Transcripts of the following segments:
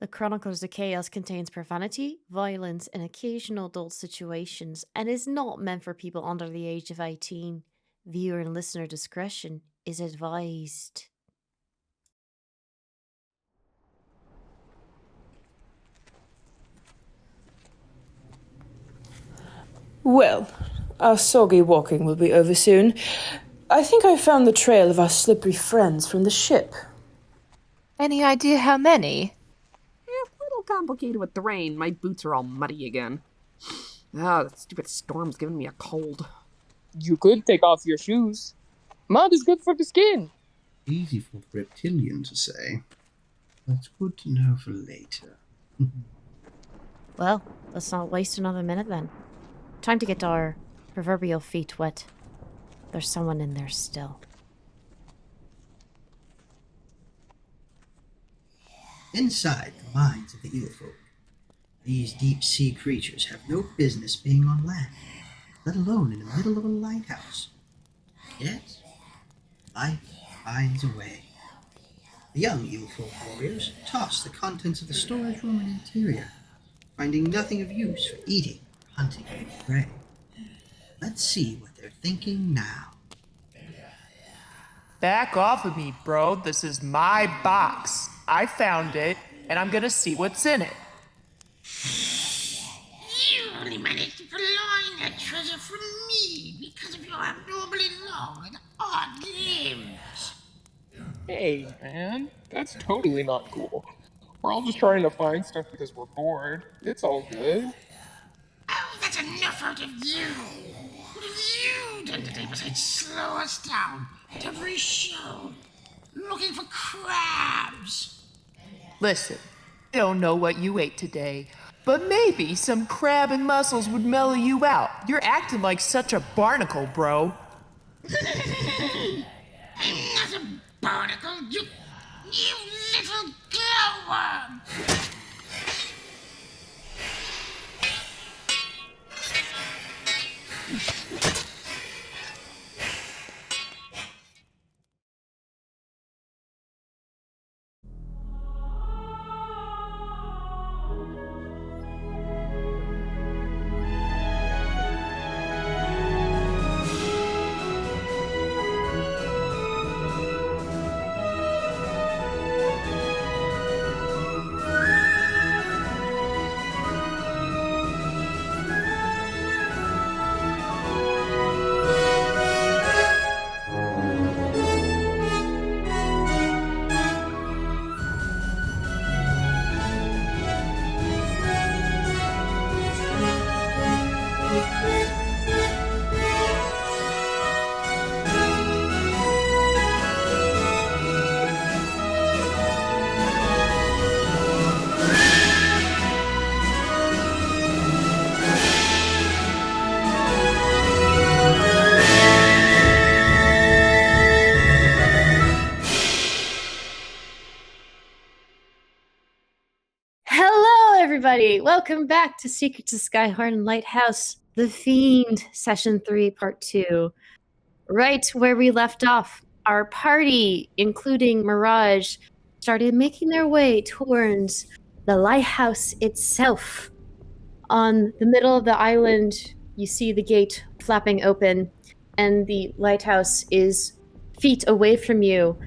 The Chroniclers of Chaos contains profanity, violence, and occasional adult situations, and is not meant for people under the age of 18. Viewer and listener discretion is advised. Well, our soggy walking will be over soon. I think I found the trail of our slippery friends from the ship. Any idea how many? A little complicated with the rain. My boots are all muddy again. That stupid storm's giving me a cold. You could take off your shoes. Mud is good for the skin. Easy for the reptilian to say. That's good to know for later. Well, let's not waste another minute then. Time to get our proverbial feet wet. There's someone in there still. Inside the minds of the eelfolk, these deep-sea creatures have no business being on land, let alone in the middle of a lighthouse. Yet, life finds a way. The young eelfolk warriors toss the contents of the storage room in the interior, finding nothing of use for eating, hunting, or prey. Let's see what they're thinking now. Back off of me, bro. This is my box. I found it, and I'm gonna see what's in it. You only managed to purloin that treasure from me because of your abnormally long and odd limbs. Hey, man, that's totally not cool. We're all just trying to find stuff because we're bored. It's all good. Oh, that's enough out of you. What have you done today besides slow us down at every show, looking for crabs? Listen, I don't know what you ate today, but maybe some crab and mussels would mellow you out. You're acting like such a barnacle, bro. I'm not a barnacle, you little glowworm. Everybody, welcome back to Secrets of Skyhorn Lighthouse, The Fiend, Session 3, Part 2. Right where we left off, our party, including Mirage, started making their way towards the lighthouse itself. On the middle of the island, you see the gate flapping open, and the lighthouse is feet away from you.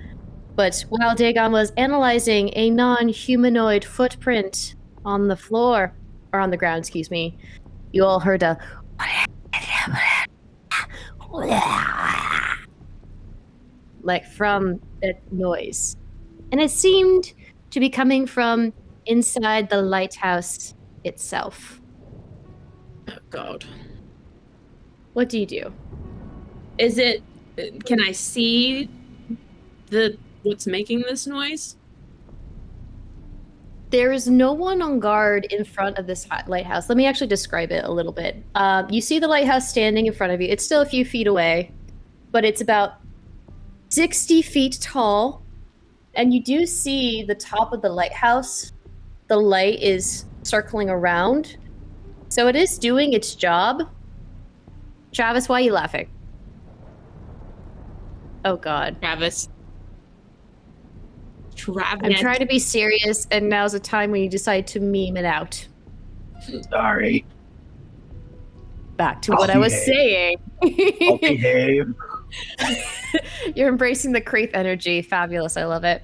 But while Dagon was analyzing a non-humanoid footprint on the floor, or on the ground, excuse me, you all heard a like from that noise. And it seemed to be coming from inside the lighthouse itself. Oh God. What do you do? Is it, can I see what's making this noise? There is no one on guard in front of this lighthouse. Let me actually describe it a little bit. You see the lighthouse standing in front of you. It's still a few feet away, but it's about 60 feet tall. And you do see the top of the lighthouse. The light is circling around. So it is doing its job. Travis, why are you laughing? Oh, God. Travis. Extravagant. I'm trying to be serious, and now's a time when you decide to meme it out. Sorry. Back to what I was saying. I'll behave. You're embracing the Craith energy. Fabulous. I love it.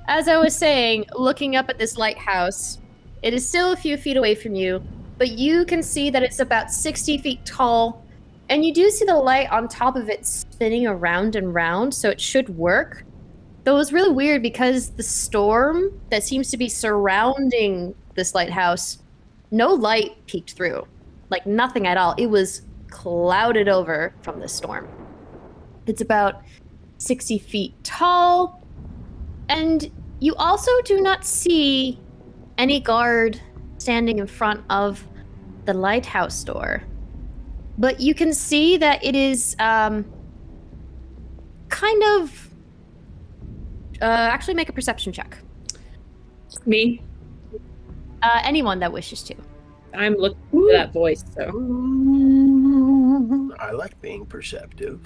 As I was saying, looking up at this lighthouse, it is still a few feet away from you, but you can see that it's about 60 feet tall, and you do see the light on top of it spinning around and round, so it should work. Though it was really weird because the storm that seems to be surrounding this lighthouse, no light peeked through. Like, nothing at all. It was clouded over from the storm. It's about 60 feet tall, and you also do not see any guard standing in front of the lighthouse door. But you can see that it is kind of... actually make a perception check. Me? Anyone that wishes to. I'm looking for that voice, so. I like being perceptive.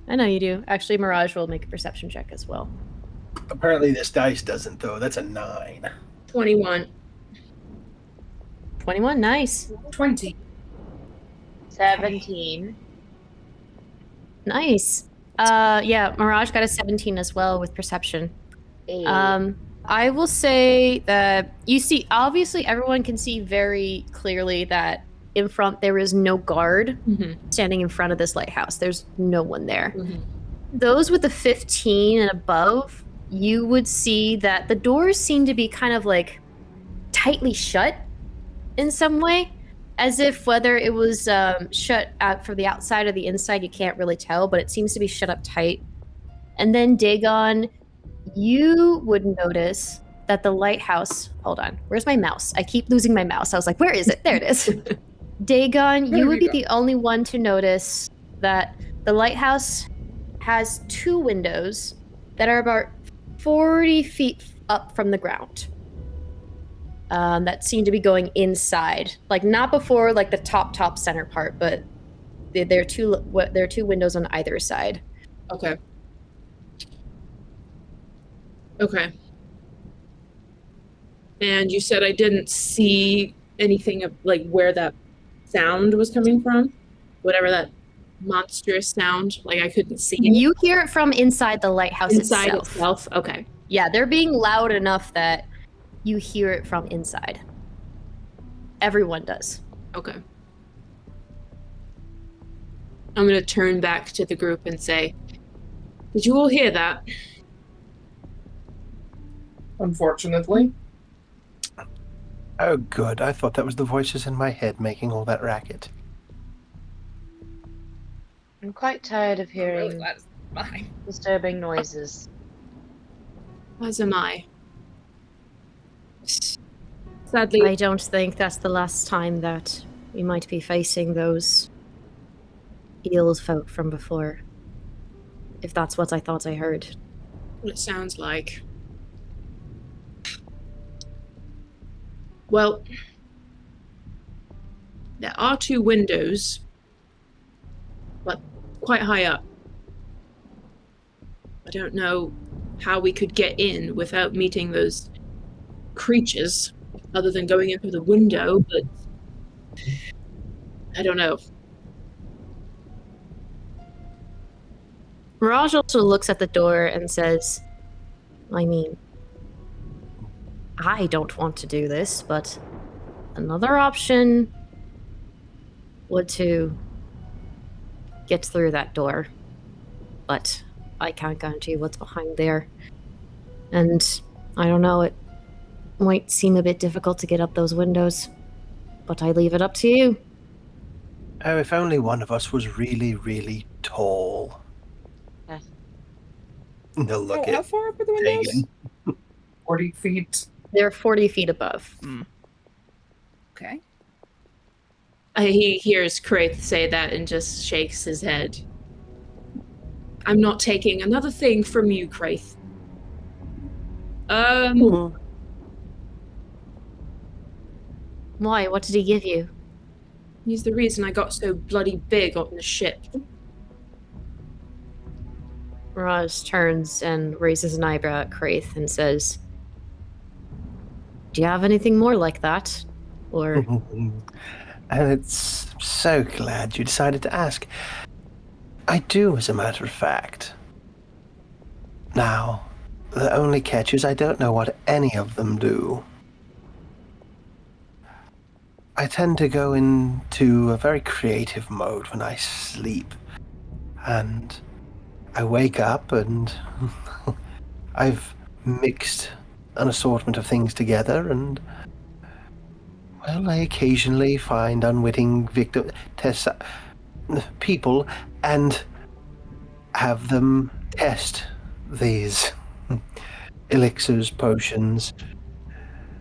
I know you do. Actually, Mirage will make a perception check as well. Apparently this dice doesn't, though. That's a 9. 21. 21, nice. 20. 17. Nice. Yeah, Mirage got a 17 as well with perception. 8. I will say that you see, obviously everyone can see very clearly that in front there is no guard standing in front of this lighthouse. There's no one there. Those with the 15 and above, you would see that the doors seem to be kind of like tightly shut in some way, as if whether it was shut out from the outside or the inside, you can't really tell, but it seems to be shut up tight. And then Dagon, you would notice that the lighthouse... Hold on. Where's my mouse? I keep losing my mouse. I was like, where is it? There it is. Dagon, you would be the only one to notice that the lighthouse has 2 windows that are about 40 feet up from the ground. That seem to be going inside. Like, not before, like, the top center part, but there are two windows on either side. Okay. Okay. And you said I didn't see anything of, like, where that sound was coming from? Whatever that monstrous sound, like, I couldn't see it. You hear it from inside the lighthouse Inside itself? Okay. Yeah, they're being loud enough that you hear it from inside. Everyone does. Okay. I'm going to turn back to the group and say, did you all hear that? Unfortunately. Oh, good. I thought that was the voices in my head making all that racket. I'm quite tired of hearing disturbing noises. As am I. Sadly, I don't think that's the last time that we might be facing those eel folk from before. If that's what I thought I heard. what it sounds like. Well, there are 2 windows, but quite high up. I don't know how we could get in without meeting those creatures, other than going in through the window, but I don't know. Mirage also looks at the door and says, I mean, I don't want to do this, but another option would to get through that door. But I can't guarantee what's behind there. And I don't know, it might seem a bit difficult to get up those windows, but I leave it up to you. Oh, if only one of us was really, really tall. No, look How far up are the windows? Dagon. 40 feet. They're 40 feet above. Okay. He hears Craith say that and just shakes his head. I'm not taking another thing from you, Craith. Why? What did he give you? He's the reason I got so bloody big on the ship. Mirage turns and raises an eyebrow at Craith and says, "Do you have anything more like that? Or..." And it's so glad you decided to ask. I do, as a matter of fact. Now, the only catch is I don't know what any of them do. I tend to go into a very creative mode when I sleep. And I wake up and I've mixed an assortment of things together, and well, I occasionally find unwitting people and have them test these elixirs, potions,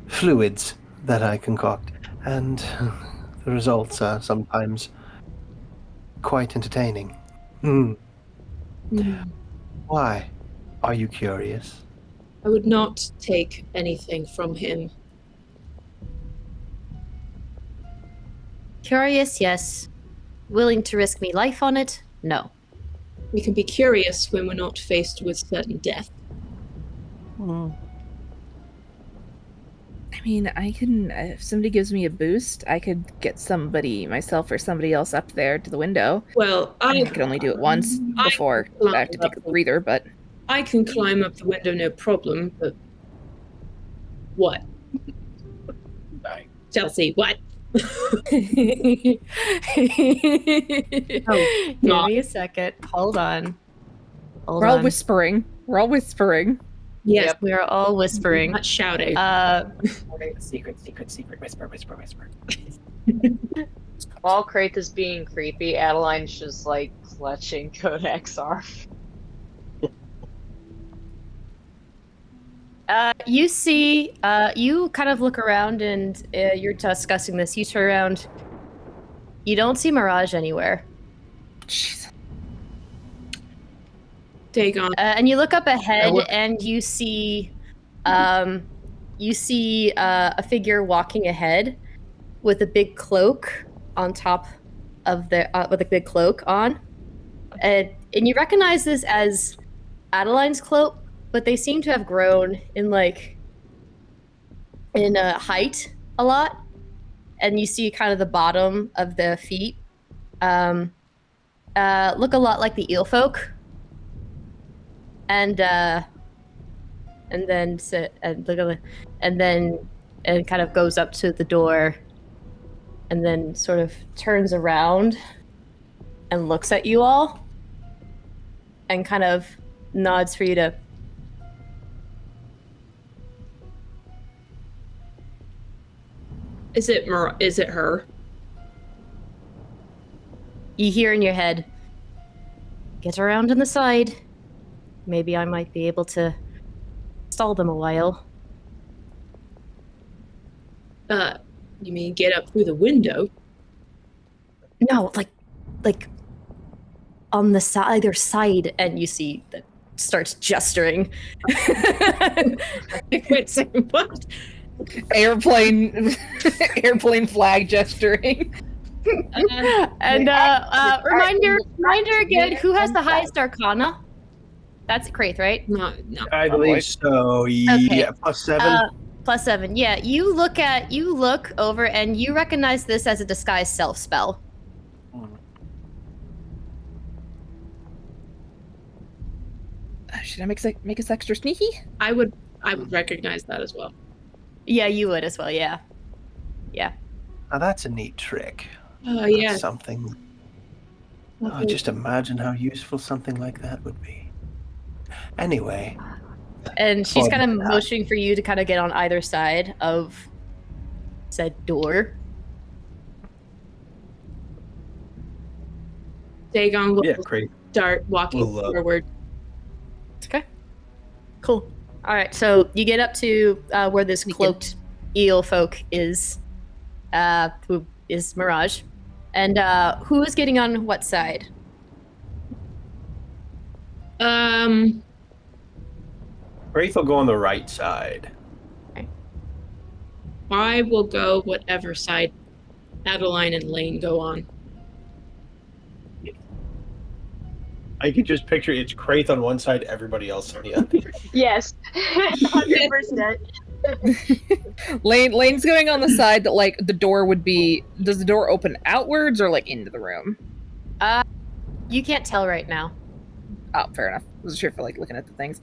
fluids that I concoct, and the results are sometimes quite entertaining. Why? Are you curious? I would not take anything from him. Curious, yes. Willing to risk me life on it? No. We can be curious when we're not faced with certain death. I mean, I can, if somebody gives me a boost, I could get somebody, myself or somebody else up there to the window. Well, I could only do it once before I have to take a breather, but... I can climb up the window, no problem, but... What? Chelsea, what? Give me a second. Hold on. We're all whispering. We're all whispering. Yes, yep, we are all whispering. Not shouting. Secret, whisper. While Craith is being creepy, Adeline's just like clutching Kodak's arm. You see, you kind of look around and you're discussing this. You turn around. You don't see Mirage anywhere. Jeez. Dagon. And you look up ahead and you see a figure walking ahead with a big cloak on top of with a big cloak on. And you recognize this as Adeline's cloak, but they seem to have grown in height a lot. And you see kind of the bottom of the feet look a lot like the eel folk. And then kind of goes up to the door, and then sort of turns around and looks at you all, and kind of nods for you to. Is it her? You hear in your head, "Get around on the side. Maybe I might be able to stall them a while." You mean get up through the window? No, like on the either side, and you see that starts gesturing. Wait a second, what? Airplane flag gesturing. Reminder again, who has the highest arcana? That's Craith, right? No. I believe so. Yeah, Okay. +7. +7. Yeah, you look over and you recognize this as a disguise self spell. Should I make us extra sneaky? I would recognize that as well. Yeah, you would as well. Yeah. Now that's a neat trick. Oh yeah. Something. Oh, just imagine how useful something like that would be. Anyway. And she's kind of motioning for you to kind of get on either side of said door. Dagon will Craith. start walking forward. Okay. Cool. All right, so you get up to where this cloaked eel folk is, who is Mirage. And who is getting on what side? Craith will go on the right side. Okay. I will go whatever side Adeline and Lain go on. I could just picture it's Craith on one side, everybody else on the other. Yes, 100%. Lane's going on the side that, like, the door would be... Does the door open outwards or, like, into the room? You can't tell right now. Oh, fair enough. I wasn't sure for, like, looking at the things.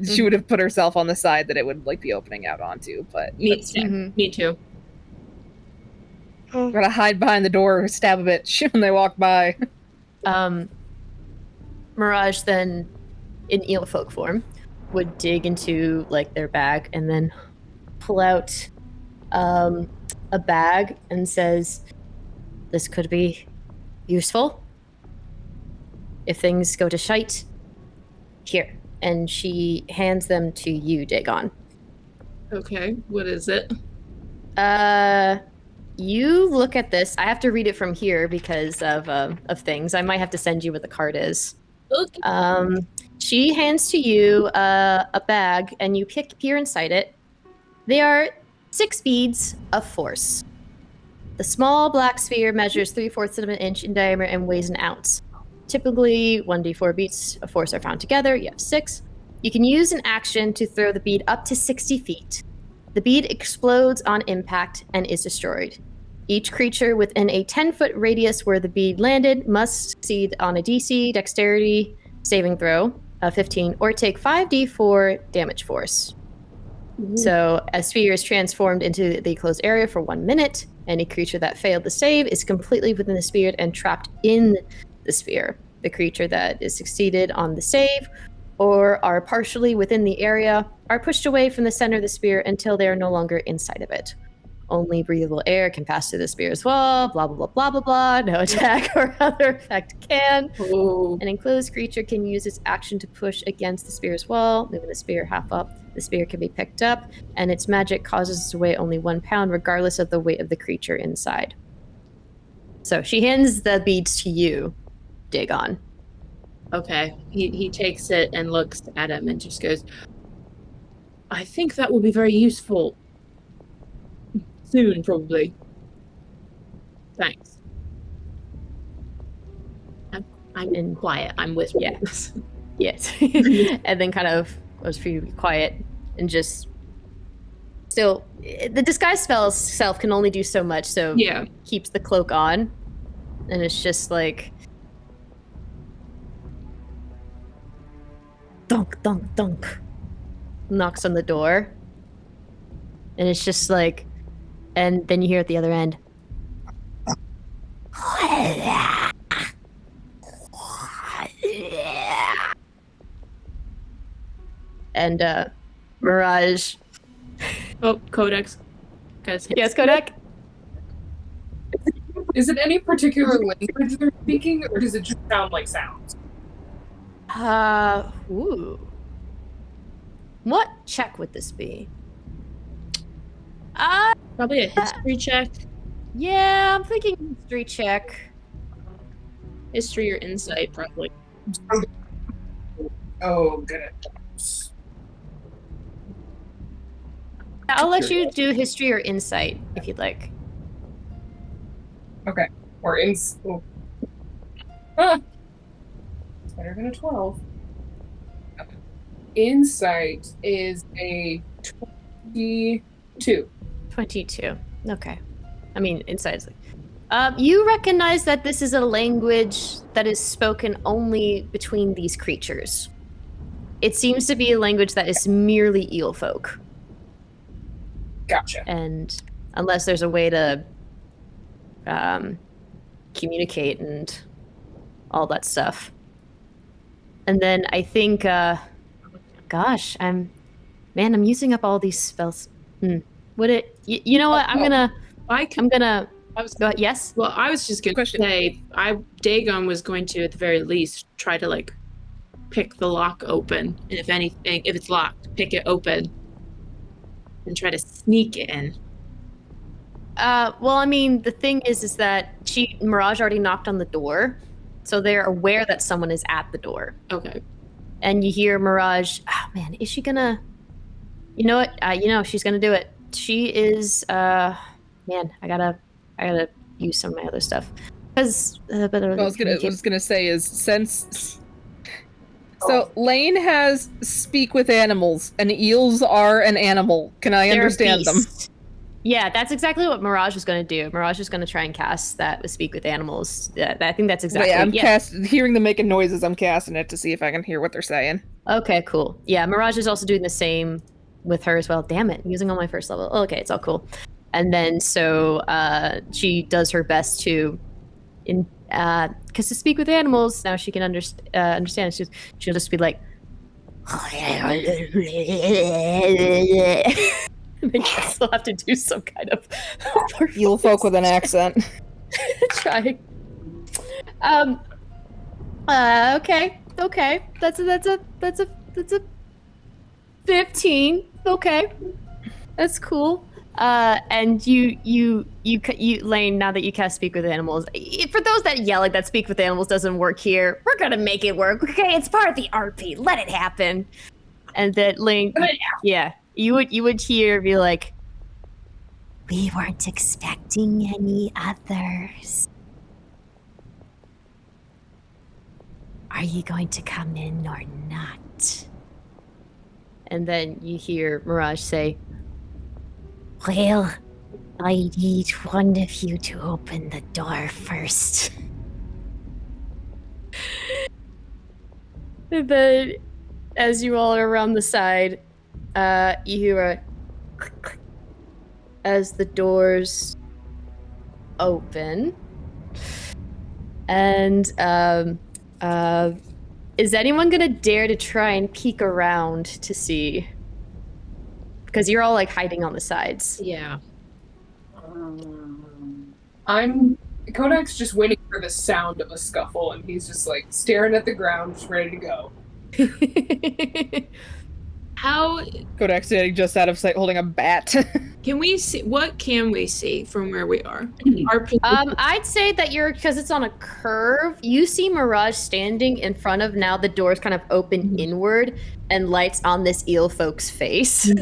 She would have put herself on the side that it would, like, be opening out onto, but... Me too. I'm gonna hide behind the door, stab a bitch when they walk by. Mirage then, in eelfolk form, would dig into, like, their bag and then pull out a bag and says, "This could be useful if things go to shite. Here." And she hands them to you, Dagon. Okay, what is it? You look at this. I have to read it from here because of things. I might have to send you what the card is. Okay. She hands to you a bag, and you peer inside it. They are 6 beads of force. The small black sphere measures 3/4 of an inch in diameter and weighs an ounce. Typically, 1d4 beads of force are found together. You have 6. You can use an action to throw the bead up to 60 feet. The bead explodes on impact and is destroyed. Each creature within a 10-foot radius where the bead landed must succeed on a DC dexterity saving throw of 15 or take 5d4 damage force. So a sphere is transformed into the closed area for 1 minute. Any creature that failed the save is completely within the sphere and trapped in the sphere. The creature that is succeeded on the save or are partially within the area are pushed away from the center of the sphere until they are no longer inside of it. Only breathable air can pass through the sphere as well. Blah, blah, blah, blah, blah, blah. No attack or other effect can. Ooh. An enclosed creature can use its action to push against the sphere's wall, moving the sphere half up. The sphere can be picked up, and its magic causes it to weigh only 1 pound, regardless of the weight of the creature inside. So she hands the beads to you, Dagon. Okay. He takes it and looks at him and just goes, "I think that will be very useful. Soon, probably. Thanks." I'm in quiet. I'm whispering. Yes. Yes. And then kind of goes for you to be quiet and just still the disguise spell itself can only do so much, so yeah, keeps the cloak on, and it's just like dunk dunk dunk, knocks on the door, and it's just like, and then you hear at the other end, and Mirage. Oh, Codex. Yes, Kodak. Is it any particular language they're speaking, or does it just sound like sounds? Ooh. What check would this be? Probably a history check. Yeah, I'm thinking history check. History or insight, probably. Oh, good at that. I'll let you do history or insight if you'd like. Okay. Or it's better than a 12. Insight is a 22. 22. Okay. I mean, insight is like... you recognize that this is a language that is spoken only between these creatures. It seems to be a language that is merely eel folk. Gotcha. And unless there's a way to communicate and all that stuff. And then I think, gosh, I'm using up all these spells. Would it? You know what? I'm gonna. Yes. Well, I was just gonna say, Dagon was going to, at the very least, try to like pick the lock open, and if it's locked, pick it open, and try to sneak in. Well, I mean, the thing is that Mirage already knocked on the door, so they're aware that someone is at the door. Okay. And you hear Mirage, oh man, is she gonna... You know what? She's gonna do it. She is, man, I gotta use some of my other stuff. Because, what I was gonna say is, since So Lain has speak with animals, and eels are an animal. Can I They're a understand them? beast. Yeah, that's exactly what Mirage was going to do. Mirage was going to try and cast that with speak with animals. Yeah, I think that's exactly. I'm hearing them making noises. I'm casting it to see if I can hear what they're saying. Okay, cool. Yeah, Mirage is also doing the same with her as well. Damn it, I'm using all my first level. Oh, okay, it's all cool. And then so she does her best to, because to speak with animals now she can understand. She'll just be like. I guess I'll have to do some kind of Eel folk with an accent. Try. Okay. That's a 15. Okay. That's cool. And you Lain, now that you cast speak with animals, for those that yell like that speak with animals doesn't work here, we're gonna make it work. Okay, it's part of the RP. Let it happen. And that Lain, yeah. You would hear be like, we weren't expecting any others. Are you going to come in or not? And then you hear Mirage say, well, I need one of you to open the door first. And then, as you all are around the side, you hear a click, click as the doors open. And is anyone gonna dare to try and peek around to see? Because you're all like hiding on the sides. Yeah. Kodak's just waiting for the sound of a scuffle, and he's just like staring at the ground, just ready to go. How Kodak's sitting just out of sight holding a bat. can we see? What can we see from where we are? I'd say that because it's on a curve, you see Mirage standing in front of now the doors kind of open inward and lights on this eel folk's face.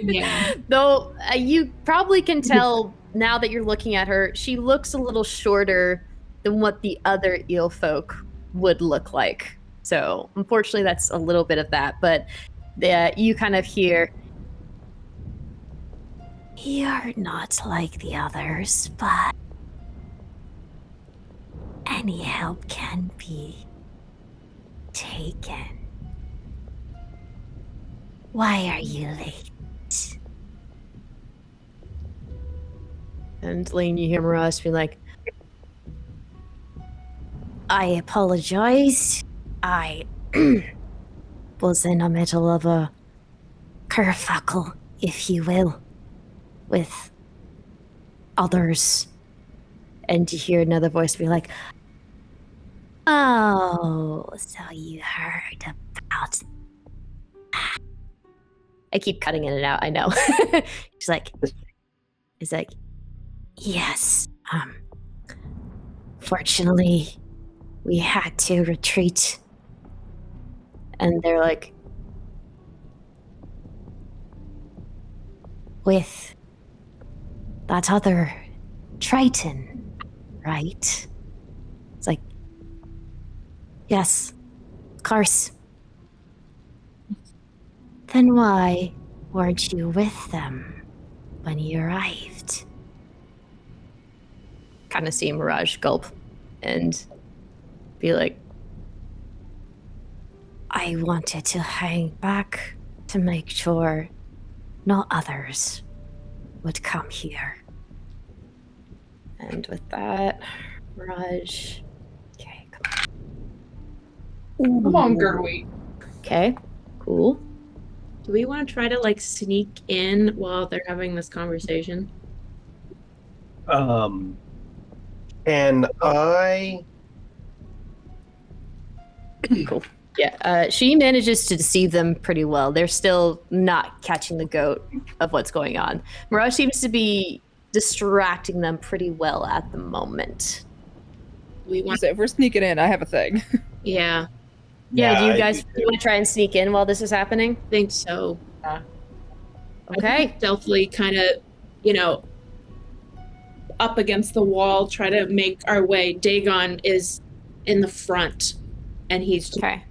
Yeah. Though you probably can tell now that you're looking at her, she looks a little shorter than what the other eel folk would look like. So unfortunately that's a little bit of that, but you kind of hear, you're not like the others, but any help can be taken. Why are you late? And Lain, you hear Mirage be like, I apologize. I was in the middle of a kerfuffle, if you will, with others. And you hear another voice be like, oh, so you heard about... I keep cutting in and out, I know. It's like, yes, fortunately, we had to retreat. And they're like, with that other Triton, right? It's like, yes, of course. Then why weren't you with them when you arrived? Kind of see Mirage gulp and be like, I wanted to hang back to make sure no others would come here. And with that, Mirage. Okay, come on. Come on, Gertrude. Okay, cool. Do we want to try to like sneak in while they're having this conversation? And I... Cool. Yeah, she manages to deceive them pretty well. They're still not catching the goat of what's going on. Mirage seems to be distracting them pretty well at the moment. If we're sneaking in, I have a thing. Yeah. Yeah, do you guys want to try and sneak in while this is happening? I think so. Okay. Stealthily kind of, up against the wall, try to make our way. Dagon is in the front, and he's okay.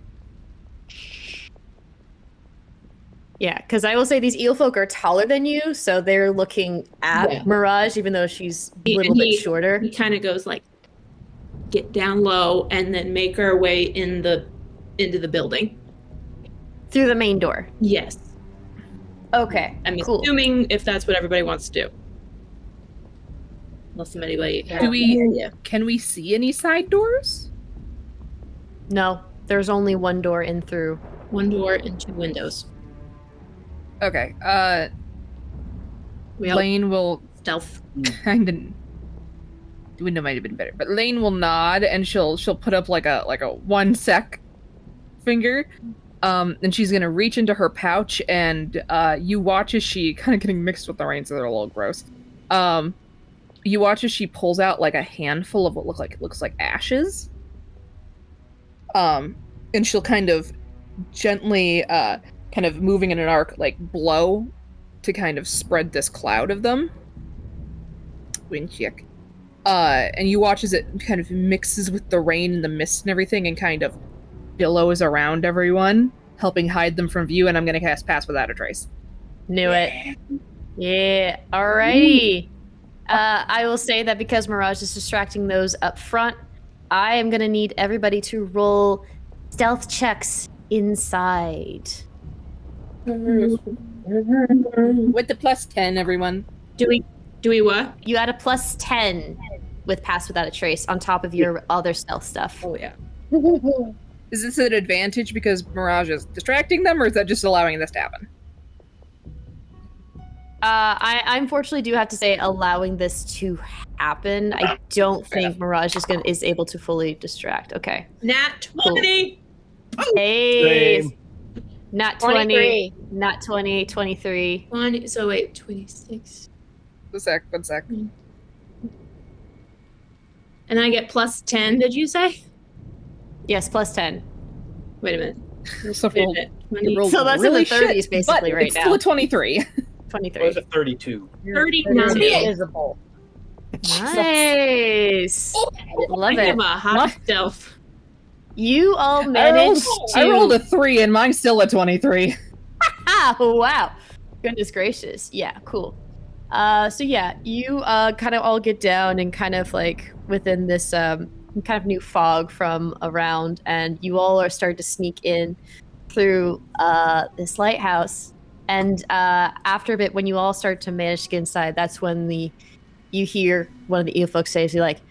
Yeah, because I will say these eel folk are taller than you, so they're looking at Mirage, even though she's a little bit shorter. He kind of goes like, get down low, and then make our way into the building. Through the main door? Yes. Okay, I'm cool. assuming if that's what everybody wants to do. Unless anybody... Can we see any side doors? No, there's only one door in through. One door and 2 windows. Okay, We all Lain will... stealth. Kind of... The window might have been better, but Lain will nod and she'll put up like a 1 sec finger, and she's gonna reach into her pouch, and you watch as she kind of getting mixed with the rain, so they're a little gross. You watch as she pulls out like a handful of what looks like ashes, and she'll kind of gently, kind of moving in an arc, like blow to kind of spread this cloud of them. Wind check. And you watch as it kind of mixes with the rain and the mist and everything and kind of billows around everyone, helping hide them from view, and I'm going to cast Pass Without a Trace. Knew it. Yeah, alrighty. I will say that because Mirage is distracting those up front, I am going to need everybody to roll stealth checks inside. With the +10, everyone. Do we what? You add a +10 with Pass Without a Trace on top of your other stealth stuff. Oh, yeah. Is this an advantage because Mirage is distracting them, or is that just allowing this to happen? I unfortunately do have to say allowing this to happen. I don't think Mirage is able to fully distract. Okay. Nat 20! Cool. Hey! Same. Nat 20. Nat 20, 23. 20, so wait, 26. One sec. And I get +10, did you say? Yes, +10. Wait a minute. So, Wait a minute. 20. So that's really in the 30s shit, basically but right it's now. still a 23. 23. What was it, 32? 39. Invisible. Nice. Love I it. am a hot stealth. You all managed to... I rolled a 3 and mine's still a 23. Wow. Goodness gracious. Yeah, cool. So yeah, you kind of all get down and kind of like within this kind of new fog from around, and you all are starting to sneak in through this lighthouse. And after a bit, when you all start to manage to get inside, that's when you hear one of the eel folks say, like,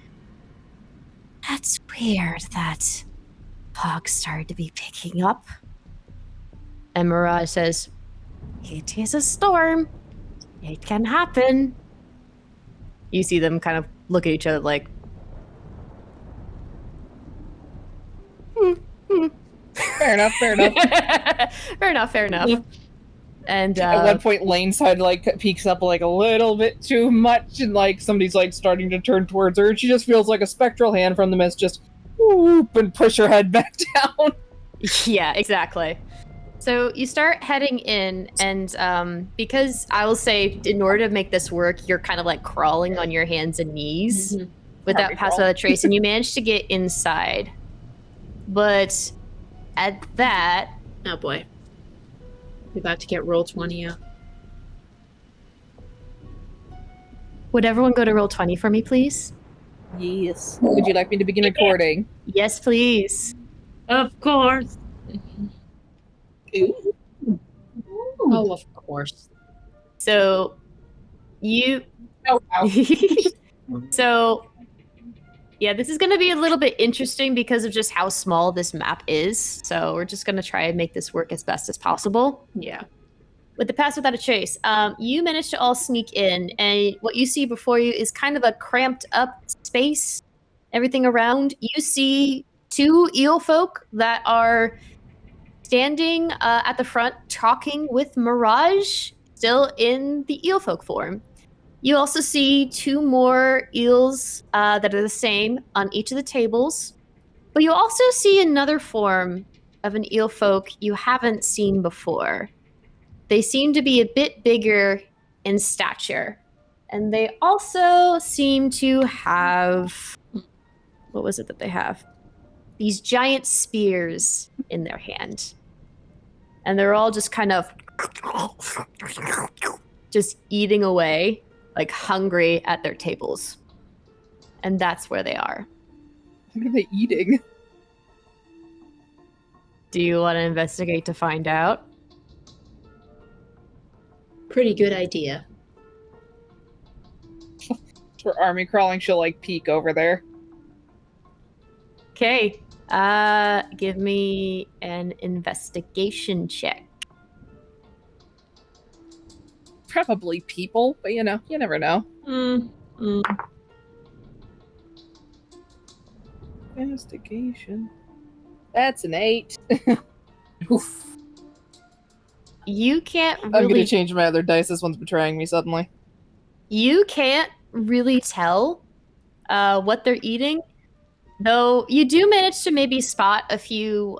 "That's weird that fog started to be picking up." And Mirage says, "It is a storm. It can happen." You see them kind of look at each other like, Fair enough. fair enough. And at one point, Lane's side like peeks up like a little bit too much, and like somebody's like starting to turn towards her, and she just feels like a spectral hand from the mist just whoop and push her head back down. Yeah, exactly. So you start heading in, and because I will say, in order to make this work, you're kind of like crawling on your hands and knees without Pass Without a Trace, and you manage to get inside. But at that... Oh boy. We're about to get roll 20 out. Would everyone go to roll 20 for me, please? Yes. Would you like me to begin recording? Yes, please. Of course. Oh, of course. So, you... Oh, wow. So, yeah, this is going to be a little bit interesting because of just how small this map is. So we're just going to try and make this work as best as possible. Yeah. With the Pass Without a Trace, you managed to all sneak in, and what you see before you is kind of a cramped up space. Everything around, you see 2 eel folk that are standing at the front talking with Mirage, still in the eel folk form. You also see 2 more eels that are the same on each of the tables. But you also see another form of an eel folk you haven't seen before. They seem to be a bit bigger in stature. And they also seem to have... What was it that they have? These giant spears in their hand. And they're all just kind of just eating away, like hungry at their tables. And that's where they are. What are they eating? Do you want to investigate to find out? Pretty good idea. For army crawling, she'll like peek over there. Okay. Give me an investigation check. Probably people, but you never know. Investigation. That's an 8. Oof. You can't really... I'm gonna change my other dice. This one's betraying me suddenly. You can't really tell what they're eating, though you do manage to maybe spot a few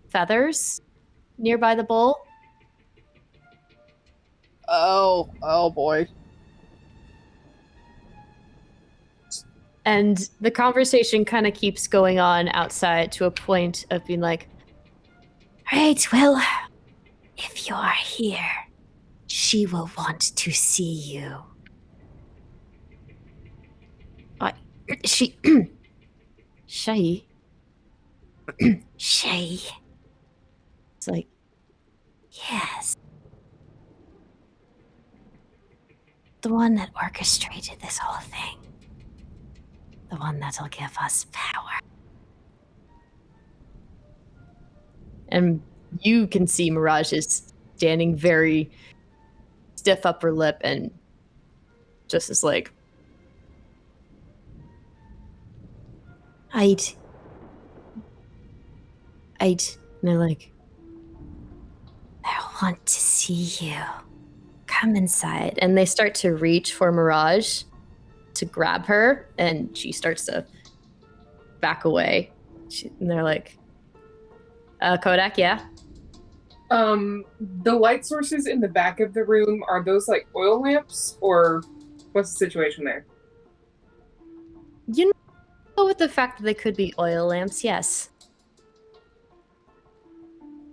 feathers nearby the bowl. Oh boy. And the conversation kind of keeps going on outside to a point of being like, right, well, if you're here, she will want to see you. She... Shay. Shay. It's like, yes. The one that orchestrated this whole thing. The one that'll give us power. And you can see Mirage is standing very stiff upper lip and just is like, I'd, and they're like, I want to see you. Come inside. And they start to reach for Mirage to grab her, and she starts to back away. And they're like, Kodak, yeah? The light sources in the back of the room, are those like oil lamps, or what's the situation there? You know, with the fact that they could be oil lamps, yes.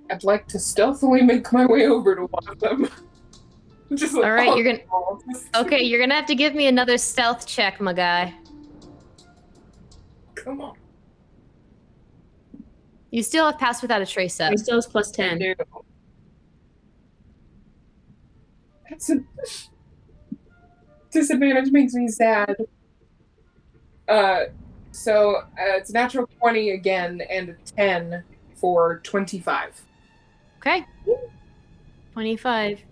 I'd like to stealthily make my way over to one of them. Just like, all right, you're gonna have to give me another stealth check, my guy. Come on. You still have passed without a trace up. He still has plus 10. That's a disadvantage, makes me sad. So it's a natural 20 again and a 10 for 25. Okay. 25.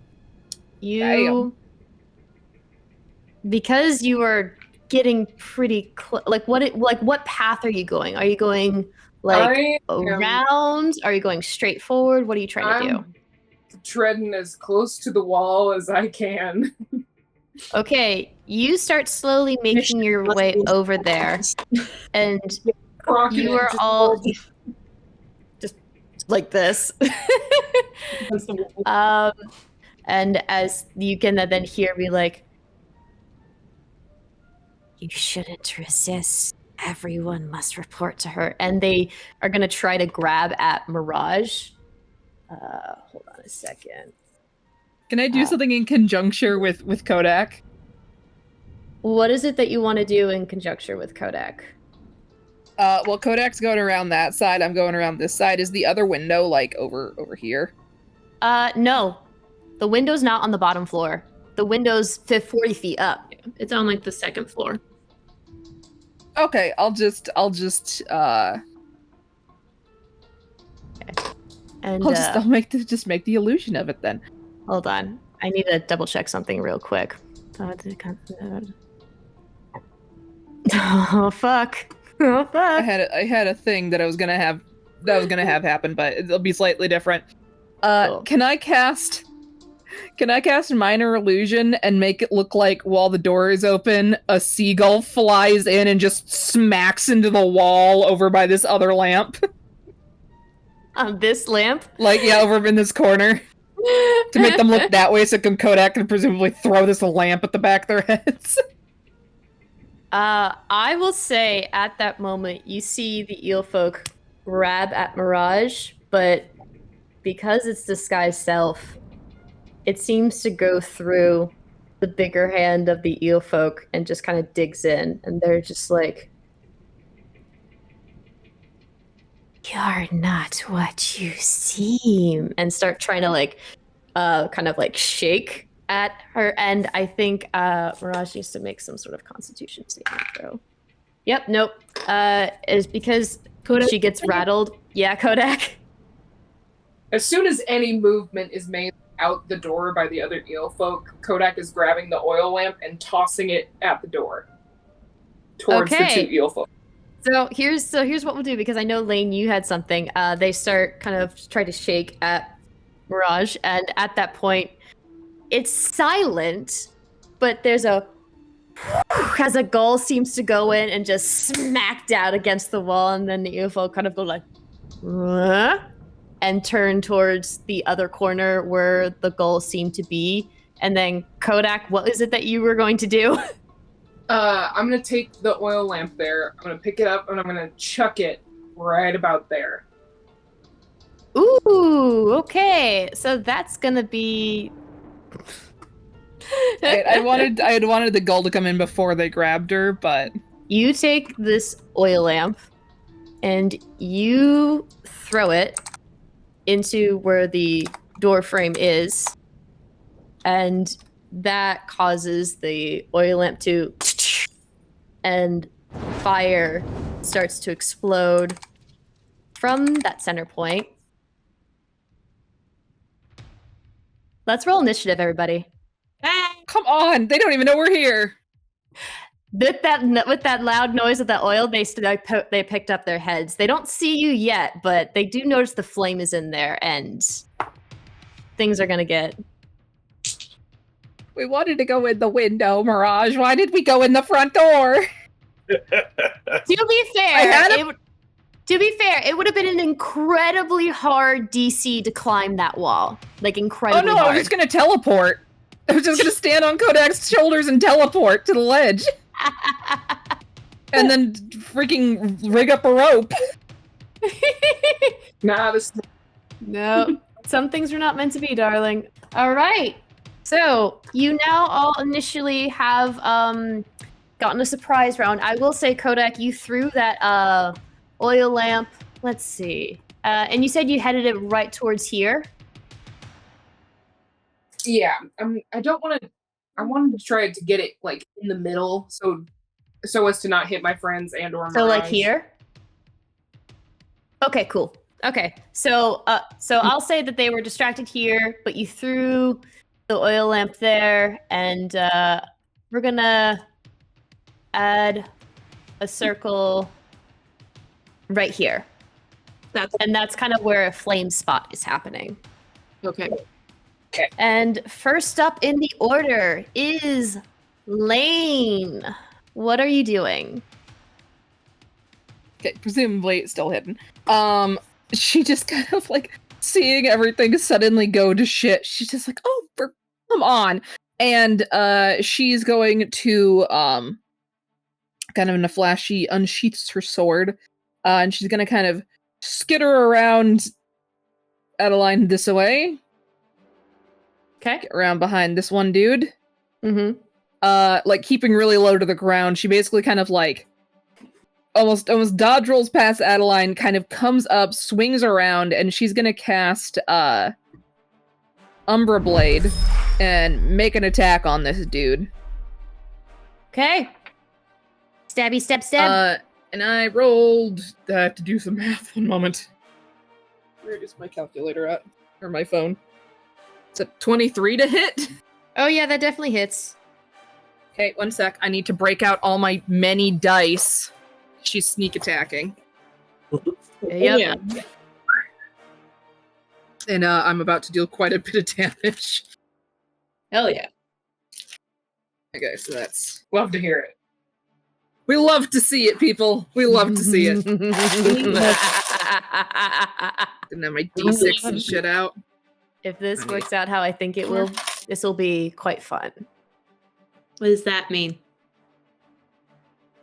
Because you are getting pretty what path are you going? Are you going around? Are you going straight forward? What are you trying to do? Treading as close to the wall as I can. Okay, you start slowly making your way over there, and you are all just like this. And as you can then hear me like, you shouldn't resist. Everyone must report to her. And they are going to try to grab at Mirage. Hold on a second. Can I do something in conjuncture with Kodak? What is it that you want to do in conjuncture with Kodak? Well, Kodak's going around that side. I'm going around this side. Is the other window like over here? No. The window's not on the bottom floor. The window's 40 feet up. It's on like the second floor. Okay, I'll just Okay. And I'll make the illusion of it then. Hold on. I need to double check something real quick. Oh fuck. Oh fuck. I had a thing that was gonna have happen, but it'll be slightly different. Cool. Can I cast minor illusion and make it look like while the door is open, a seagull flies in and just smacks into the wall over by this other lamp? This lamp? Like, yeah, over in this corner. To make them look that way so Kodak can presumably throw this lamp at the back of their heads. I will say at that moment you see the eel folk grab at Mirage, but because it's disguised self, it seems to go through the bigger hand of the eel folk and just kind of digs in, and they're just like, "You're not what you seem," and start trying to like, kind of like shake at her. And I think Mirage needs to make some sort of Constitution saving throw. Yep, nope. Is because Kodak? she gets rattled. Yeah, Kodak. As soon as any movement is made out the door by the other eel folk, Kodak is grabbing the oil lamp and tossing it at the door towards the two eel folk. So here's what we'll do, because I know, Lain, you had something. They start kind of try to shake at Mirage, and at that point, it's silent, but there's as a gull seems to go in and just smack down against the wall, and then the eel folk kind of go like, and turn towards the other corner where the gull seemed to be. And then Kodak, what is it that you were going to do? I'm gonna take the oil lamp there. I'm gonna pick it up and I'm gonna chuck it right about there. Ooh, okay. So that's gonna be. I had wanted the gull to come in before they grabbed her, but you take this oil lamp and you throw it into where the door frame is, and that causes the oil lamp to, and fire starts to explode from that center point. Let's roll initiative, everybody. Come on, they don't even know we're here. With that loud noise of that oil, they picked up their heads. They don't see you yet, but they do notice the flame is in there, and things are gonna get. We wanted to go in the window, Mirage. Why did we go in the front door? To be fair, it would have been an incredibly hard DC to climb that wall. Like, incredibly hard. I was just gonna teleport. I was just gonna stand on Kodak's shoulders and teleport to the ledge. And then freaking rig up a rope. No. Some things are not meant to be, darling. All right. So, you now all initially have gotten a surprise round. I will say, Kodak, you threw that oil lamp. Let's see. And you said you headed it right towards here? Yeah. I wanted to try to get it, like, in the middle, so as to not hit my friends and or Mirage. So, like, here? Okay, cool. Okay. So I'll say that they were distracted here, but you threw the oil lamp there, and we're gonna add a circle right here. That's kind of where a flame spot is happening. Okay. And first up in the order is Lain. What are you doing? Okay, presumably it's still hidden. She just kind of like seeing everything suddenly go to shit. She's just like, oh, come on. And she's going to kind of in a flash, she unsheaths her sword. And she's gonna kind of skitter around Adeline this way. Okay. Get around behind this one dude. Mm-hmm. Like keeping really low to the ground. She basically kind of like almost dodge rolls past Adeline, kind of comes up, swings around, and she's gonna cast Umbra Blade and make an attack on this dude. Okay. Stabby step stab. And I rolled to do some math. One moment. Where is my calculator at? Or my phone? It's a 23 to hit. Oh yeah, that definitely hits. Okay, one sec. I need to break out all my many dice. She's sneak attacking. Yep. Yeah. And I'm about to deal quite a bit of damage. Hell yeah. Okay, so that's... Love to hear it. We love to see it, people. We love to see it. Didn't have my D6 and shit out. If this works out how I think it will, this will be quite fun. What does that mean?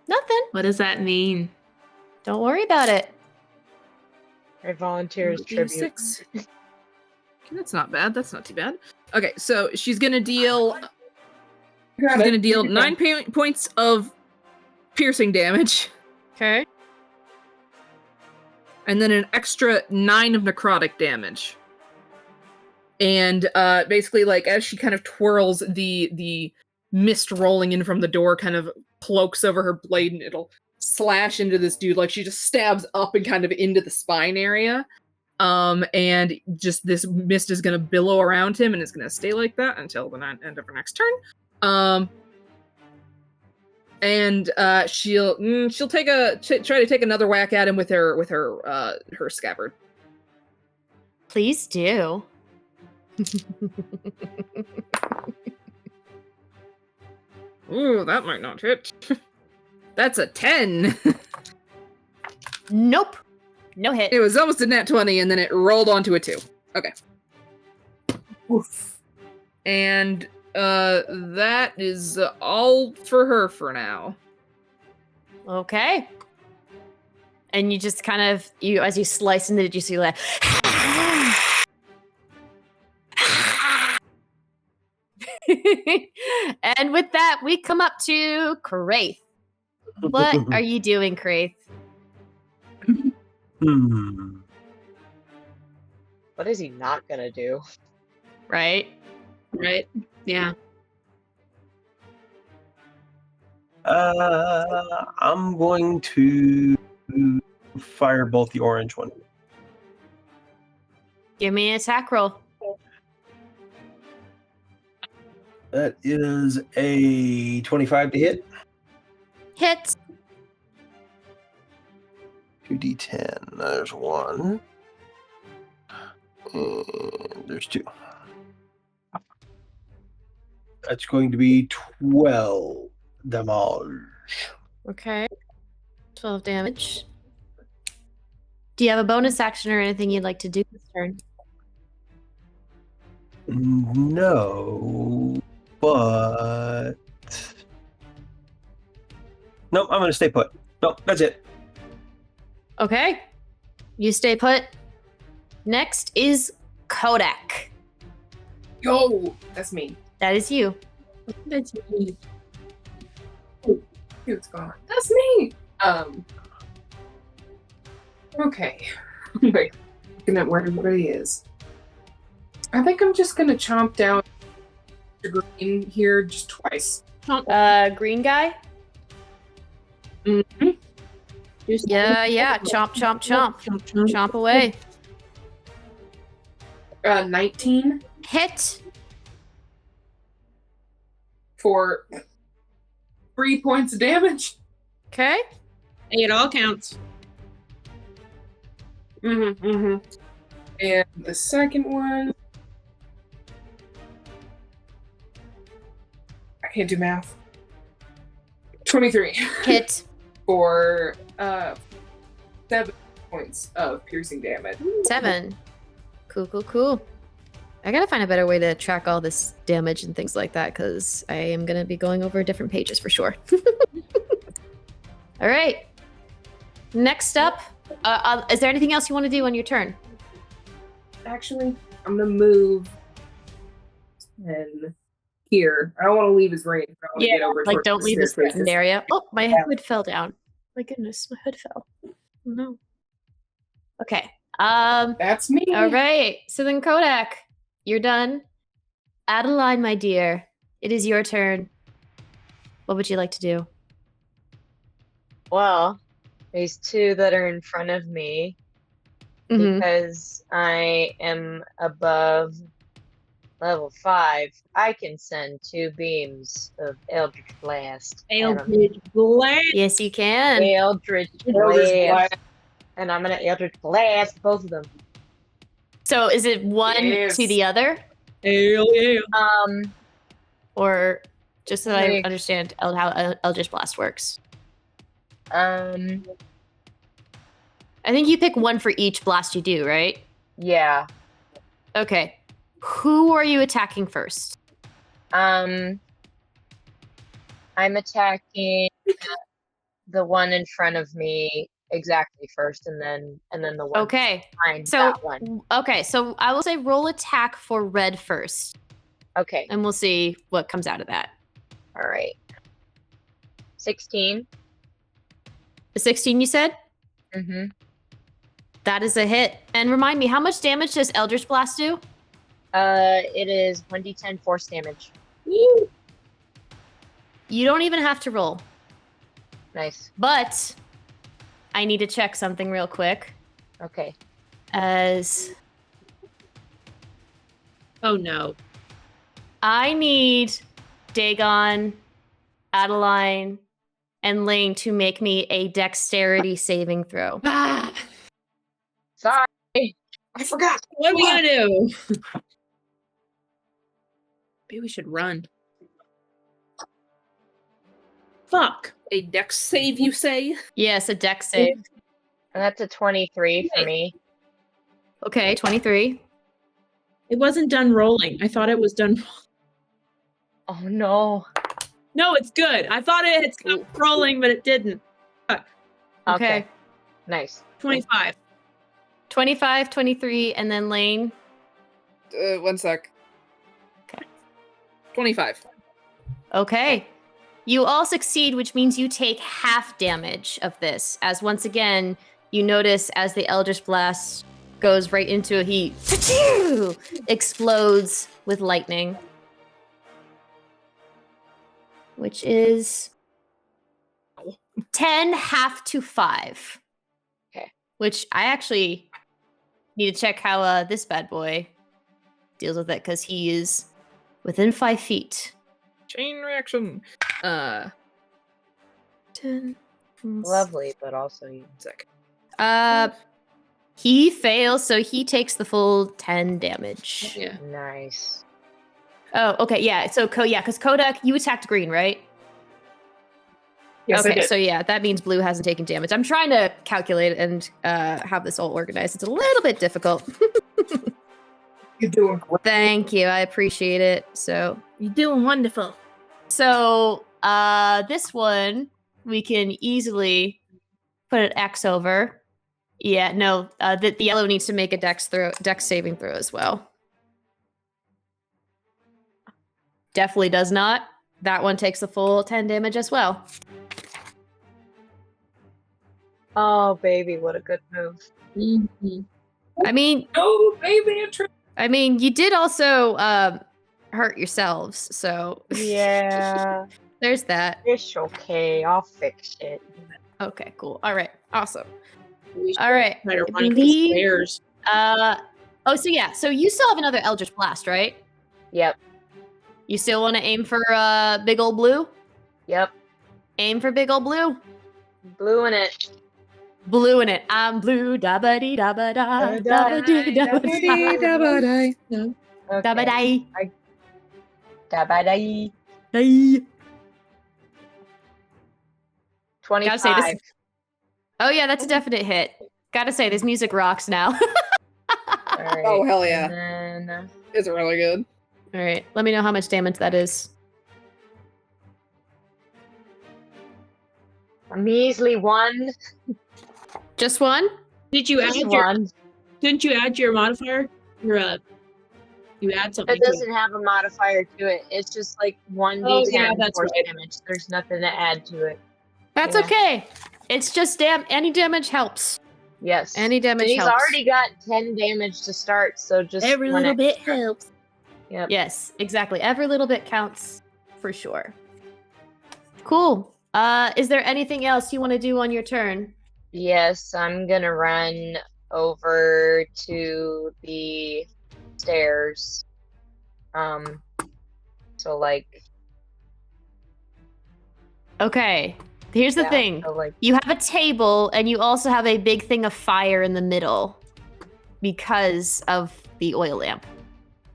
Nothing. What does that mean? Don't worry about it. I volunteer as tribute. That's not bad. That's not too bad. Okay, so she's gonna deal. Got She's it. gonna deal You 9 points of piercing damage, Okay. and then an extra 9 of necrotic damage. And basically, like as she kind of twirls, the mist rolling in from the door kind of cloaks over her blade, and it'll slash into this dude. Like she just stabs up and kind of into the spine area. And just this mist is gonna billow around him, and it's gonna stay like that until the end of her next turn. And she'll take try to take another whack at him with her scabbard. Please do. Ooh, that might not hit. That's a 10. Nope. No hit. It was almost a nat 20, and then it rolled onto a 2. Okay. Oof. And that is all for her for now. Okay. And you just kind of, as you slice into it, you see like... And with that, we come up to Craith. What are you doing, Craith? What is he not gonna do? Right? Right? Yeah. I'm going to fire both the orange one. Give me an attack roll. That is a 25 to hit. Hits. 2d10. There's 1. And there's 2. That's going to be 12 damage. Okay. 12 damage. Do you have a bonus action or anything you'd like to do this turn? No, but... Nope, I'm going to stay put. Nope, that's it. Okay. You stay put. Next is Kodak. Yo, that's me. That is you. That's me. What's going on? That's me. Okay. Like, looking at where everybody is. I think I'm just gonna chomp down the green here just twice. Green guy? Mm-hmm. Yeah. Chomp, chomp, chomp. Chomp away. 19. Hit. For 3 points of damage. Okay. Hey, it all counts. And the second one... I can't do math. 23. Hit. For 7 points of piercing damage. 7. Cool. I gotta find a better way to track all this damage and things like that, because I am gonna be going over different pages for sure. All right. Next up, is there anything else you want to do on your turn? Actually, I'm gonna move 10 here. I don't want to leave his range. I want to get over like towards don't the leave this staircase. threatened area. Oh, my hood fell down. My goodness, my hood fell. Oh, no. Okay. That's me. All right. So then, Kodak, you're done. Adeline, my dear, it is your turn. What would you like to do? Well, there's 2 that are in front of me Mhm. because I am above level 5. I can send 2 beams of Eldritch Blast. Eldritch Blast. Yes, you can. Eldritch Eldritch Blast. Blast. And I'm gonna Eldritch Blast both of them. So is it one Yes. to the other? Hell yeah. Or just so that I Like- understand how Eldritch Blast works? Um, I think you pick one for each blast you do, right? yeah. Okay. Who are you attacking first? I'm attacking the one in front of me exactly first, and then the one Okay. behind So that one. okay, so I will say roll attack for red first. Okay. And we'll see what comes out of that. All right. 16. A 16, you said? Mm-hmm. That is a hit. And remind me, how much damage does Eldritch Blast do? It is 1d10 force damage. Woo. You don't even have to roll. Nice. But I need to check something real quick. Okay. Oh no. I need Dagon, Adeline, and Lain to make me a dexterity saving throw. Sorry. I forgot. What are we gonna do? Maybe we should run. Fuck. A dex save, you say? Yes, a dex save. And that's a 23 for me. Okay, 23. It wasn't done rolling. I thought it was done. Oh no. No, it's good. I thought it had stopped rolling, but it didn't. Fuck. Okay. Nice. 25. 25, 23, and then Lain. 1 sec. Okay. 25. Okay. You all succeed, which means you take half damage of this, as once again, you notice as the Eldritch Blast goes right into a heat, explodes with lightning. Which is 10 half to 5. Okay. Which I actually need to check how this bad boy deals with it, because he is within 5 feet. Chain reaction. 10. Lovely, but also Sec. He fails, so he takes the full 10 damage. Yeah. Nice. Oh, okay, yeah. So, because Kodak, you attacked green, right? Yes, I okay, did. so yeah, that means blue hasn't taken damage. I'm trying to calculate and have this all organized. It's a little bit difficult. You're doing great. Thank you, I appreciate it. So, You're doing wonderful. so this one we can easily put an X over. Yeah, no, the yellow needs to make a dex saving throw as well. Definitely does not. That one takes the full 10 damage as well. Oh, baby, what a good move. Mm-hmm. I mean, No, baby, I mean, you did also hurt yourselves, so Yeah. there's that. It's okay. I'll fix it. Okay, cool. All right, awesome. We should All right, try to I run believe- stairs. Oh, so yeah, so you still have another Eldritch Blast, right? Yep. You still want to aim for big old blue? Yep. Aim for big old blue. Blue in it. Blue in it. I'm blue. Da ba dee da ba da. Da ba dee da ba da. Da ba dee. Dabadai. Dee. 25. Gotta say this. Oh yeah, that's a definite hit. Gotta say this music rocks now. All right. Oh, hell yeah. And then, It's really good. All right, let me know how much damage that is. a measly 1. Just one? Did you add Just your? 1. Didn't you add your modifier? Or you add something? It to doesn't have a modifier to it. It's just like 1d10 Oh, yeah, that's force right. damage. There's nothing to add to it. That's Yeah. okay. It's just any damage helps. Yes. Any damage And he's helps. already got 10 damage to start, so just Every one little bit extra. helps. Yep. Yes, exactly. Every little bit counts for sure. Cool. Is there anything else you want to do on your turn? Yes, I'm gonna run over to the stairs. So like, Okay. Here's the yeah, thing. so like, You have a table and you also have a big thing of fire in the middle because of the oil lamp.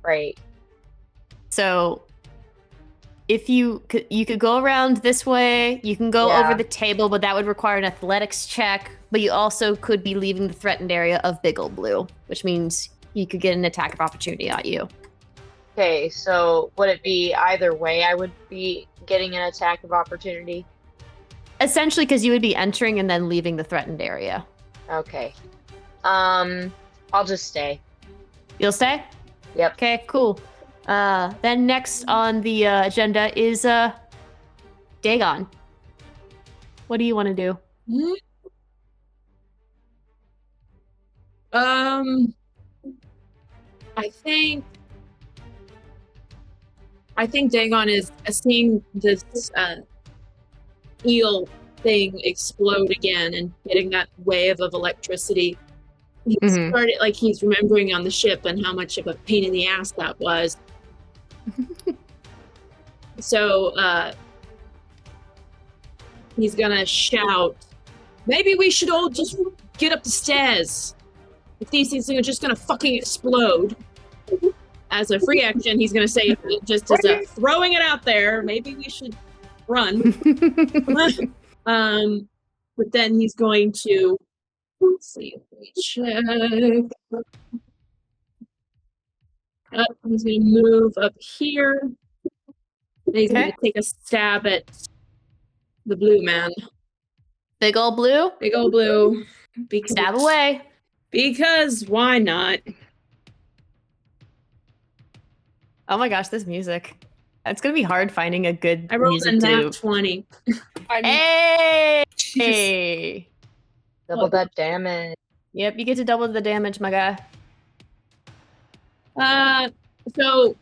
right. So if you could go around this way, you can go Yeah. over the table, but that would require an athletics check. But you also could be leaving the threatened area of Big Ol' Blue, which means you could get an attack of opportunity at you. Okay, so would it be either way I would be getting an attack of opportunity? Essentially, because you would be entering and then leaving the threatened area. Okay. I'll just stay. You'll stay? Yep. Okay, cool. Then next on the agenda is Dagon. What do you want to do? I think Dagon is seeing this eel thing explode again and getting that wave of electricity. He started like he's remembering on the ship and how much of a pain in the ass that was. So he's gonna shout, "Maybe we should all just get up the stairs. If these things are just gonna fucking explode." As a free action, he's gonna say, just as a throwing it out there, maybe we should run. But then he's going to, let's see if we check. He's gonna move up here. And he's gonna take a stab at the blue man. Big old blue? Big old blue. Stab away. Because why not? Oh my gosh, this music. It's gonna be hard finding a good I rolled music a to... nat 20. Hey! Double that damage. Yep, you get to double the damage, my guy. So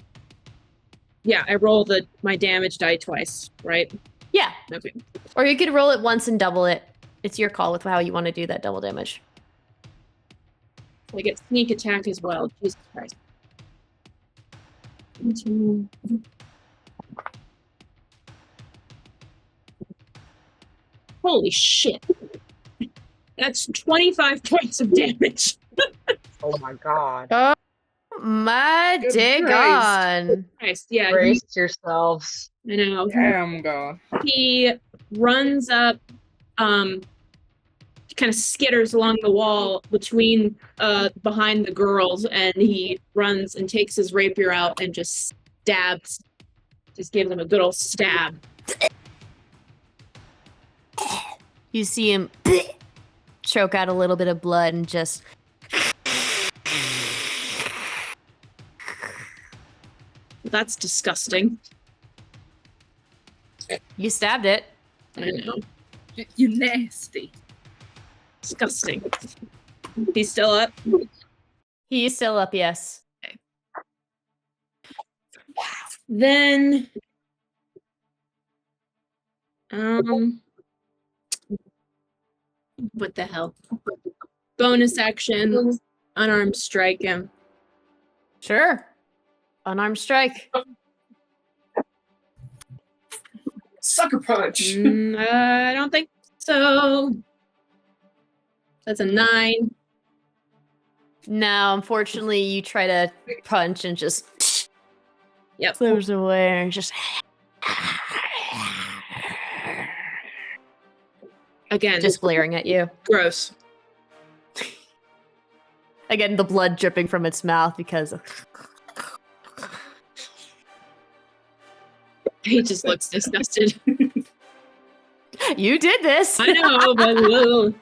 yeah, I roll my damage die twice, right? Yeah. Okay. Or you could roll it once and double it. It's your call with how you want to do that double damage. I get sneak attack as well. Jesus Christ. Holy shit. That's 25 points of damage. Oh my god. Oh my Dagon. Christ, yeah. Brace yourselves. I know. Damn god. He runs up, kind of skitters along the wall between, behind the girls, and he runs and takes his rapier out and just stabs. Just gives him a good old stab. You see him choke out a little bit of blood and just... That's disgusting. You stabbed it. I know. You nasty. Disgusting. He's still up? He is still up, yes. Okay. Then... what the hell? Bonus action, unarmed strike him. Sure. Unarmed strike. Sucker punch. I don't think so. That's a 9. No, unfortunately, you try to punch and just... Yep. Slurs away and just... Again. Just glaring at you. Gross. Again, the blood dripping from its mouth because of... He just looks disgusted. You did this! I know, but...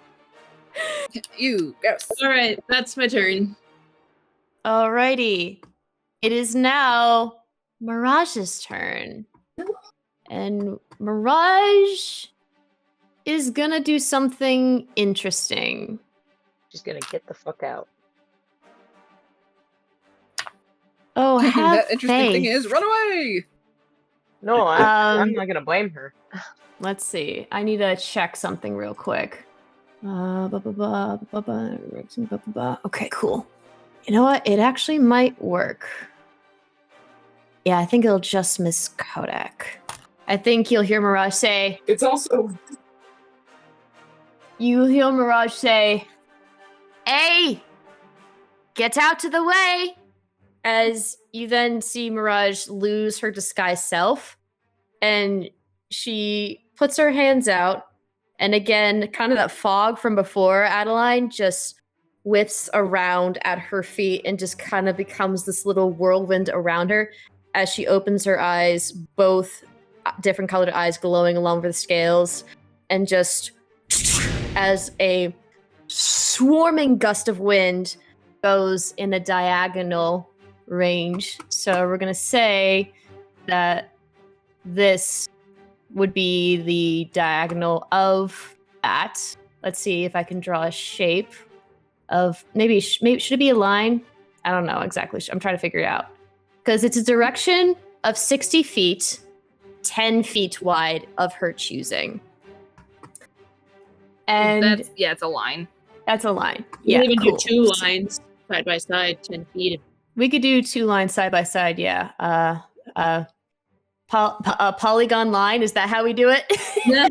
You, yes. Alright, that's my turn. Alrighty. It is now Mirage's turn. And Mirage is gonna do something interesting. She's gonna get the fuck out. Oh, have that interesting faith. thing is, run away! No, I'm not gonna blame her. Let's see. I need to check something real quick. Okay, cool. You know what? It actually might work. Yeah, I think it'll just miss Kodak. I think you'll hear Mirage say... It's also... You'll hear Mirage say, "Hey, get out of the way!" As you then see Mirage lose her disguised self. And she puts her hands out. And again, kind of that fog from before, Adeline just whiffs around at her feet and just kind of becomes this little whirlwind around her as she opens her eyes, both different colored eyes glowing along with the scales, and just as a swarming gust of wind goes in a diagonal range. So we're going to say that this would be the diagonal of that. Let's see if I can draw a shape of maybe should it be a line? I don't know exactly. I'm trying to figure it out. Because it's a direction of 60 feet, 10 feet wide of her choosing. And it's a line. That's a line. You Yeah, can even cool. do 2 lines side by side, 10 feet. We could do 2 lines side by side, yeah. Polygon line, is that how we do it? Yeah.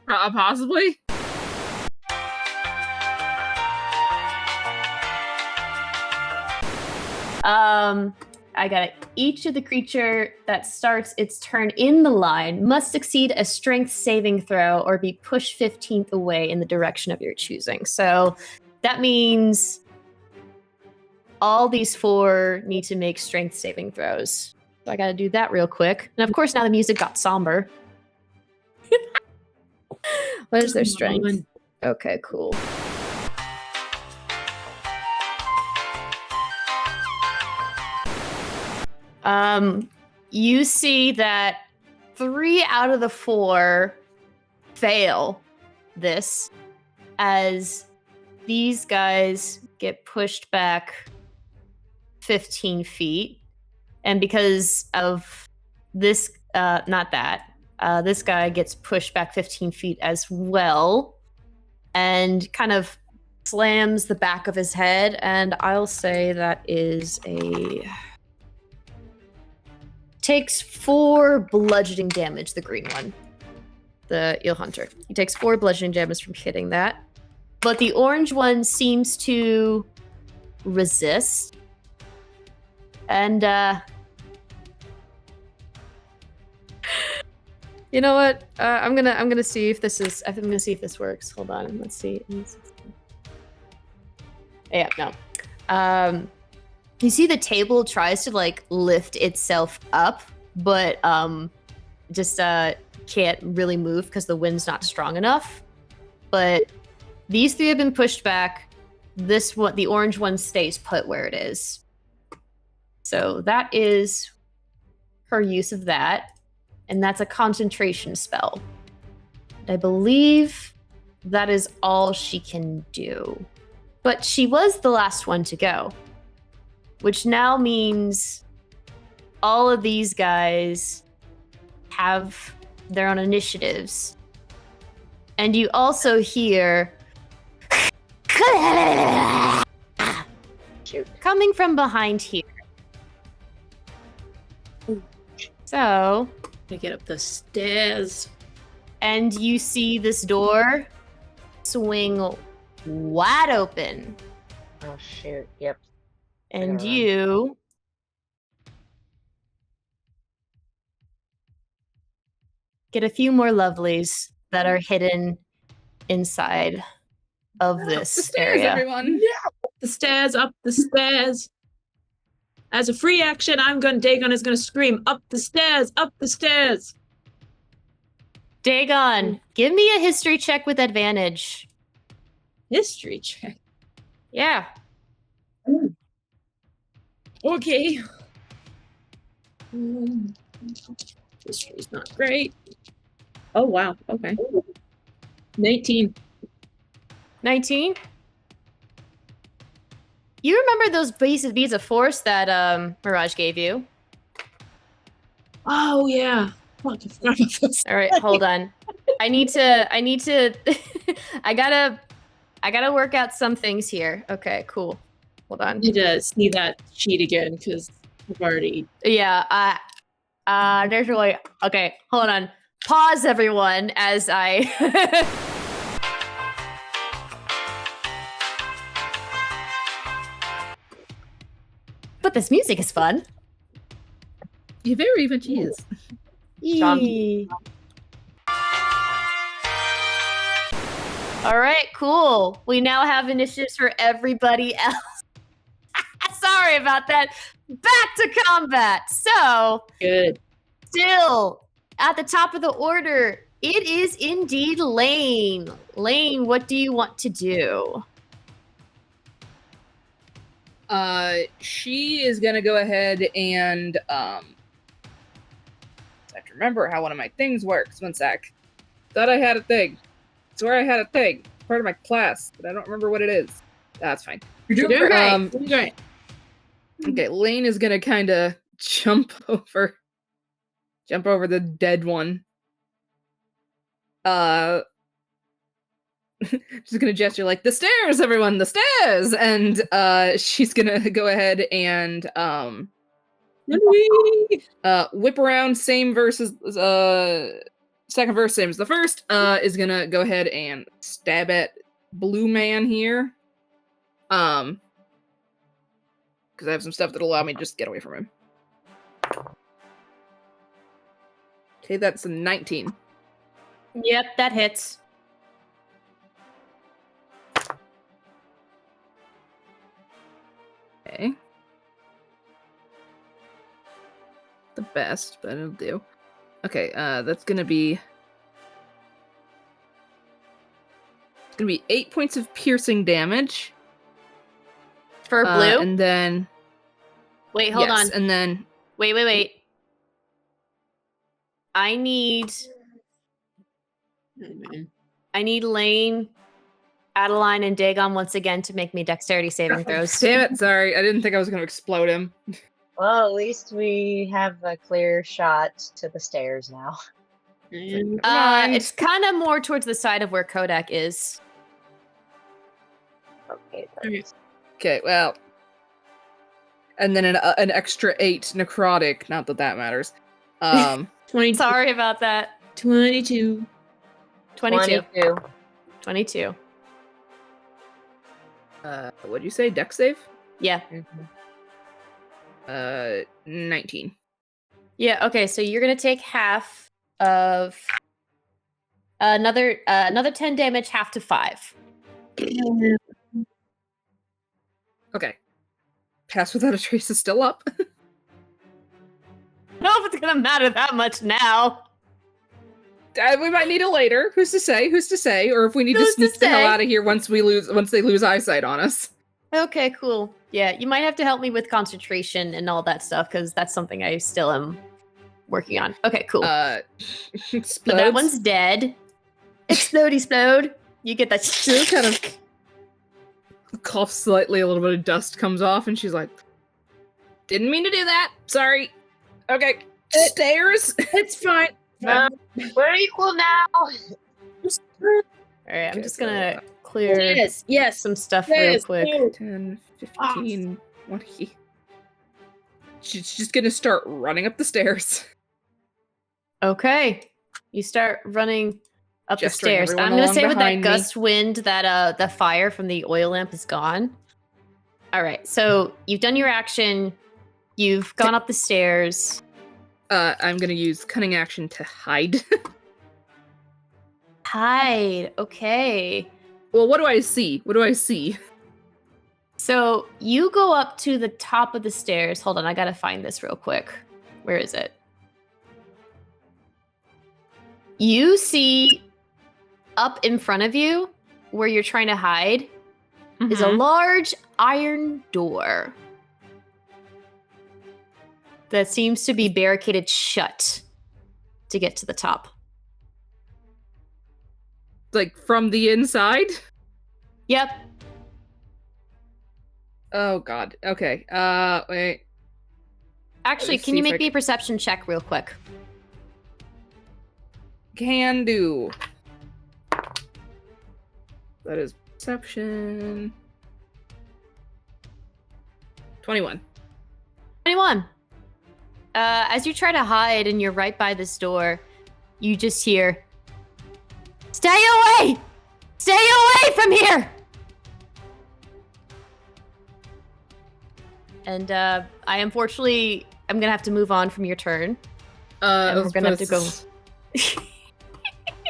Possibly. I got it. Each of the creature that starts its turn in the line must succeed a strength saving throw or be pushed 15th away in the direction of your choosing. So that means all these 4 need to make strength saving throws. So I got to do that real quick. And of course, now the music got somber. What is their strength? Okay, cool. You see that 3 out of the 4 fail this as these guys get pushed back 15 feet. And because of this, this guy gets pushed back 15 feet as well and kind of slams the back of his head. And I'll say that is takes 4 bludgeoning damage, the green one. The eel hunter. He takes 4 bludgeoning damage from hitting that. But the orange one seems to resist. And you know what? I'm gonna see if this is. I'm gonna see if this works. Hold on. Let's see. Yeah, no. You see the table tries to like lift itself up, but just can't really move because the wind's not strong enough. But these 3 have been pushed back. This one, the orange one, stays put where it is. So that is her use of that. And that's a concentration spell. I believe that is all she can do. But she was the last one to go, which now means all of these guys have their own initiatives. And you also hear coming from behind here. So, I get up the stairs. And you see this door swing wide open. Oh, shoot. Yep. And you get a few more lovelies that are hidden inside of this the stairs, area. Everyone. Yeah, up the stairs, up the stairs. As a free action, Dagon is gonna scream, up the stairs, up the stairs. Dagon, give me a history check with advantage. History check? Yeah. Okay. History's not great. Oh, wow. Okay. 19. 19? You remember those beads of force that Mirage gave you? Oh, yeah. Fuck, I forgot about those. All right, hold on. I need to I gotta work out some things here. Okay, cool. Hold on. I need to see that sheet again because I've already. Yeah, there's really okay, hold on. Pause everyone as I But this music is fun. It very much is. Yee. All right, cool. We now have initiatives for everybody else. Sorry about that. Back to combat. So, good. Still at the top of the order, it is indeed Lain. Lain, what do you want to do? She is gonna go ahead and I have to remember how one of my things works. One sec. Thought I had a thing. Swear I had a thing. Part of my class, but I don't remember what it is. That's fine. You're doing great. Doing great. Okay, Lain is gonna kind of jump over the dead one. She's gonna gesture like, the stairs, everyone, the stairs! And she's gonna go ahead and whip around, same versus second verse, same as the first, is gonna go ahead and stab at Blue Man here. Because I have some stuff that'll allow me to just get away from him. Okay, that's a 19. Yep, that hits. Okay. The best, but it'll do. Okay, that's gonna be... It's gonna be 8 points of piercing damage. For blue? And then... Wait, hold on. And then... Wait. I need Lain, Adeline, and Dagon once again to make me dexterity saving throws. Damn it, sorry. I didn't think I was going to explode him. Well, at least we have a clear shot to the stairs now. It's kind of more towards the side of where Kodak is. Okay. Well. And then an extra 8 necrotic. Not that that matters. 20. Sorry about that. 22. 22. What'd you say? Dex save? Yeah. 19. Yeah, okay, so you're gonna take half of another 10 damage, half to 5. Okay. Pass Without a Trace is still up. I don't know if it's gonna matter that much now. We might need it later. Who's to say? Or if we need to sneak the hell out of here once they lose eyesight on us. Okay, cool. Yeah, you might have to help me with concentration and all that stuff, because that's something I still am working on. Okay, cool. But that one's dead. Explode. You get that. She kind of coughs slightly, a little bit of dust comes off, and she's like, didn't mean to do that. Sorry. Okay. Stairs. It's fine. We're equal now. Alright, I'm just gonna clear some stuff real quick. 10, 15, 20. She's just gonna start running up the stairs. Okay. You start running up the Gesturing stairs. everyone I'm gonna along say with that behind me. gust wind that the fire from the oil lamp is gone. Alright, so you've done your action. You've gone up the stairs. I'm gonna use cunning action to hide. Hide. Okay. Well, what do I see? So you go up to the top of the stairs. Hold on, I gotta find this real quick. Where is it? You see up in front of you, where you're trying to hide, is a large iron door that seems to be barricaded shut to get to the top. Like from the inside? Yep. Oh god. Okay. Wait. Actually, can you make me a perception check real quick? Can do. That is perception. 21. 21. As you try to hide and you're right by this door, you just hear, "Stay away! Stay away from here!" And I unfortunately, I'm gonna have to move on from your turn. And we're gonna have to go.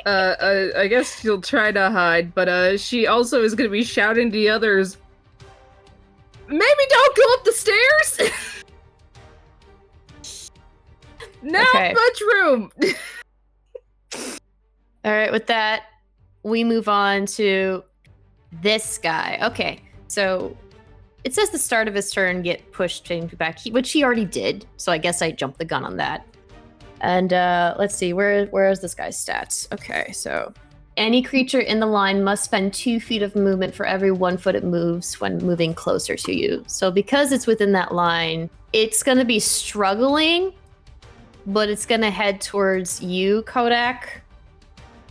I guess she'll try to hide, but she also is gonna be shouting to the others, maybe don't go up the stairs! Not much room! Alright, with that, we move on to this guy. Okay, so it says the start of his turn get pushed back, which he already did. So I guess I jumped the gun on that. And let's see, where is this guy's stats? Okay, so any creature in the line must spend 2 feet of movement for every 1 foot it moves when moving closer to you. So because it's within that line, it's going to be struggling, but it's going to head towards you, Kodak.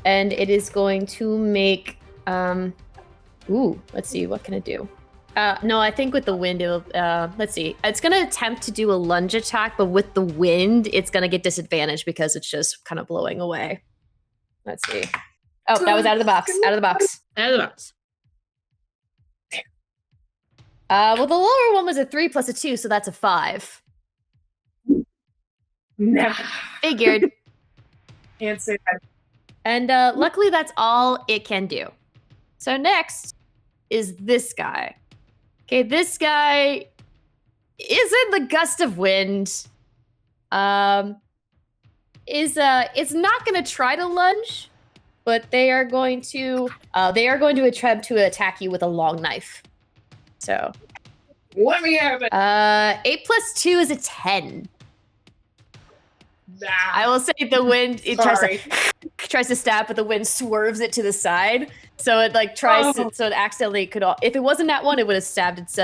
And it is going to make, let's see, what can it do? No, I think with the wind, it'll, let's see. It's going to attempt to do a lunge attack, but with the wind, it's going to get disadvantaged because it's just kind of blowing away. Let's see. Oh, that was out of the box. Out of the box. Out of the box. Well, the lower one was a 3 plus a 2, so that's a 5. Nah. Figured. Can't say that. And luckily, that's all it can do. So next is this guy. Okay, this guy is in the gust of wind. Is not going to try to lunge, but they are going to attempt to attack you with a long knife. So let me have it. 8 plus 2 is a 10. Nah. I will say the wind tries to stab, but the wind swerves it to the side. So it like tries to, so it accidentally could. If it wasn't that one, it would have stabbed its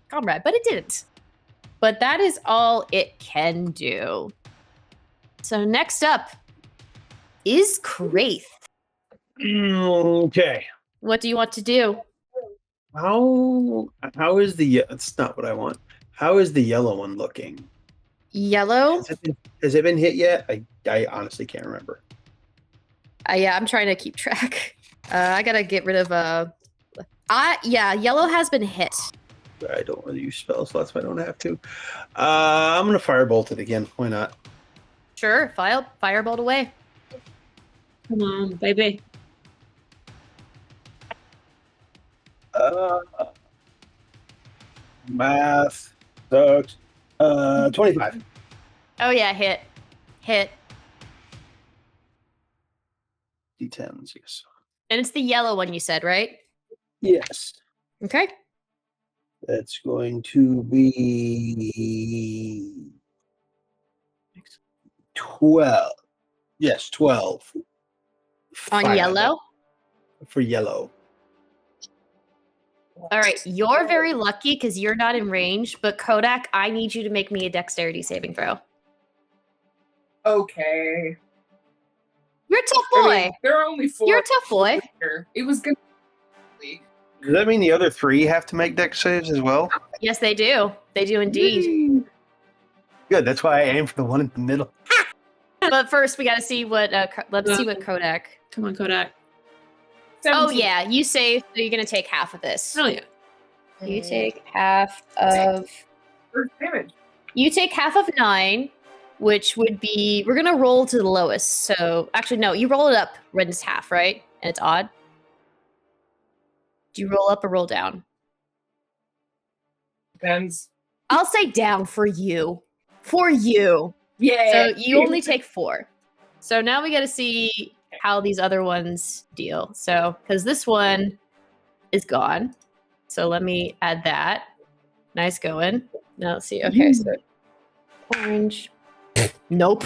comrade, but it didn't. But that is all it can do. So next up is Craith. Okay. What do you want to do? How is the? That's not what I want. How is the yellow one looking? Yellow? Has it been hit yet? I honestly can't remember. Yeah, I'm trying to keep track. I gotta get rid of yellow has been hit. I don't want to use spell slots if I don't have to. I'm gonna firebolt it again. Why not? Sure, firebolt away. Come on, baby. Math sucks. 25. Oh yeah, hit. D10s, yes. And it's the yellow one you said, right? Yes. Okay. That's going to be 12. Yes, 12. On yellow? For yellow. All right, you're very lucky because you're not in range, but Kodak, I need you to make me a dexterity saving throw. Okay. You're a tough boy. I mean, there are only 4. You're a tough boy. Here. It was good. Does that mean the other 3 have to make dex saves as well? Yes, they do. They do indeed. Good. That's why I aim for the one in the middle. But first, we got to see what. Let's see what Kodak. Come on, Kodak. 17. Oh yeah, you save. So you're gonna take half of this. Oh yeah. You take half of. First damage. You take half of 9, which would be. We're gonna roll to the lowest. So actually, no. You roll it up. Red is half, right? And it's odd. Do you roll up or roll down? Depends. I'll say down for you. For you. Yeah. So you only take 4. So now we got to see how these other ones deal. So, because this one is gone. So let me add that. Nice going. Now let's see. Okay, so orange. Nope.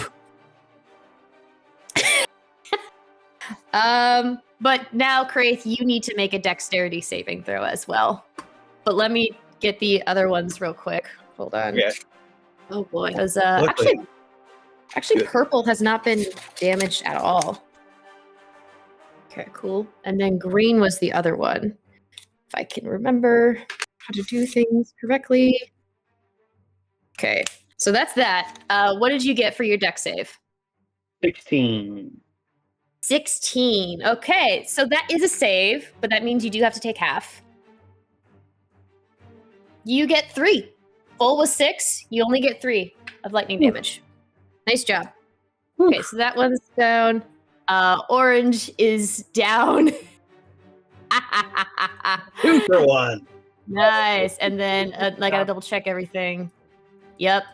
But now, Craith, you need to make a dexterity saving throw as well. But let me get the other ones real quick. Hold on. Yeah. Oh boy. Because actually, purple has not been damaged at all. Okay, cool. And then green was the other one. If I can remember how to do things correctly. Okay, so that's that. What did you get for your dex save? 16. 16. Okay, so that is a save, but that means you do have to take half. You get 3. Full was 6. You only get 3 of lightning damage. Nice job. Okay, so that one's down. Orange is down. 2 for 1. Nice. And then I gotta double check everything. Yep.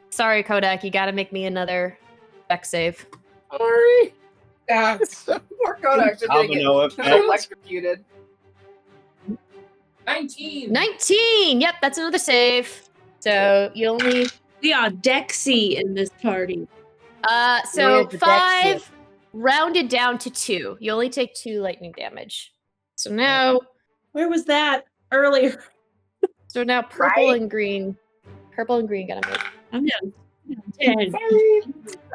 Sorry, Kodak. You gotta make me another dex save. Sorry. Poor Kodak. Domino effect. Electrocuted. 19. 19. Yep, that's another save. So you only We are Dexy in this party. so We're the 5 rounded down to 2. You only take 2 lightning damage. So now Where was that earlier? purple and green. Purple and green gotta move. I'm down 10.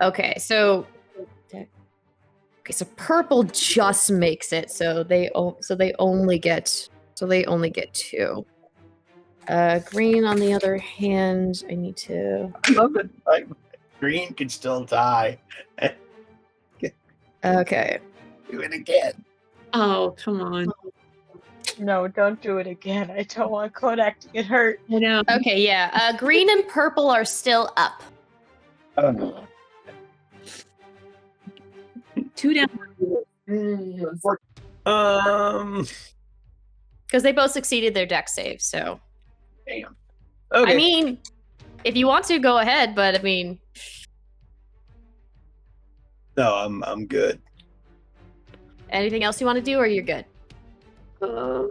Okay, so purple just makes it. So they only get 2. Green on the other hand, I need to. I love it. Like, green can still die. Okay. Do it again. Oh, come on. No, don't do it again. I don't want Kodak to get hurt. I know. Okay, yeah. Green and purple are still up. Oh no. 2 down. Because they both succeeded their dex save, so. Damn. Okay. I mean, if you want to, go ahead, but I mean. No, I'm good. Anything else you want to do, or you're good? I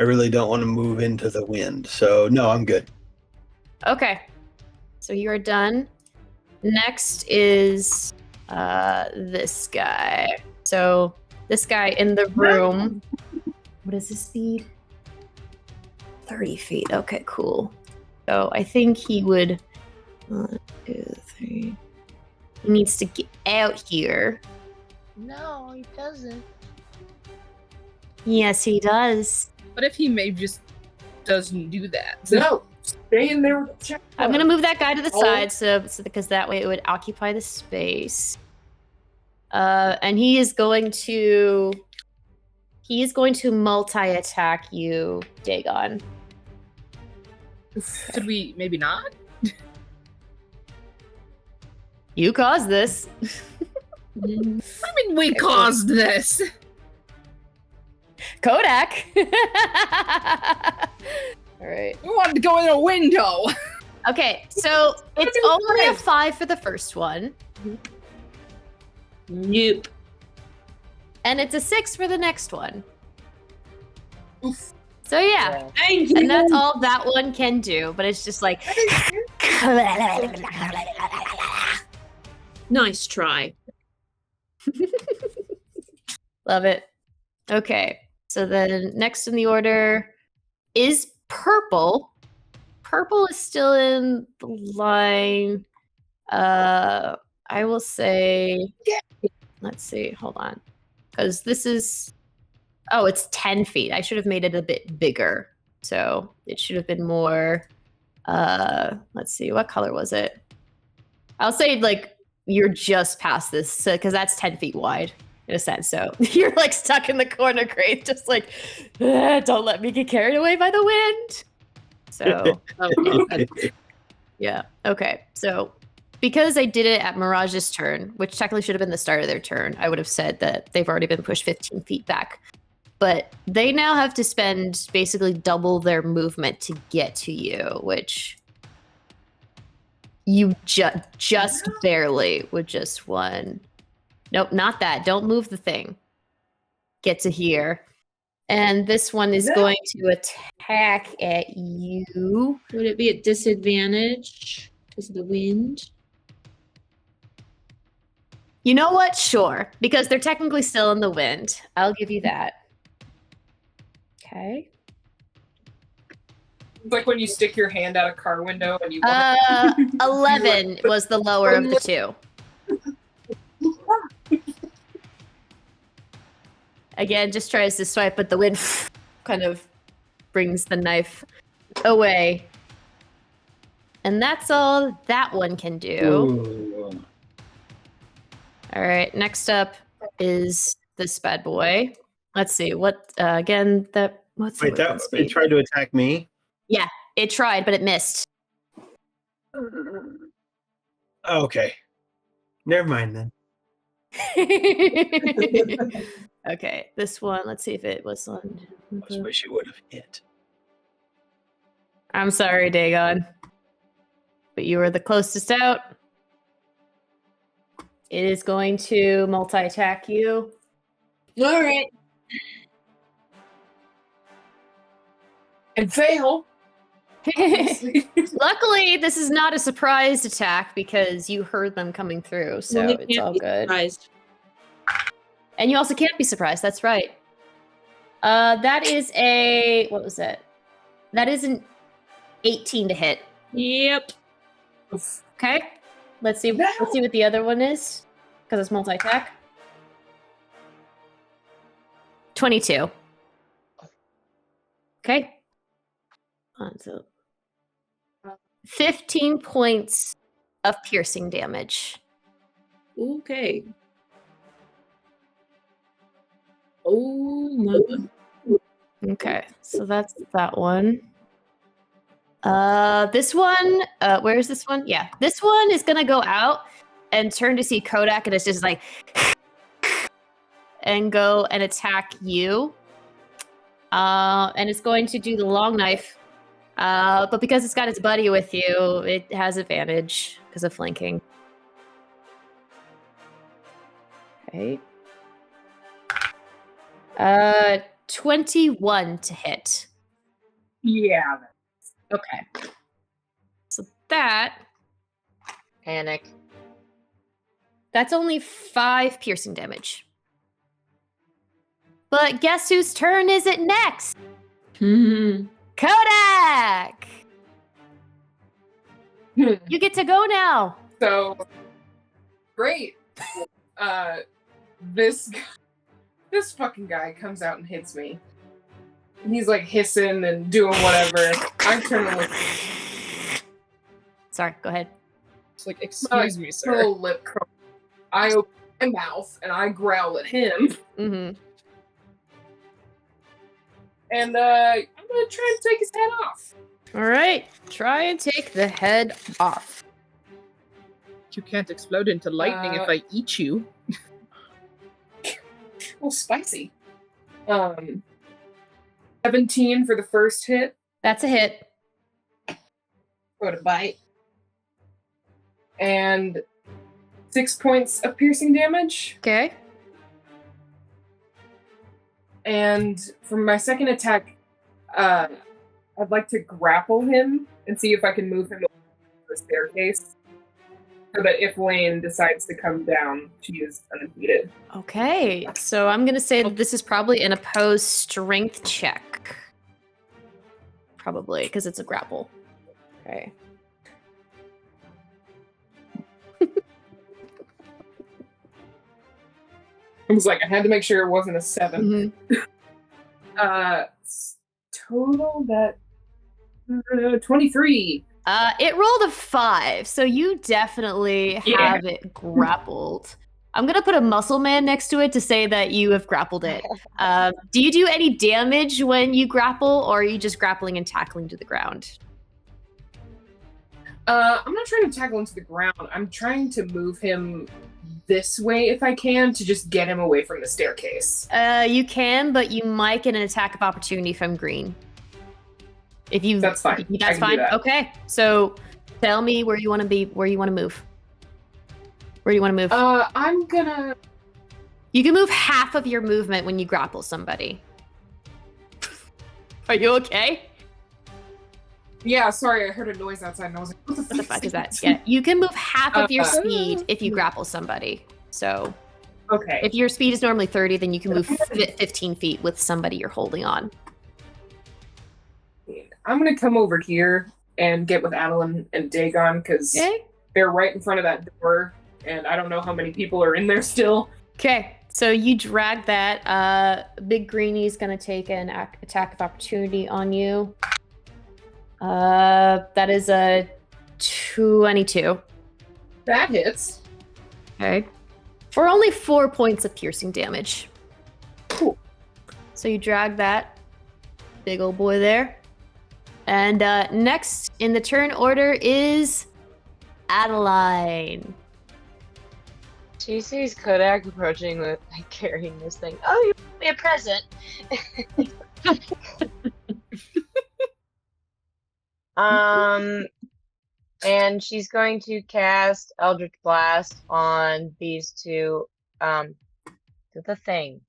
really don't want to move into the wind, so no, I'm good. Okay. So you are done. Next is this guy. So this guy in the room. What is his speed? 30 feet. Okay, cool. So I think he would. 1, 2, 3. He needs to get out here. No, he doesn't. Yes, he does. What if he maybe just doesn't do that? No, stay in there with the check. I'm gonna move that guy to the side, so because that way it would occupy the space. And he is going to multi-attack you, Dagon. Could we maybe not? You caused this. I mean, we caused this. Kodak. All right. We wanted to go in a window. Okay, so it's only a 5 for the first one. Nope. And it's a 6 for the next one. So yeah. Thank you. And that's all that one can do, but it's just like Nice try. love it. Okay. So then next in the order is purple. Purple is still in the line. I will say let's see, hold on. Because this is it's 10 feet. I should have made it a bit bigger. So it should have been more let's see, what color was it? I'll say like you're just past this, because that's 10 feet wide in a sense. So you're like stuck in the corner, Craith, just like, don't let me get carried away by the wind. So, yeah. Okay. So because I did it at Mirage's turn, which technically should have been the start of their turn, I would have said that they've already been pushed 15 feet back. But they now have to spend basically double their movement to get to you, which you just barely with just one. Nope, not that. Don't move the thing. Get to here. And this one is going to attack at you. Would it be at disadvantage because of the wind? You know what? Sure. Because they're technically still in the wind. I'll give you that. Okay. It's like when you stick your hand out a car window and you 11 was the lower of the two. Again, just tries to swipe, but the wind kind of brings the knife away. And that's all that one can do. Ooh. All right, next up is this bad boy. Let's see, what, again, that, what's the Wait, that weapon it speed? tried to attack me? Yeah, it tried, but it missed. Okay. Never mind then. Okay, this one, let's see if it was on. I just wish it would have hit. I'm sorry, Dagon. But you were the closest out. It is going to multi-attack you. All right. And fail. Luckily, this is not a surprised attack because you heard them coming through, so Well, they it's can't all be good. surprised. And you also can't be surprised. That's right. That is a what was it? That is an 18 to hit. Yep. Okay. Let's see. Let's see what the other one is because it's multi-attack. 22. Okay. So 15 points of piercing damage. Okay. Oh my. Okay, so that's that one. This one, where is this one? Yeah, this one is gonna go out and turn to see Kodak, and it's just like, and go and attack you. And it's going to do the long knife. But because it's got its buddy with you, it has advantage because of flanking. Okay. 21 to hit. Yeah. Okay. So that... Panic. That's only 5 piercing damage. But guess whose turn is it next? Kodak! You get to go now. So, great. This fucking guy comes out and hits me. He's like hissing and doing whatever. I turn and look. Sorry, go ahead. It's like, excuse me, sir. Little lip curl. I open my mouth and I growl at him. Mm-hmm. And I'm gonna try and take his head off. All right, try and take the head off. You can't explode into lightning if I eat you. Oh, spicy. 17 for the first hit. That's a hit. Go to bite. And 6 points of piercing damage. Okay. And for my second attack, I'd like to grapple him and see if I can move him to the staircase. So that if Lain decides to come down, she is undefeated. Okay, so I'm going to say that this is probably an opposed strength check. Probably, because it's a grapple. Okay. I was like, I had to make sure it wasn't a 7. Mm-hmm. Total that 23. It rolled a 5, so you definitely have it grappled. I'm gonna put a muscle man next to it to say that you have grappled it. Do you do any damage when you grapple, or are you just grappling and tackling to the ground? I'm not trying to tackle him to the ground. I'm trying to move him this way if I can to just get him away from the staircase. You can, but you might get an attack of opportunity from green. If you, that's fine. That's fine. Okay, so tell me where you want to be. Where you want to move? Where do you want to move? I'm gonna. You can move half of your movement when you grapple somebody. Are you okay? Yeah, sorry, I heard a noise outside and I was like, what the fuck is that? Yeah, you can move half of your speed if you grapple somebody. So, okay. If your speed is normally 30, then you can move 15 feet with somebody you're holding on. I'm gonna come over here and get with Adeline and Dagon because they're right in front of that door, and I don't know how many people are in there still. Okay, so you drag that. Big Greenie's gonna take an attack of opportunity on you. That is a 22. That hits. Okay. For only 4 points of piercing damage. Cool. So you drag that big old boy there. And next in the turn order is Adeline. She sees Kodak approaching with like carrying this thing. Oh, you brought me a present. And she's going to cast Eldritch Blast on these two. Do the thing.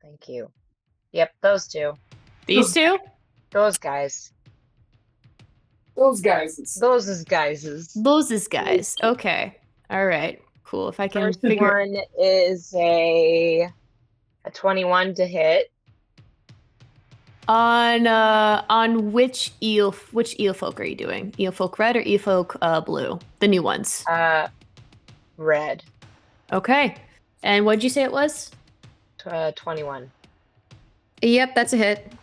Thank you. Yep, those two. These two? Those guys. Those guys. Those is guyses. Those is guys. Okay. All right. Cool. If I can First figure. one is a 21 to hit. On which eel folk are you doing? Eel folk red or eel folk blue? The new ones. Red. Okay. And what'd you say it was? 21. Yep, that's a hit.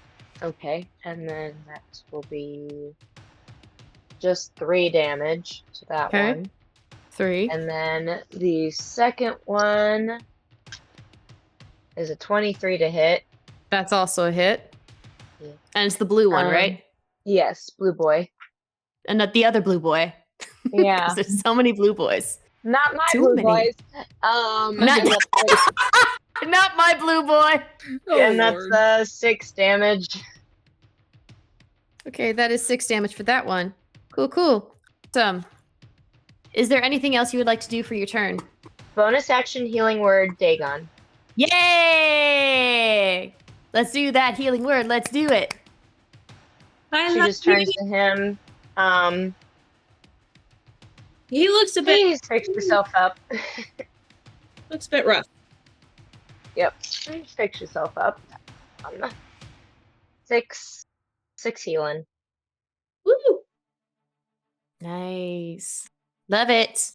Okay, and then that will be just 3 damage to that one. 3. And then the second one is a 23 to hit. That's also a hit. Yeah. And it's the blue one, right? Yes, blue boy. And not the other blue boy. Yeah. 'Cause there's so many blue boys. Not my Too blue many. boys. Not my blue boy. And that's 6 damage. Okay, that is 6 damage for that one. Cool. Is there anything else you would like to do for your turn? Bonus action healing word, Dagon. Yay! Let's do that healing word. Let's do it. She just turns to him. He looks a bit. Please fix yourself up. Looks a bit rough. Yep. Fix yourself up. 6 healing. Woo! Nice. Love it.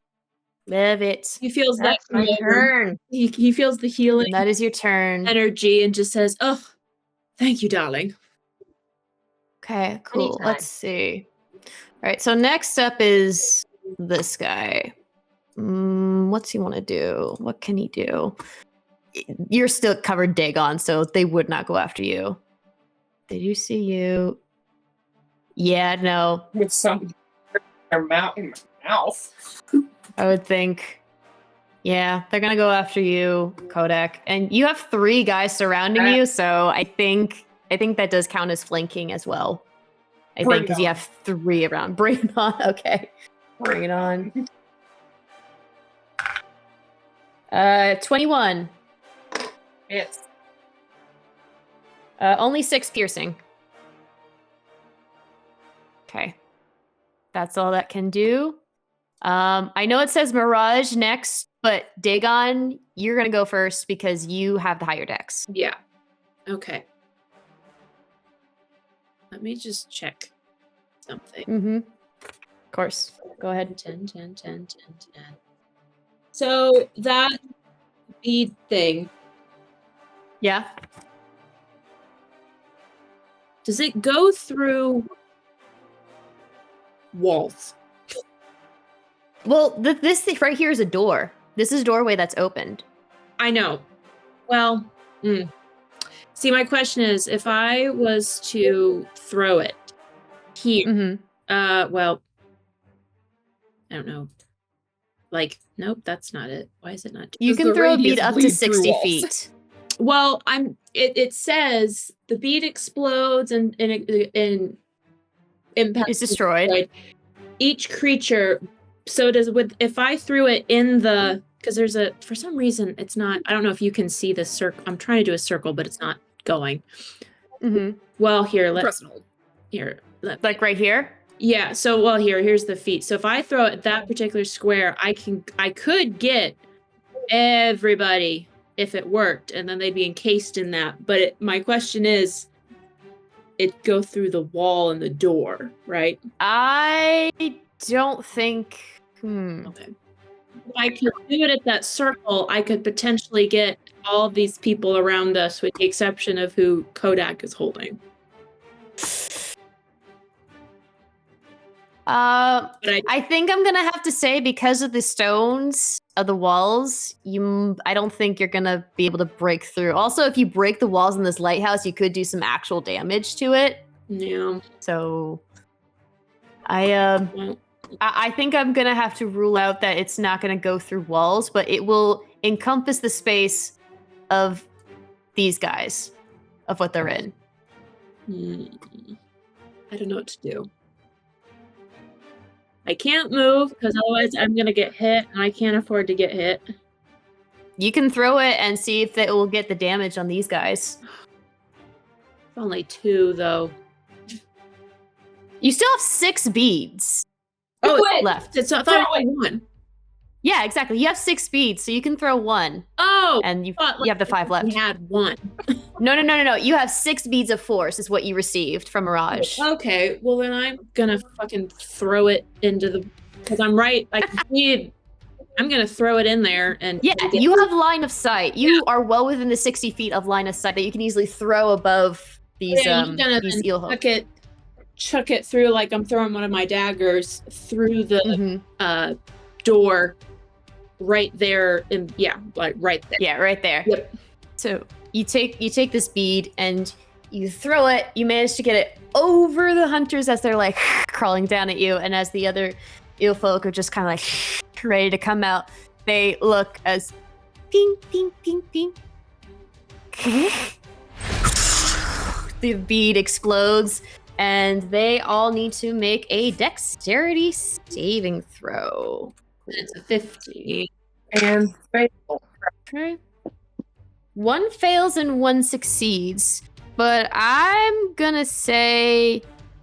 He feels That's my turn. He feels the healing That is your turn. energy and just says, "Oh, thank you, darling." Okay, cool. Anytime. Let's see. All right, so next up is this guy. What's he want to do? What can he do? You're still covered Dagon, so they would not go after you. Did you see you? Yeah, no. With some in my mouth. I would think. Yeah, they're gonna go after you, Kodak. And you have 3 guys surrounding you, so I think that does count as flanking as well. I Bring think it because you on. have 3 around. Bring it on. Okay. Bring it on. 21. Yes. Only 6 piercing. Okay. That's all that can do. I know it says Mirage next, but Dagon, you're going to go first because you have the higher dex. Yeah. Okay. Let me just check something. Mm-hmm. Of course. Go ahead. 10. So that bead thing, Yeah. does it go through walls? Well, this thing right here is a door. This is a doorway that's opened. I know. Well, see, my question is, if I was to throw it here, Mm-hmm. well, I don't know. Like, nope, that's not it. Why is it not? You Does can the throw a radius bead up to bleed through 60 walls? feet. Well, it says the bead explodes and impact It's destroyed. each creature. So does if I threw it in the, because there's for some reason it's not, I don't know if you can see the circle. I'm trying to do a circle, but it's not going. Mm-hmm. Well, here, Press and hold. Like right here? Yeah, so well here's the feet. So if I throw it that particular square, I could get everybody if it worked, and then they'd be encased in that. But my question is, it go through the wall and the door, right? I don't think. Okay. If I could do it at that circle, I could potentially get all these people around us, with the exception of who Kodak is holding. I think I'm gonna have to say, because of the stones of the walls, I don't think you're gonna be able to break through. Also, if you break the walls in this lighthouse, you could do some actual damage to it. Yeah. So, I think I'm gonna have to rule out that it's not gonna go through walls, but it will encompass the space of these guys, of what they're in. I don't know what to do. I can't move because otherwise I'm gonna get hit, and I can't afford to get hit. You can throw it and see if it will get the damage on these guys. Only 2 though. You still have 6 beads. Left. It's not only 1. Yeah, exactly. You have 6 beads, so you can throw 1. Oh, and you have the 5 left. You had 1. No. You have 6 beads of force is what you received from Mirage. Okay, well then I'm gonna fucking throw it into the, because I'm right. I'm gonna throw it in there and you have line of sight. You are well within the 60 feet of line of sight that you can easily throw above these I'm gonna these eel hooks. Chuck it through like I'm throwing one of my daggers through the door right there, and right there. Yeah, right there. Yep. So you take this bead and you throw it. You manage to get it over the hunters as they're like crawling down at you, and as the other eel folk are just kind of like ready to come out, they look as ping ping ping ping. The bead explodes, and they all need to make a dexterity saving throw. It's a 50. And fail. Okay. 1 fails and 1 succeeds, but I'm gonna say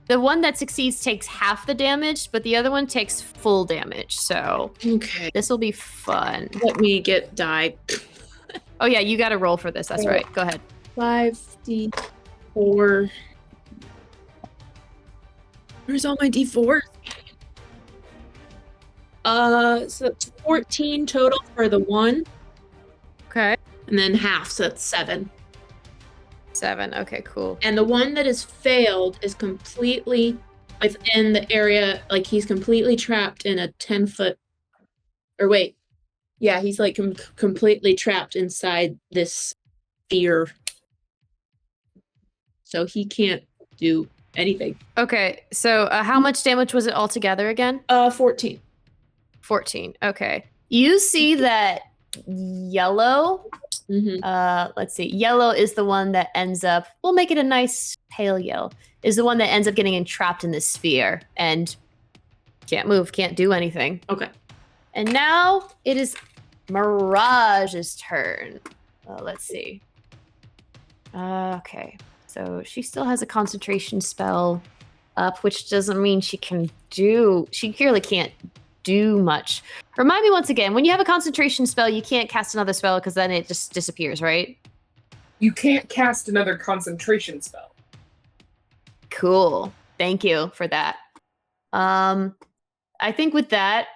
the one that succeeds takes half the damage, but the other one takes full damage. So okay, this will be fun. Let me get die. Oh yeah, you got to roll for this. That's right. Go ahead. 5d4. Where's all my d4s? So that's 14 total for the 1. Okay. And then half, so that's 7. 7. Okay, cool. And the one that has failed is completely within the area, like he's completely trapped in a 10-foot. Or wait, yeah, he's like completely trapped inside this sphere, so he can't do anything. Okay, so how much damage was it altogether again? 14. 14. Okay. You see that yellow. Let's see. Yellow is the one that ends up. We'll make it a nice pale yellow. Is the one that ends up getting entrapped in this sphere and can't move, can't do anything. Okay. And now it is Mirage's turn. Let's see. Okay. So she still has a concentration spell up, which doesn't mean she can do. She clearly can't do much. Remind me once again, when you have a concentration spell, you can't cast another spell because then it just disappears, right? You can't cast another concentration spell. Cool. Thank you for that. I think with that,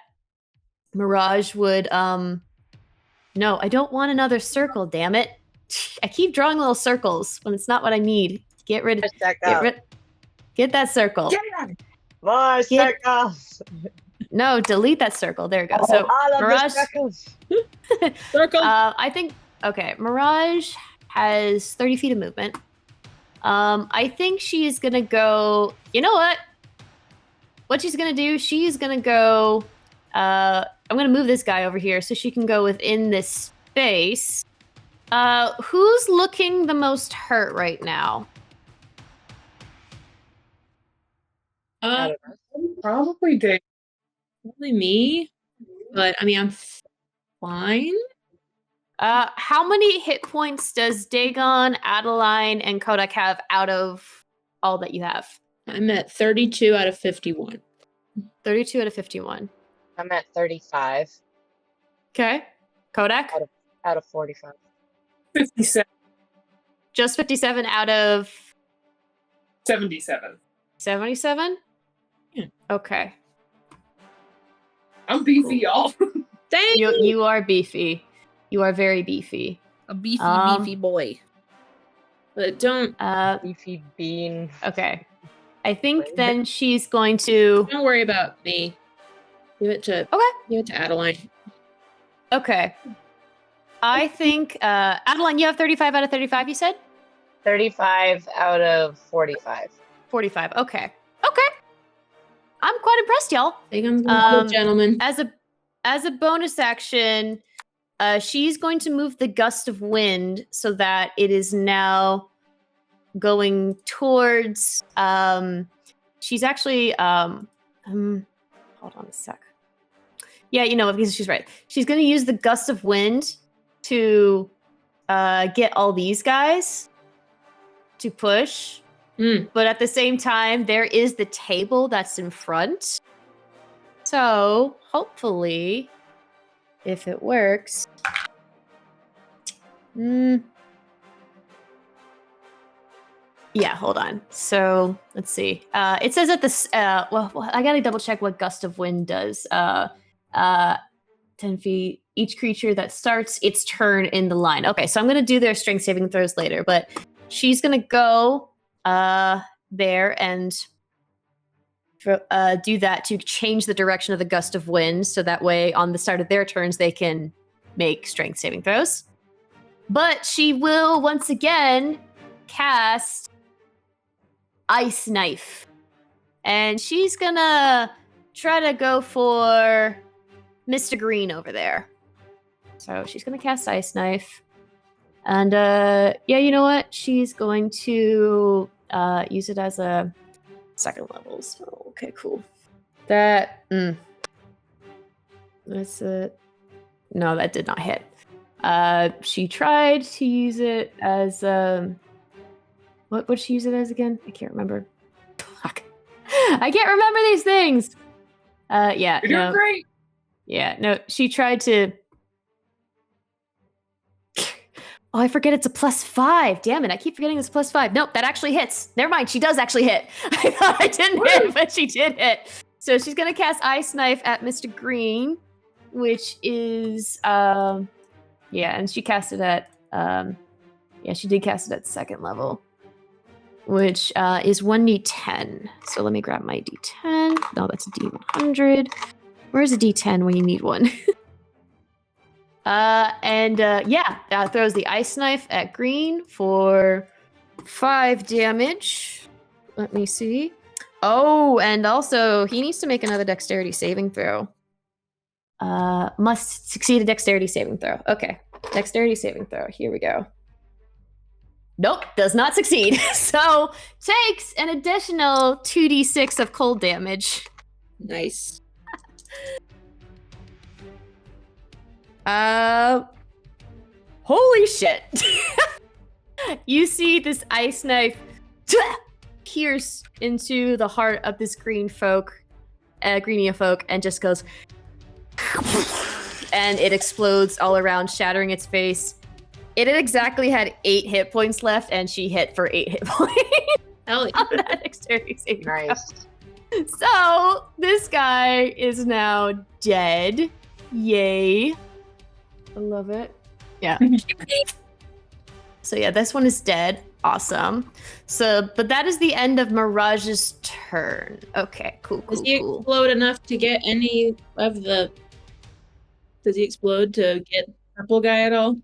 Mirage would no, I don't want another circle, damn it. I keep drawing little circles when it's not what I need. Get that circle. More circles. No, delete that circle. There we go. So Mirage. Circle. I think Mirage has 30 feet of movement. I think she is gonna go. You know what? What she's gonna do? She's gonna go. I'm gonna move this guy over here so she can go within this space. Who's looking the most hurt right now? Probably Dagon. Probably me, but I mean I'm fine. How many hit points does Dagon, Adeline, and Kodak have out of all that you have? I'm at 32 out of 51. 32 out of 51. I'm at 35. Okay. Kodak? Out of 45. 57. Just 57 out of 77. 77? Yeah. Okay. I'm beefy, y'all. Thank you are beefy. You are very beefy. A beefy boy. But don't beefy bean. Okay. I think then she's going to don't worry about me. Give it to Adeline. Okay. I think Adeline, you have 35 out of 35, you said? 35 out of 45. 45. Okay. Okay. I'm quite impressed, y'all. Gentlemen. As a bonus action, she's going to move the gust of wind so that it is now going towards. She's actually. Hold on a sec. Yeah, because she's right. She's going to use the gust of wind to get all these guys to push. But at the same time, there is the table that's in front. So hopefully, if it works. Yeah, hold on. So let's see. It says that this. Well, I gotta double check what Gust of Wind does. 10 feet. Each creature that starts its turn in the line. Okay, so I'm gonna do their strength saving throws later, but she's gonna go there and do that to change the direction of the gust of wind, so that way on the start of their turns they can make strength saving throws. But she will once again cast Ice Knife. And she's gonna try to go for Mr. Green over there. So she's gonna cast Ice Knife. And yeah, you know what? She's going to use it as a second level. So okay, cool. That's it. No, that did not hit. She tried to use it as what would she use it as again? I can't remember. Fuck. I can't remember these things. Yeah. You're doing great. Yeah, no, she tried to. Oh, I forget it's a +5. Damn it, I keep forgetting it's +5. Nope, that actually hits. Never mind, she does actually hit. I thought I didn't hit, but she did hit. So she's gonna cast Ice Knife at Mr. Green, which is yeah, and she cast it at yeah, she did cast it at second level, which is 1d10. So let me grab my d10. No, that's a d100. Where's a d10 when you need one? Yeah, throws the Ice Knife at Green for 5 damage. Let me see. Oh, and also he needs to make another dexterity saving throw. Must succeed a dexterity saving throw. Okay, dexterity saving throw. Here we go. Nope, does not succeed. So takes an additional 2d6 of cold damage. Nice. Holy shit. You see this Ice Knife pierce into the heart of this greenia folk, and just goes, and it explodes all around, shattering its face. It had exactly had 8 hit points left, and she hit for 8 hit points. Hell yeah. On that dexterity saving throw. Nice. So this guy is now dead. Yay. I love it. Yeah. So yeah, this one is dead. Awesome. So, but that is the end of Mirage's turn. Okay, cool. Does he explode enough to get any of the... Does he explode to get purple guy at all?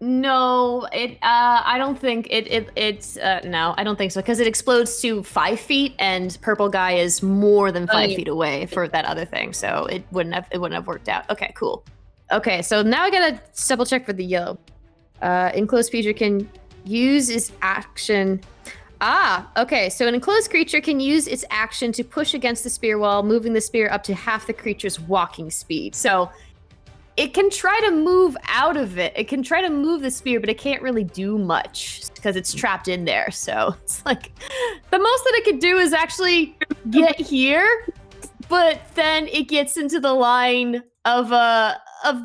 No, I don't think it's no, I don't think so, because it explodes to 5 feet, and purple guy is more than 5 feet away for that other thing, so it wouldn't have worked out. Okay, cool. Okay, so now I gotta double check for the yellow. Enclosed creature can use its action. Okay, so an enclosed creature can use its action to push against the spear wall, moving the spear up to half the creature's walking speed. So it can try to move out of it. It can try to move the spear, but it can't really do much because it's trapped in there. So it's like the most that it could do is actually get here, but then it gets into the line of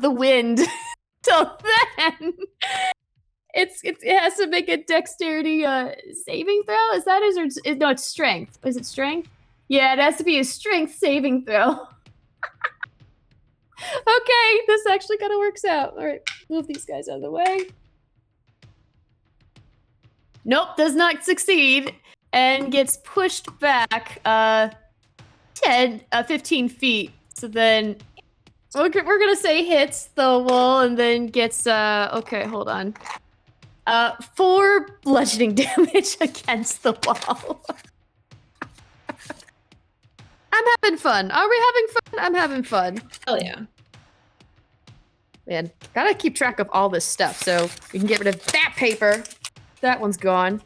the wind. So then it has to make a dexterity saving throw. Is that or no? It's strength. Is it strength? Yeah, it has to be a strength saving throw. Okay, this actually kind of works out. All right, move these guys out of the way. Nope, does not succeed, and gets pushed back 15 feet. So then we're gonna say hits the wall, and then gets okay, hold on. 4 bludgeoning damage against the wall. I'm having fun. Are we having fun? I'm having fun. Hell yeah. Man, gotta keep track of all this stuff so we can get rid of that paper. That one's gone.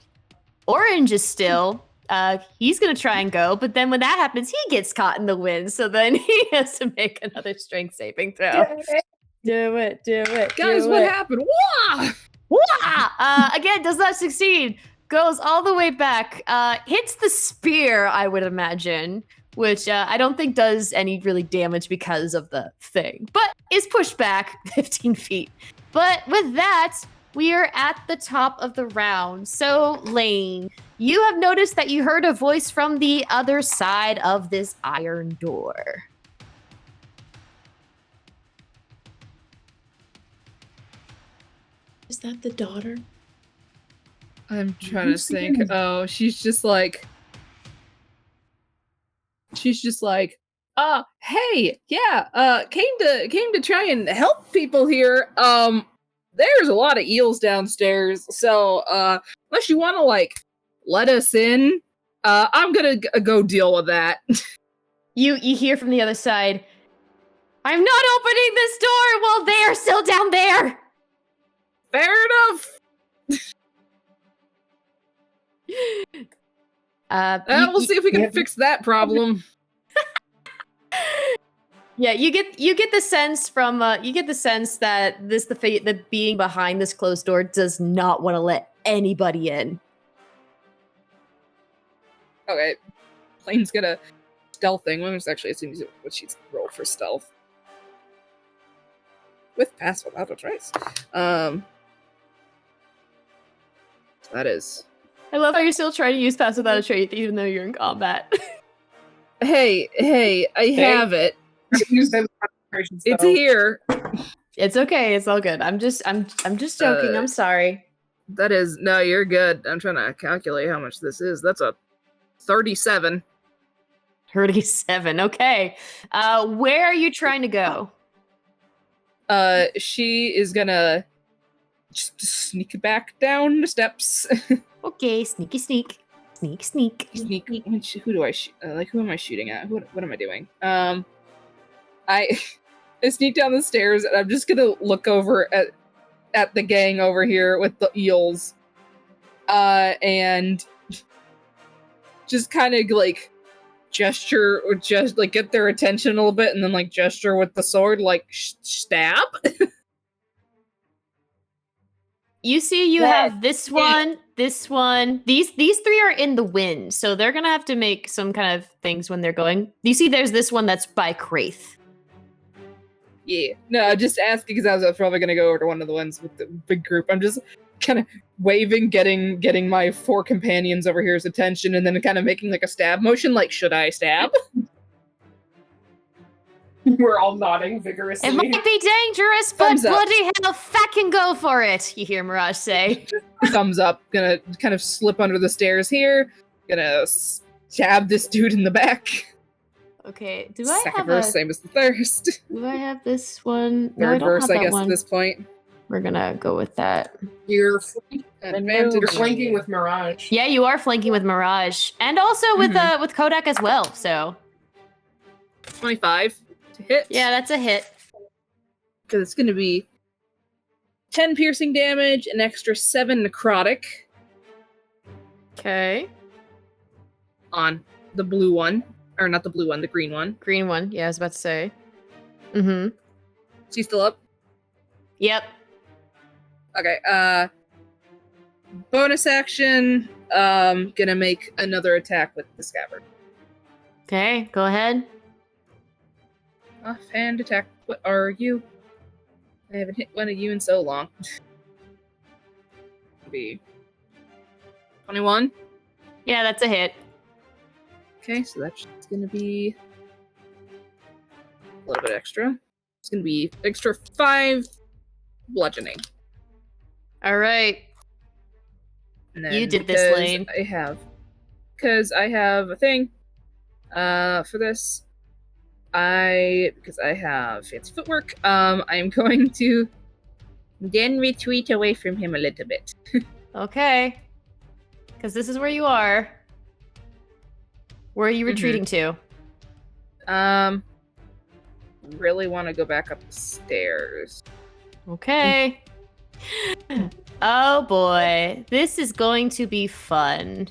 Orange is still. He's gonna try and go, but then when that happens, he gets caught in the wind, so then he has to make another strength saving throw. Do it. Guys, what happened? Wah! Wah! Again, does not succeed. Goes all the way back. Hits the spear, I would imagine, which I don't think does any really damage because of the thing, but is pushed back 15 feet. But with that, we are at the top of the round. So, Lain, you have noticed that you heard a voice from the other side of this iron door. Is that the daughter? I'm trying to think. Oh, she's just like, hey, yeah, came to try and help people here. There's a lot of eels downstairs, so unless you want to like let us in, I'm gonna go deal with that. You hear from the other side, I'm not opening this door while they are still down there. Fair enough. We'll see if we can fix that problem. Yeah, you get the sense from that the being behind this closed door does not want to let anybody in. Okay, Lain's gonna stealthing. Well, actually, it seems what she's rolled for stealth with pass without a trace. That is. I love how you're still trying to use pass without a trace even though you're in combat. Hey, I have it. It's here. It's okay. It's all good. I'm just joking. I'm sorry. That is no, you're good. I'm trying to calculate how much this is. That's a 37. 37. Okay. Where are you trying to go? She is gonna just sneak back down the steps. Okay, sneak. Sneak. Who do I shoot? Who am I shooting at? What am I doing? I sneak down the stairs, and I'm just gonna look over at the gang over here with the eels, and just kind of like gesture or just like get their attention a little bit, and then like gesture with the sword, like stab. You see, you have this one. These three are in the wind, so they're gonna have to make some kind of things when they're going. You see, there's this one that's by Craith. Yeah, no, just asking because I was probably gonna go over to one of the ones with the big group. I'm just kind of waving, getting my 4 companions over here's attention, and then kind of making like a stab motion, like should I stab? We're all nodding vigorously. It might be dangerous, but bloody hell, fucking go for it, you hear Mirage say. Thumbs up. Gonna kind of slip under the stairs here. Gonna stab this dude in the back. Okay, do I Second have verse, same as the first. Do I have this one? Third no, I don't verse, have I guess, one. at this point. We're gonna go with that. You're flanking with Mirage. Yeah, you are flanking with Mirage. And also with Kodak as well, so. 25 to hit. Yeah, that's a hit. Because it's gonna be 10 piercing damage, an extra 7 necrotic. Okay. On the blue one. Or not the blue one, the green one. Green one, yeah, I was about to say. Mm-hmm. She's still up? Yep. Okay, bonus action, gonna make another attack with the scabbard. Okay, go ahead. Offhand attack. What are you? I haven't hit one of you in so long. Be 21? Yeah, that's a hit. Okay, so that's gonna be a little bit extra. It's gonna be extra 5 bludgeoning. All right. And then you did this, Lain. Because I have a thing for this. Because I have fancy footwork, I am going to then retreat away from him a little bit. Okay. Because this is where you are. Where are you retreating to? Really want to go back up the stairs. Okay. Oh boy. This is going to be fun.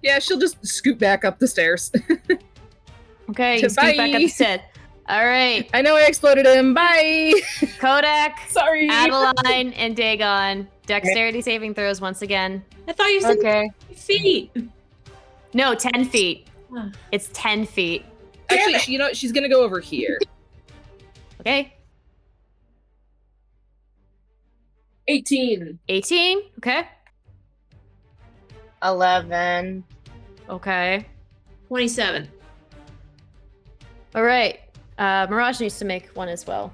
Yeah, she'll just scoot back up the stairs. Okay, you scoot back up the stairs. All right. I know I exploded him. Bye. Kodak, Sorry. Adeline, and Dagon. Dexterity saving throws once again. I thought you said Okay. feet. No, 10 feet. Huh. It's 10 feet. Actually, you know what? She's gonna go over here. Okay. 18. 18. Okay. 11. Okay. 27. All right. Mirage needs to make one as well.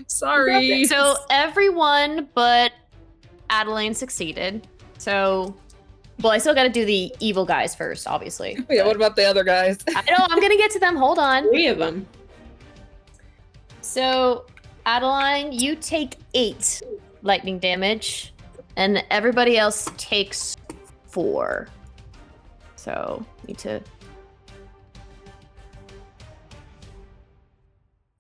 Sorry. So everyone but Adeline succeeded. So, well, I still got to do the evil guys first, obviously. Yeah, what about the other guys? I know, I'm going to get to them. Hold on. 3 of them. So, Adeline, you take 8 lightning damage, and everybody else takes 4. So, need to...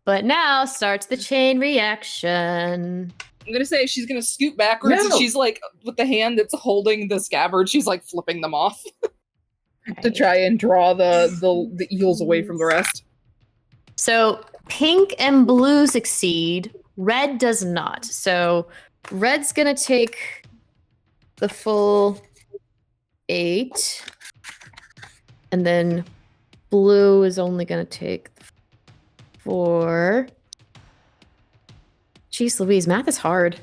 But now starts the chain reaction. I'm gonna say she's gonna scoot backwards, and she's like, with the hand that's holding the scabbard, she's like flipping them off to try and draw the eels away from the rest. So pink and blue succeed. Red does not. So red's gonna take the full 8, and then blue is only gonna take 4. Jeez Louise, math is hard.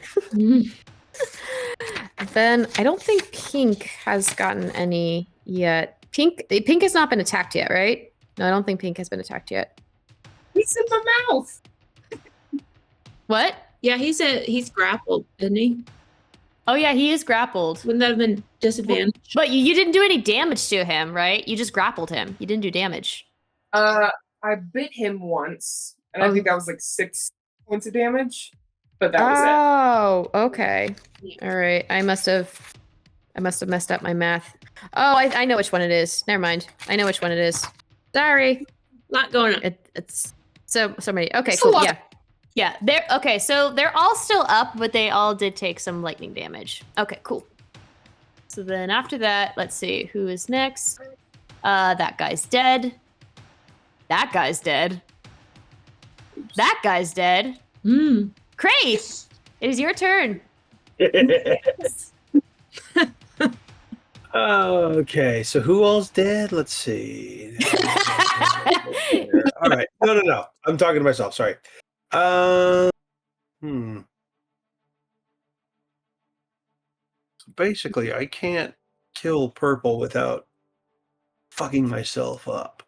Then I don't think pink has gotten any yet. Pink has not been attacked yet, right? No, I don't think pink has been attacked yet. He's in my mouth. What? Yeah, he's grappled, isn't he? Oh yeah, he is grappled. Wouldn't that have been disadvantage? But you didn't do any damage to him, right? You just grappled him. You didn't do damage. I bit him once, and I think that was like 6 points of damage. But that was Oh, okay. All right. I must have messed up my math. Oh, I know which one it is. Never mind. I know which one it is. Sorry. Not going on. It's so many. Okay, cool. Yeah. Yeah. They're okay, so they're all still up, but they all did take some lightning damage. Okay, cool. So then after that, let's see who is next. That guy's dead. That guy's dead. That guy's dead. Craith, it is your turn. Okay, so who all's dead? Let's see. All right. No. I'm talking to myself. Sorry. So basically, I can't kill purple without fucking myself up.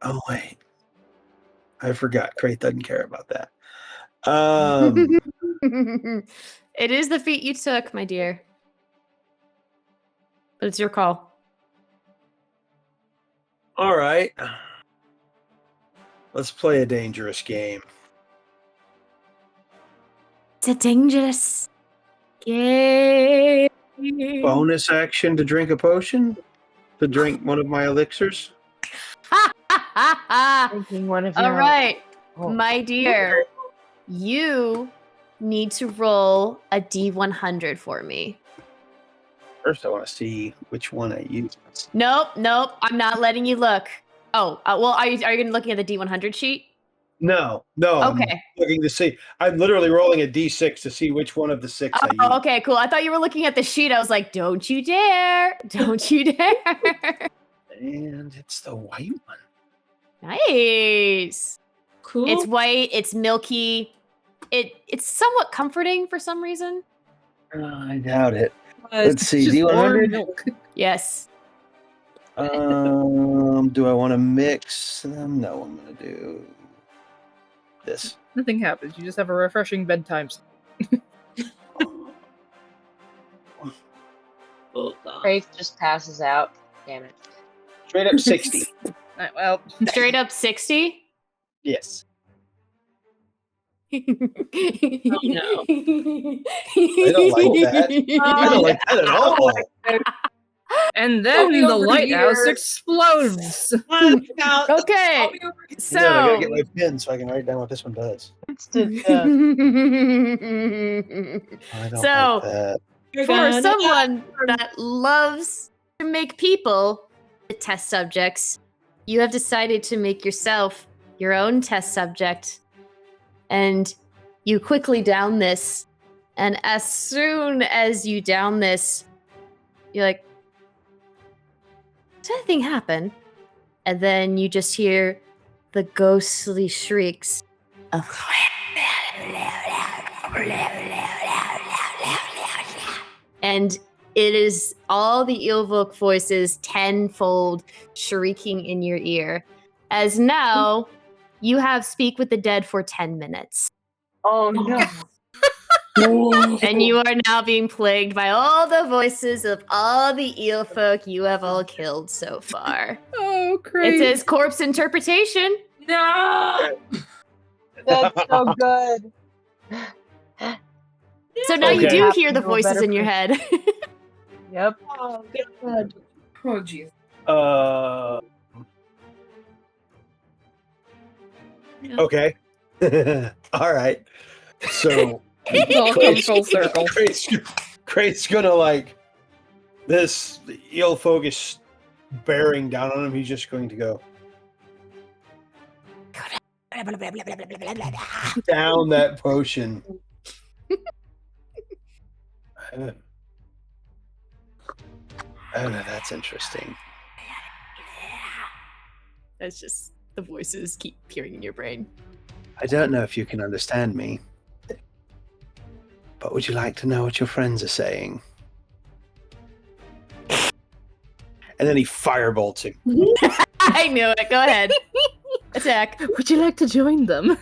Oh, wait. I forgot. Craith doesn't care about that. It is the feat you took, my dear. But it's your call. All right. Let's play a dangerous game. It's a dangerous game. Bonus action to drink a potion? To drink one of my elixirs? Drinking one of All your right, own. my dear. You need to roll a D100 for me. First, I want to see which one I use. Nope. I'm not letting you look. Oh, well, are you looking at the D100 sheet? No. Okay. I'm looking to see. I'm literally rolling a D6 to see which one of the 6 I use. Oh, okay, cool. I thought you were looking at the sheet. I was like, don't you dare. Don't you dare. And it's the white one. Nice. Cool. It's white. It's milky. It's somewhat comforting for some reason. I doubt it. Let's see. Just D100? milk. Yes. Do I want to mix them? No, I'm going to do this. Nothing happens. You just have a refreshing bedtime. Craith just passes out. Damn it. Straight up 60. Well, Straight up 60? Yes. no. I don't like that. I don't like that at all. And then the lighthouse explodes. Okay, Yeah, I so gotta get my pen so I can write down what this one does. I don't So- like that. for someone that loves to make people the test subjects, you have decided to make yourself your own test subject, and you quickly down this. And as soon as you down this, you're like, "Does anything happen?" And then you just hear the ghostly shrieks of. And it is all the Eelvolk voices tenfold shrieking in your ear. As now, you have Speak with the Dead for 10 minutes. Oh no. And you are now being plagued by all the voices of all the Eelfolk you have all killed so far. Oh, crazy. It says corpse interpretation. No! That's so good. So now you do hear the voices in your head. Yep. Oh, God. Oh, jeez. Okay. All right. So It's all come full circle. Craith's gonna like this eel folk is bearing down on him. He's just going to go down that potion. Oh, that's interesting. That's just the voices keep appearing in your brain. I don't know if you can understand me, but would you like to know what your friends are saying? And then he firebolts him. I knew it. Go ahead. Attack. Would you like to join them?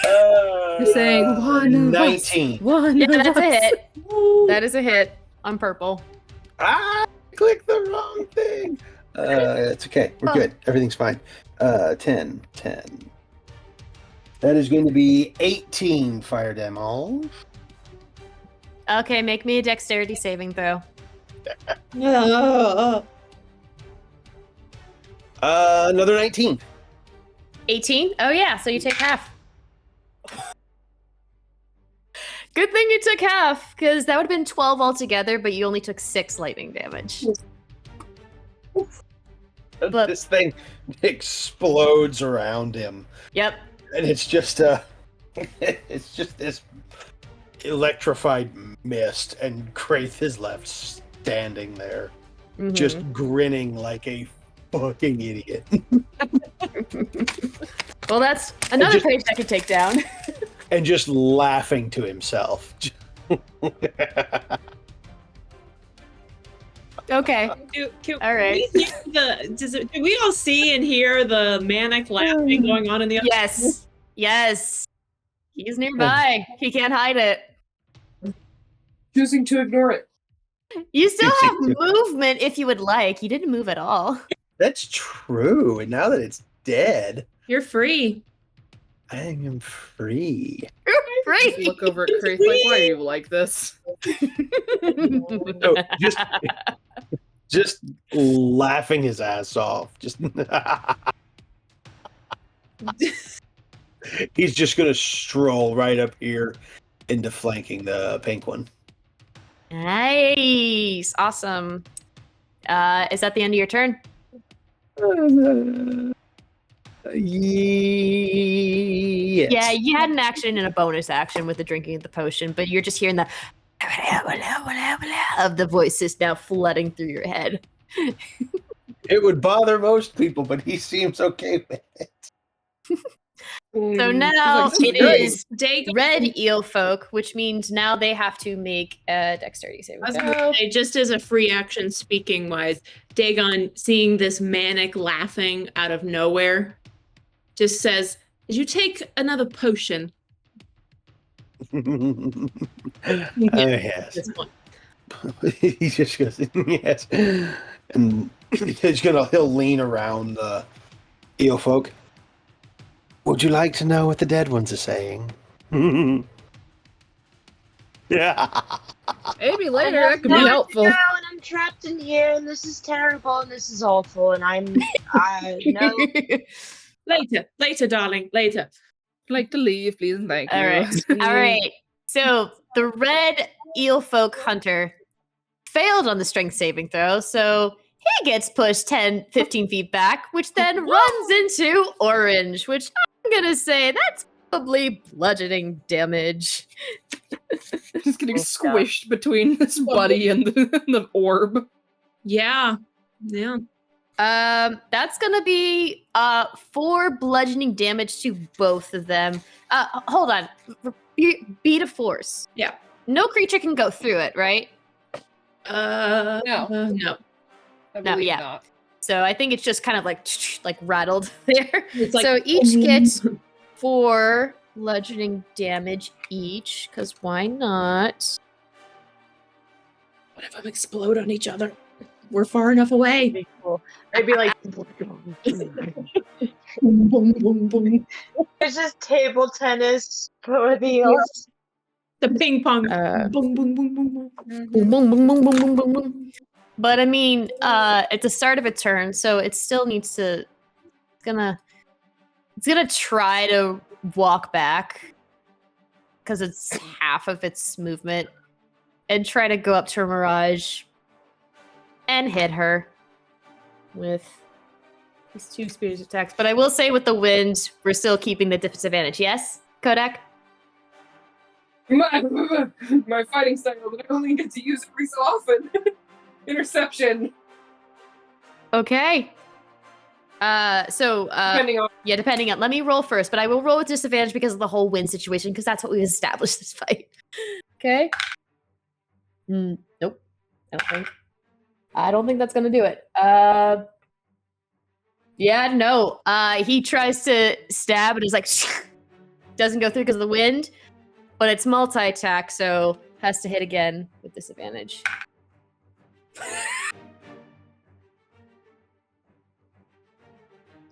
They're saying 19. One. Yeah, that's a hit. That is a hit on purple. Ah, click the wrong thing. It's okay. We're good. Everything's fine. 10. That is going to be 18 fire demo. Okay, make me a dexterity saving throw. Another 19. 18? Oh yeah, so you take half. Good thing you took half, because that would have been 12 altogether, but you only took 6 lightning damage. But this thing explodes around him. Yep. And it's just it's just this electrified mist, and Craith is left standing there, just grinning like a fucking idiot. Well, that's another page I could take down. And just laughing to himself. Okay. All right. Do we all see and hear the manic laughing going on in the other? Yes. He's nearby. He can't hide it. Choosing to ignore it. You still have movement if you would like. You didn't move at all. That's true. And now that it's dead, You're free. I am free. You're free. Look over at Craith like, why are you like this? No, just laughing his ass off. Just he's just gonna stroll right up here into flanking the pink one. Nice. Awesome. Is that the end of your turn? Yes. Yeah, you had an action and a bonus action with the drinking of the potion, but you're just hearing the of the voices now flooding through your head. It would bother most people, but he seems okay with it. So now it is Dagon. red eel folk, which means now they have to make a dexterity saving I was throw. gonna say, just as a free action speaking wise, Dagon, seeing this manic laughing out of nowhere, just says, "Did you take another potion?" Yes. He just goes, yes. And he'll lean around the eel folk. Would you like to know what the dead ones are saying? Yeah. Maybe later, I that could have be no helpful. idea, and I'm trapped in here, and this is terrible, and this is awful, and no. Later, darling, later. I'd like to leave, please and thank you. All right. So the red eel folk hunter failed on the strength saving throw, so he gets pushed 10, 15 feet back, which then runs into Orange, which I'm gonna say that's probably bludgeoning damage. Just getting squished between this buddy and the orb. Yeah. Yeah. That's gonna be 4 bludgeoning damage to both of them. Hold on. Beat of force. Yeah. No creature can go through it, right? No. No. I No, believe yeah. not. So I think it's just kind of like rattled there. It's like, so each gets 4 bludgeoning damage each, because why not? What if them explode on each other? We're far enough away. Maybe like Boom, boom, boom, boom. there's just table tennis for the eels. The ping pong. Boom, boom, boom, boom, boom. Boom, boom, boom, boom, boom, boom, boom, boom. But I mean, at the start of a turn, so it still needs to. It's gonna try to walk back because it's half of its movement, and try to go up to Mirage and hit her with these 2 spears attacks. But I will say, with the wind, we're still keeping the disadvantage. Yes, Kodak. My fighting style that I only get to use every so often. Interception. Okay. Depending on. Yeah, depending on. Let me roll first, but I will roll with disadvantage because of the whole wind situation, because that's what we established this fight. Okay. Nope. I don't think that's gonna do it. Yeah, no. He tries to stab and is like doesn't go through because of the wind, but it's multi-attack, so has to hit again with disadvantage.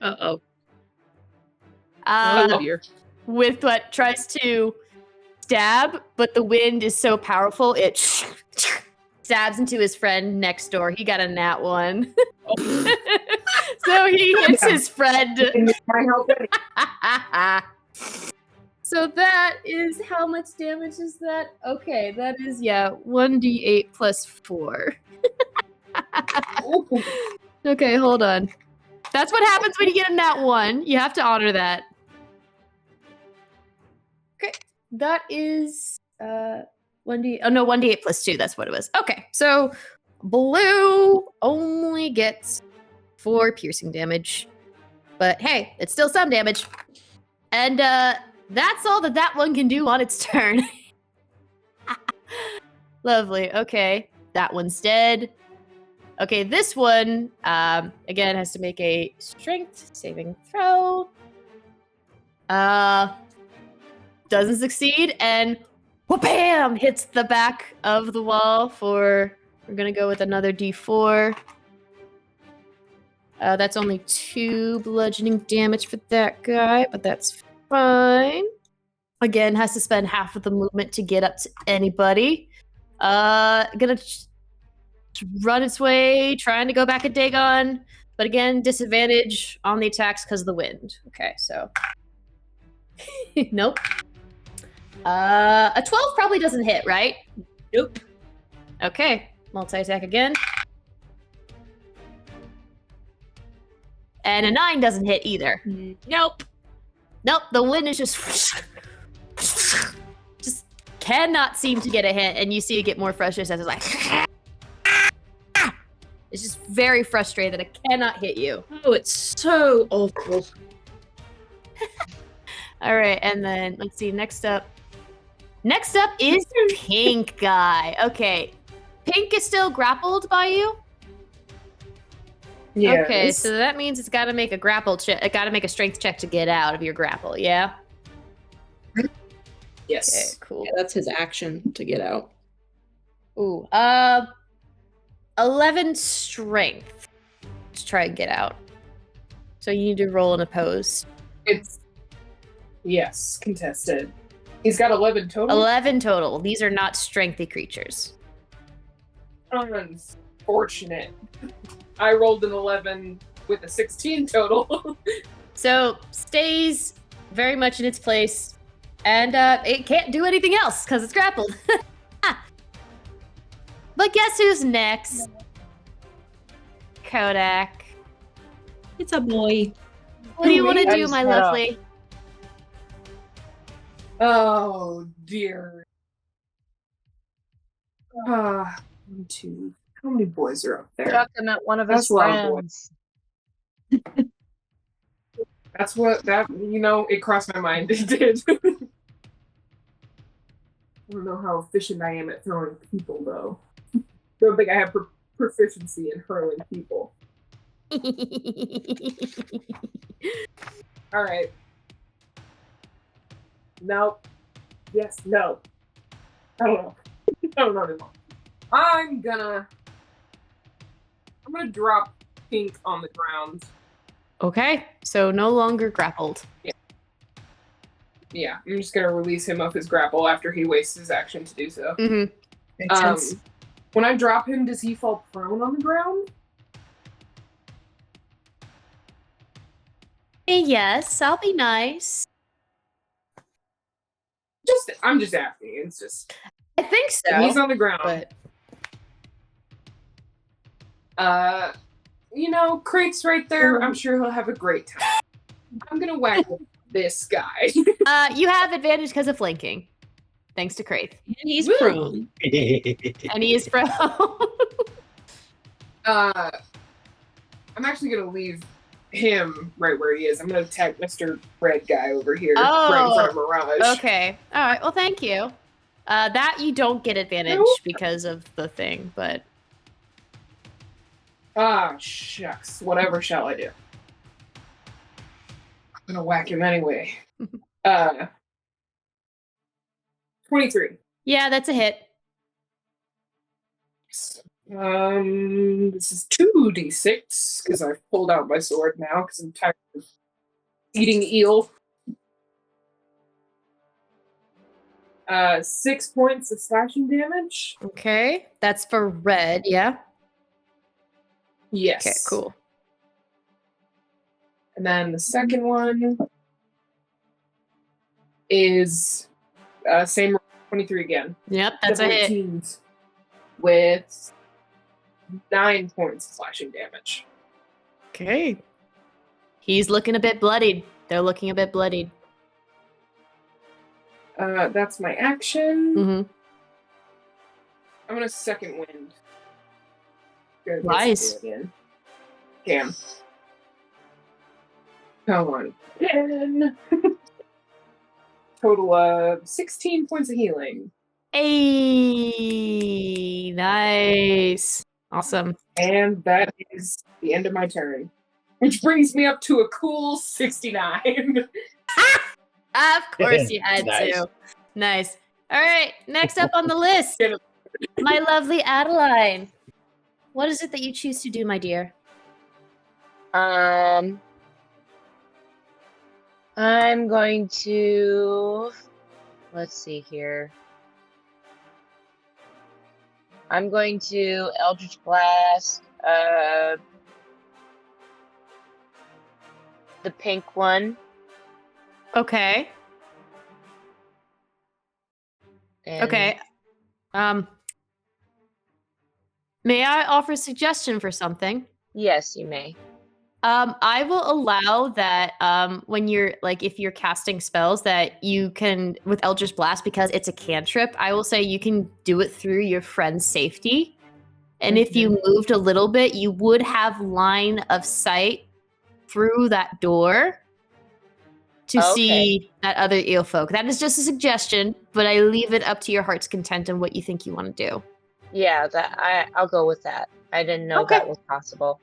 Uh-oh. With what tries to stab, but the wind is so powerful, it stabs into his friend next door. He got a nat 1. So he hits his friend. So that is, how much damage is that? Okay, that is, 1d8 plus 4. Okay, hold on. That's what happens when you get a nat 1. You have to honor that. Okay, that is 1d8 plus 2. That's what it was. Okay, so blue only gets 4 piercing damage, but hey, it's still some damage. And that's all that one can do on its turn. Lovely. Okay, that one's dead. Okay, this one, again, has to make a strength saving throw. Doesn't succeed, and wha-bam! Hits the back of the wall for, we're gonna go with another d4. That's only 2 bludgeoning damage for that guy, but that's fine. Again, has to spend half of the movement to get up to anybody. Gonna run its way, trying to go back at Dagon, but again, disadvantage on the attacks because of the wind. Okay, so nope. A 12 probably doesn't hit, right? Nope. Okay, multi-attack again. And a 9 doesn't hit either. Nope. Nope, the wind is just cannot seem to get a hit, and you see it get more frustrated as it's like it's just very frustrated that it cannot hit you. Oh, it's so awful. All right, and then let's see. Next up is Pink Guy. Okay, Pink is still grappled by you. Yes. Okay, so that means it's got to make a grapple check. It got to make a strength check to get out of your grapple. Yeah. Yes. Okay, cool. Yeah, that's his action to get out. Ooh, 11 strength to try and get out. So you need to roll an oppose. It's yes, contested. He's got 11 total. 11 total. These are not strengthy creatures. Unfortunate. I rolled an 11 with a 16 total. So stays very much in its place, and it can't do anything else because it's grappled. But guess who's next? Kodak. It's a boy. What do you want to I do, just my head off. lovely? Oh dear. 1, 2. How many boys are up there? Chuck him at one of That's his a lot of boys. friends. That's what it crossed my mind. It did. I don't know how efficient I am at throwing people, though. Don't think I have proficiency in hurling people. All right. Nope. Yes. No. I don't know. I don't know anymore. I'm gonna drop Pink on the ground. Okay, so no longer grappled. Yeah, I'm just gonna release him off his grapple after he wastes his action to do so. Mm-hmm. Makes sense. When I drop him, does he fall prone on the ground? Hey, yes, I'll be nice. I'm just asking. It's just. I think so. He's on the ground. But... Craith's right there. I'm sure he'll have a great time. I'm gonna whack this guy. You have advantage because of flanking. Thanks to Craith. And he's prone. And he is prone. I'm actually gonna leave him right where he is. I'm gonna attack Mr. Red Guy over here, right in front of Mirage. Okay. All right. Well, thank you. That you don't get advantage because of the thing, but. Ah, shucks. Whatever shall I do? I'm gonna whack him anyway. 23. Yeah, that's a hit. This is 2d6 because I've pulled out my sword now because I'm tired of eating eel. 6 points of slashing damage. Okay, that's for red, yeah? Yes. Okay, cool. And then the second one is same 23 again. Yep, that's a hit. 18s with 9 points of slashing damage. Okay. He's looking a bit bloodied. They're looking a bit bloodied. That's my action. Mm-hmm. I'm gonna second wind. Nice. Damn. Come on. 10. Total of 16 points of healing. Hey, nice. Awesome. And that is the end of my turn. Which brings me up to a cool 69. Of course you had to. Nice. All right, next up on the list, my lovely Adeline. What is it that you choose to do, my dear? I'm going to... Let's see here. I'm going to Eldritch Blast, the pink one. Okay. And Okay. May I offer a suggestion for something? Yes, you may. I will allow that when you're if you're casting spells that you can with Eldritch Blast because it's a cantrip, I will say you can do it through your friend's safety. And if you moved a little bit, you would have line of sight through that door to see that other eel folk. That is just a suggestion, but I leave it up to your heart's content and what you think you want to do. Yeah, I'll go with that. I didn't know that was possible.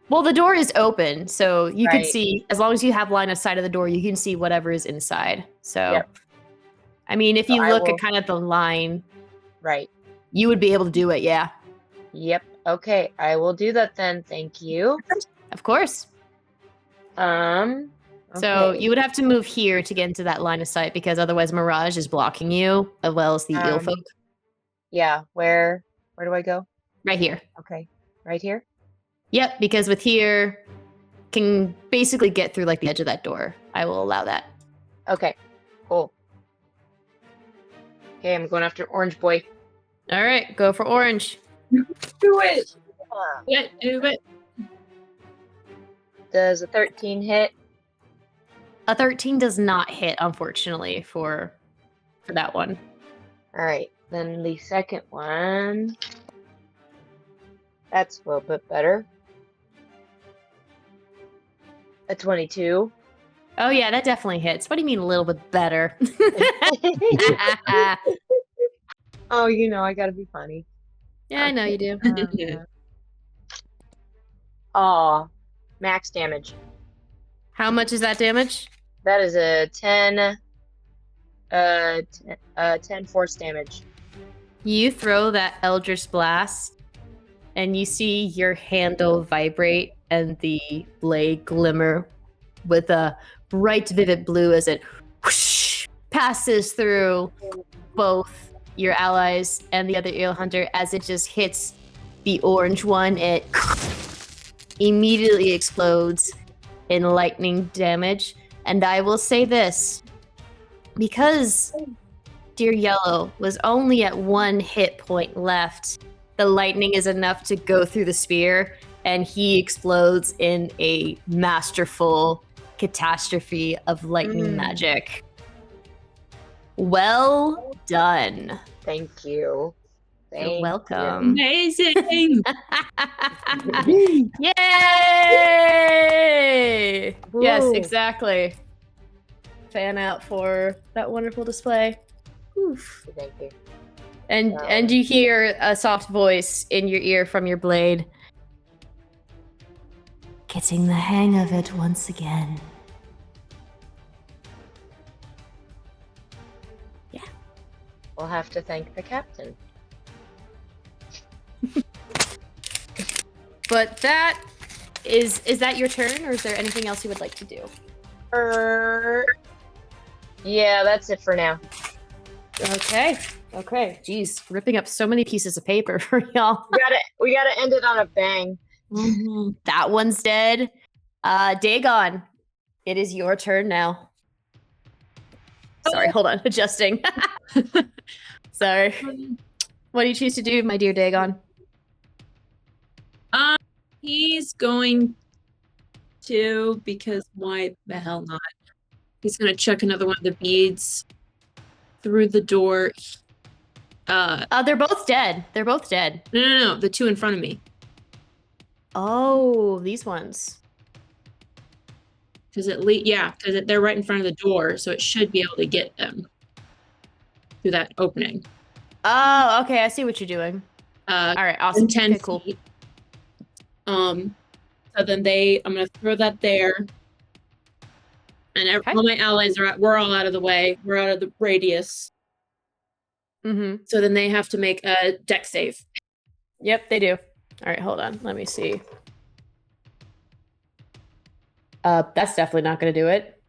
Well, the door is open, so you Right. can see, as long as you have line of sight of the door, you can see whatever is inside. So, Yep. I mean, if So you I look will- at kind of the line, Right. you would be able to do it, yeah. Yep. Okay, I will do that then. Thank you. Of course. So Okay. you would have to move here to get into that line of sight because otherwise Mirage is blocking you, as well as the eel folk. Yeah, where do I go? Right here. Okay. Right here? Yep, because with here, can basically get through the edge of that door. I will allow that. Okay. Cool. Okay, I'm going after Orange Boy. All right, go for orange. Do it! Do it. Does a 13 hit? A 13 does not hit, unfortunately, for that one. All right, then the second one. That's a little bit better. A 22. Oh yeah, that definitely hits. What do you mean a little bit better? Oh, you know, I gotta be funny. Yeah, I know you do. Aw, max damage. How much is that damage? That is a 10 force damage. You throw that Eldritch Blast, and you see your handle vibrate and the blade glimmer with a bright, vivid blue as it whoosh, passes through both your allies and the other eel hunter. As it just hits the orange one, it immediately explodes in lightning damage. And I will say this, because Dear Yellow was only at 1 hit point left, the lightning is enough to go through the spear, and he explodes in a masterful catastrophe of lightning magic. Well done. Thank you. You're welcome. Amazing. Yay! Woo. Yes, exactly. Fan out for that wonderful display. Oof. Thank you. And you hear a soft voice in your ear from your blade. Getting the hang of it once again. Yeah. We'll have to thank the captain. But that is that your turn, or is there anything else you would like to do? Yeah, that's it for now. Okay. Jeez, ripping up so many pieces of paper for y'all. We gotta end it on a bang. That one's dead. Dagon, it is your turn now. Sorry, hold on, adjusting. Sorry. What do you choose to do, my dear Dagon? He's going to, because why the hell not? He's going to chuck another one of the beads through the door. They're both dead. They're both dead. No. The two in front of me. Oh, these ones. Because they're right in front of the door, so it should be able to get them through that opening. Oh, okay. I see what you're doing. All right, awesome. 10 okay, cool. feet. So then I'm gonna throw that there. And all my allies we're all out of the way. We're out of the radius. Mm-hmm. So then they have to make a deck save. Yep, they do. All right, hold on. Let me see. That's definitely not gonna do it.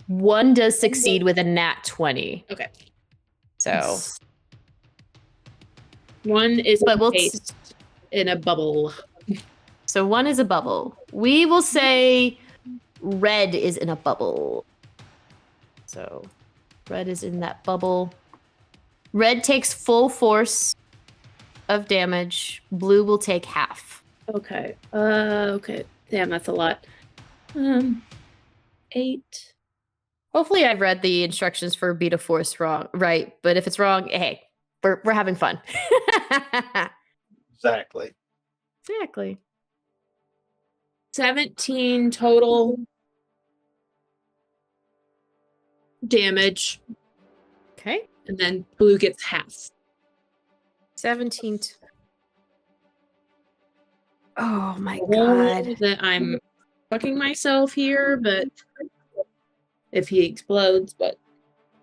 One does succeed with a nat 20. Okay. So one is but we'll encased in a bubble. So one is a bubble. We will say red is in a bubble. So red is in that bubble. Red takes full force of damage. Blue will take half. Okay. Okay. Damn, that's a lot. 8. Hopefully I've read the instructions for beat of force right, but if it's wrong, hey, we're having fun. Exactly. 17 total damage. Okay. And then blue gets half. 17. Oh my god. That I'm fucking myself here, but if he explodes, but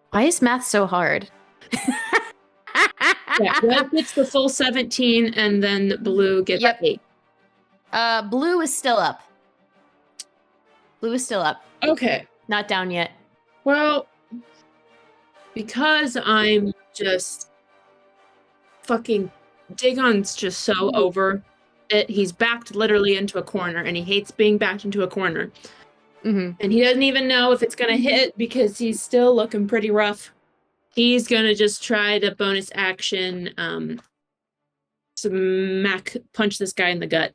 why is math so hard? yeah, red gets the full 17 and then blue gets 8. Blue is still up. Okay. Not down yet. Well, because I'm just fucking Dagon's just so over it. He's backed literally into a corner, and he hates being backed into a corner. Mm-hmm. And he doesn't even know if it's gonna hit because he's still looking pretty rough. He's gonna just try to bonus action punch this guy in the gut.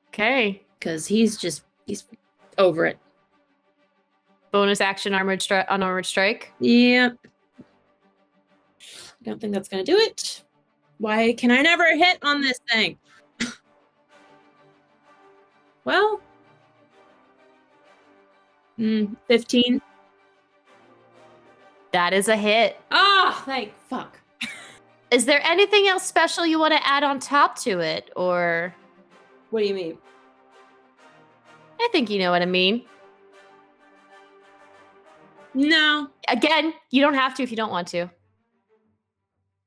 Okay. Because he's over it. Bonus action unarmored strike. Yep. I don't think that's going to do it. Why can I never hit on this thing? Well, 15. That is a hit. Oh, thank fuck. Is there anything else special you want to add on top to it, or? What do you mean? I think you know what I mean. No. Again, you don't have to if you don't want to.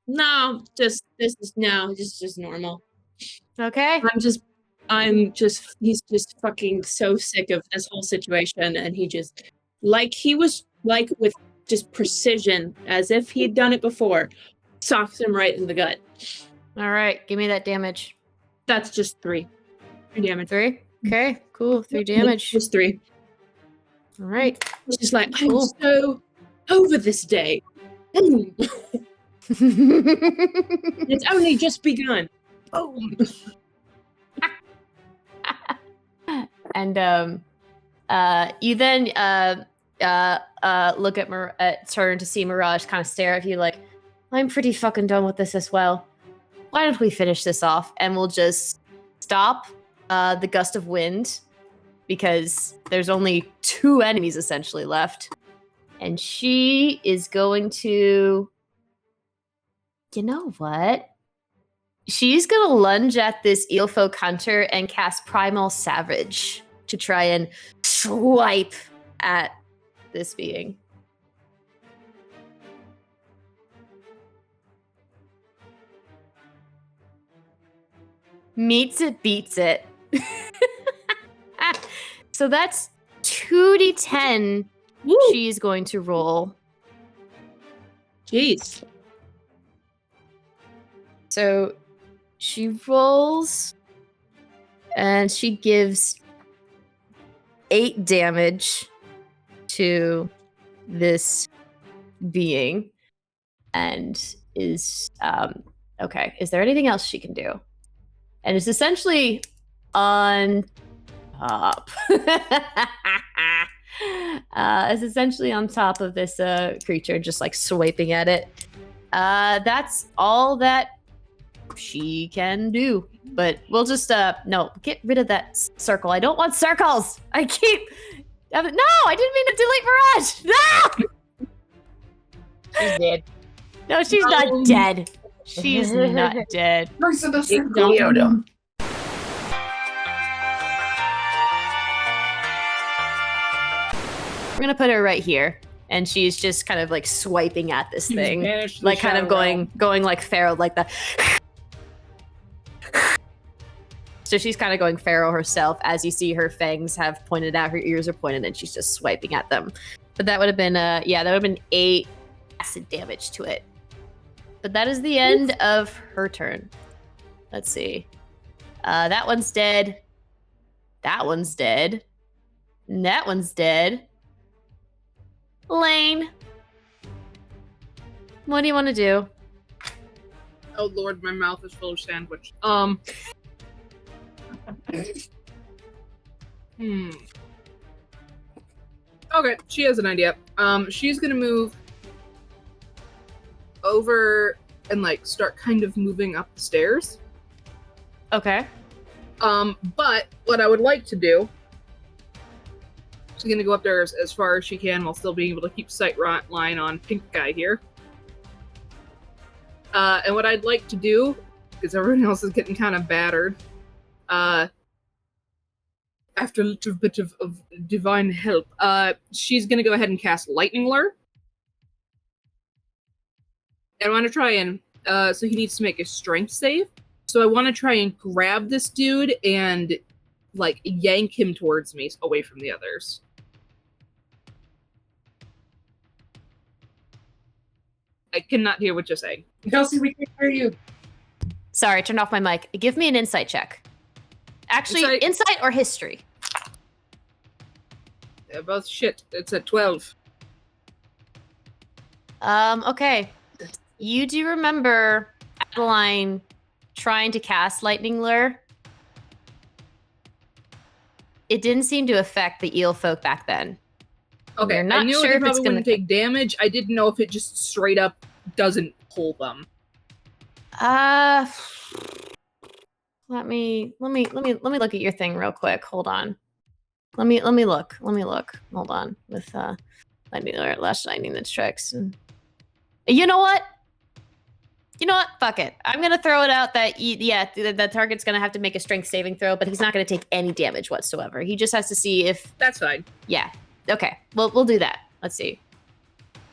No, this is just normal. Okay. He's just fucking so sick of this whole situation, and he was with just precision, as if he'd done it before, socks him right in the gut. All right, give me that damage. That's just 3. 3 damage. 3? Okay, cool. 3 damage. Just 3. All right. It's just like, I'm so over this day. Boom. It's only just begun. Boom. And you then look at turn to see Mirage kind of stare at you like, I'm pretty fucking done with this as well. Why don't we finish this off and we'll just stop the gust of wind, because there's only 2 enemies essentially left. And she is going to, you know what? She's going to lunge at this eelfolk hunter and cast Primal Savage to try and swipe at this being. Meets it, beats it. So that's 2d10 she's going to roll. Jeez. So she rolls and she gives 8 damage to this being and is okay. Is there anything else she can do? And it's essentially on top. It's essentially on top of this creature, just like swiping at it. That's all that she can do. But we'll just no, get rid of that circle. I don't want circles. I keep no, I didn't mean to delete Mirage. No. She's dead. No, she's not dead. She's not dead. Yoda. We're gonna put her right here, and she's just kind of like swiping at this thing, like kind of going like feral, like that. So she's kind of going feral herself. As you see, her fangs have pointed out, her ears are pointed, and she's just swiping at them. But that would have been that would have been 8 acid damage to it. But that is the end of her turn. Let's see. That one's dead. That one's dead. And that one's dead. Lain, what do you want to do? Oh lord, my mouth is full of sandwich. Okay, she has an idea. She's gonna move over and like start kind of moving up the stairs. Okay. But what I would like to do, she's gonna go up there as far as she can while still being able to keep sight line on pink guy here. And what I'd like to do, because everyone else is getting kind of battered, after a little bit of divine help, she's gonna go ahead and cast Lightning Lure. And I want to try and, so he needs to make a strength save. So I want to try and grab this dude and, like, yank him towards me away from the others. I cannot hear what you're saying. Kelsey, we can't hear you. Sorry, turn off my mic. Give me an insight check. Actually, insight or history? They're both shit. It's a 12. Okay. You do remember Adeline trying to cast Lightning Lure it didn't seem to affect the eel folk back then. Okay, You're not I knew sure they if it's probably gonna wouldn't take damage. I didn't know if it just straight up doesn't pull them. Let me look at your thing real quick. Hold on. Let me look. Hold on. With lightning that strikes. You know what? Fuck it. I'm gonna throw it out that the target's gonna have to make a strength saving throw, but he's not gonna take any damage whatsoever. He just has to see if that's fine. Yeah. Okay. Well, we'll do that. Let's see.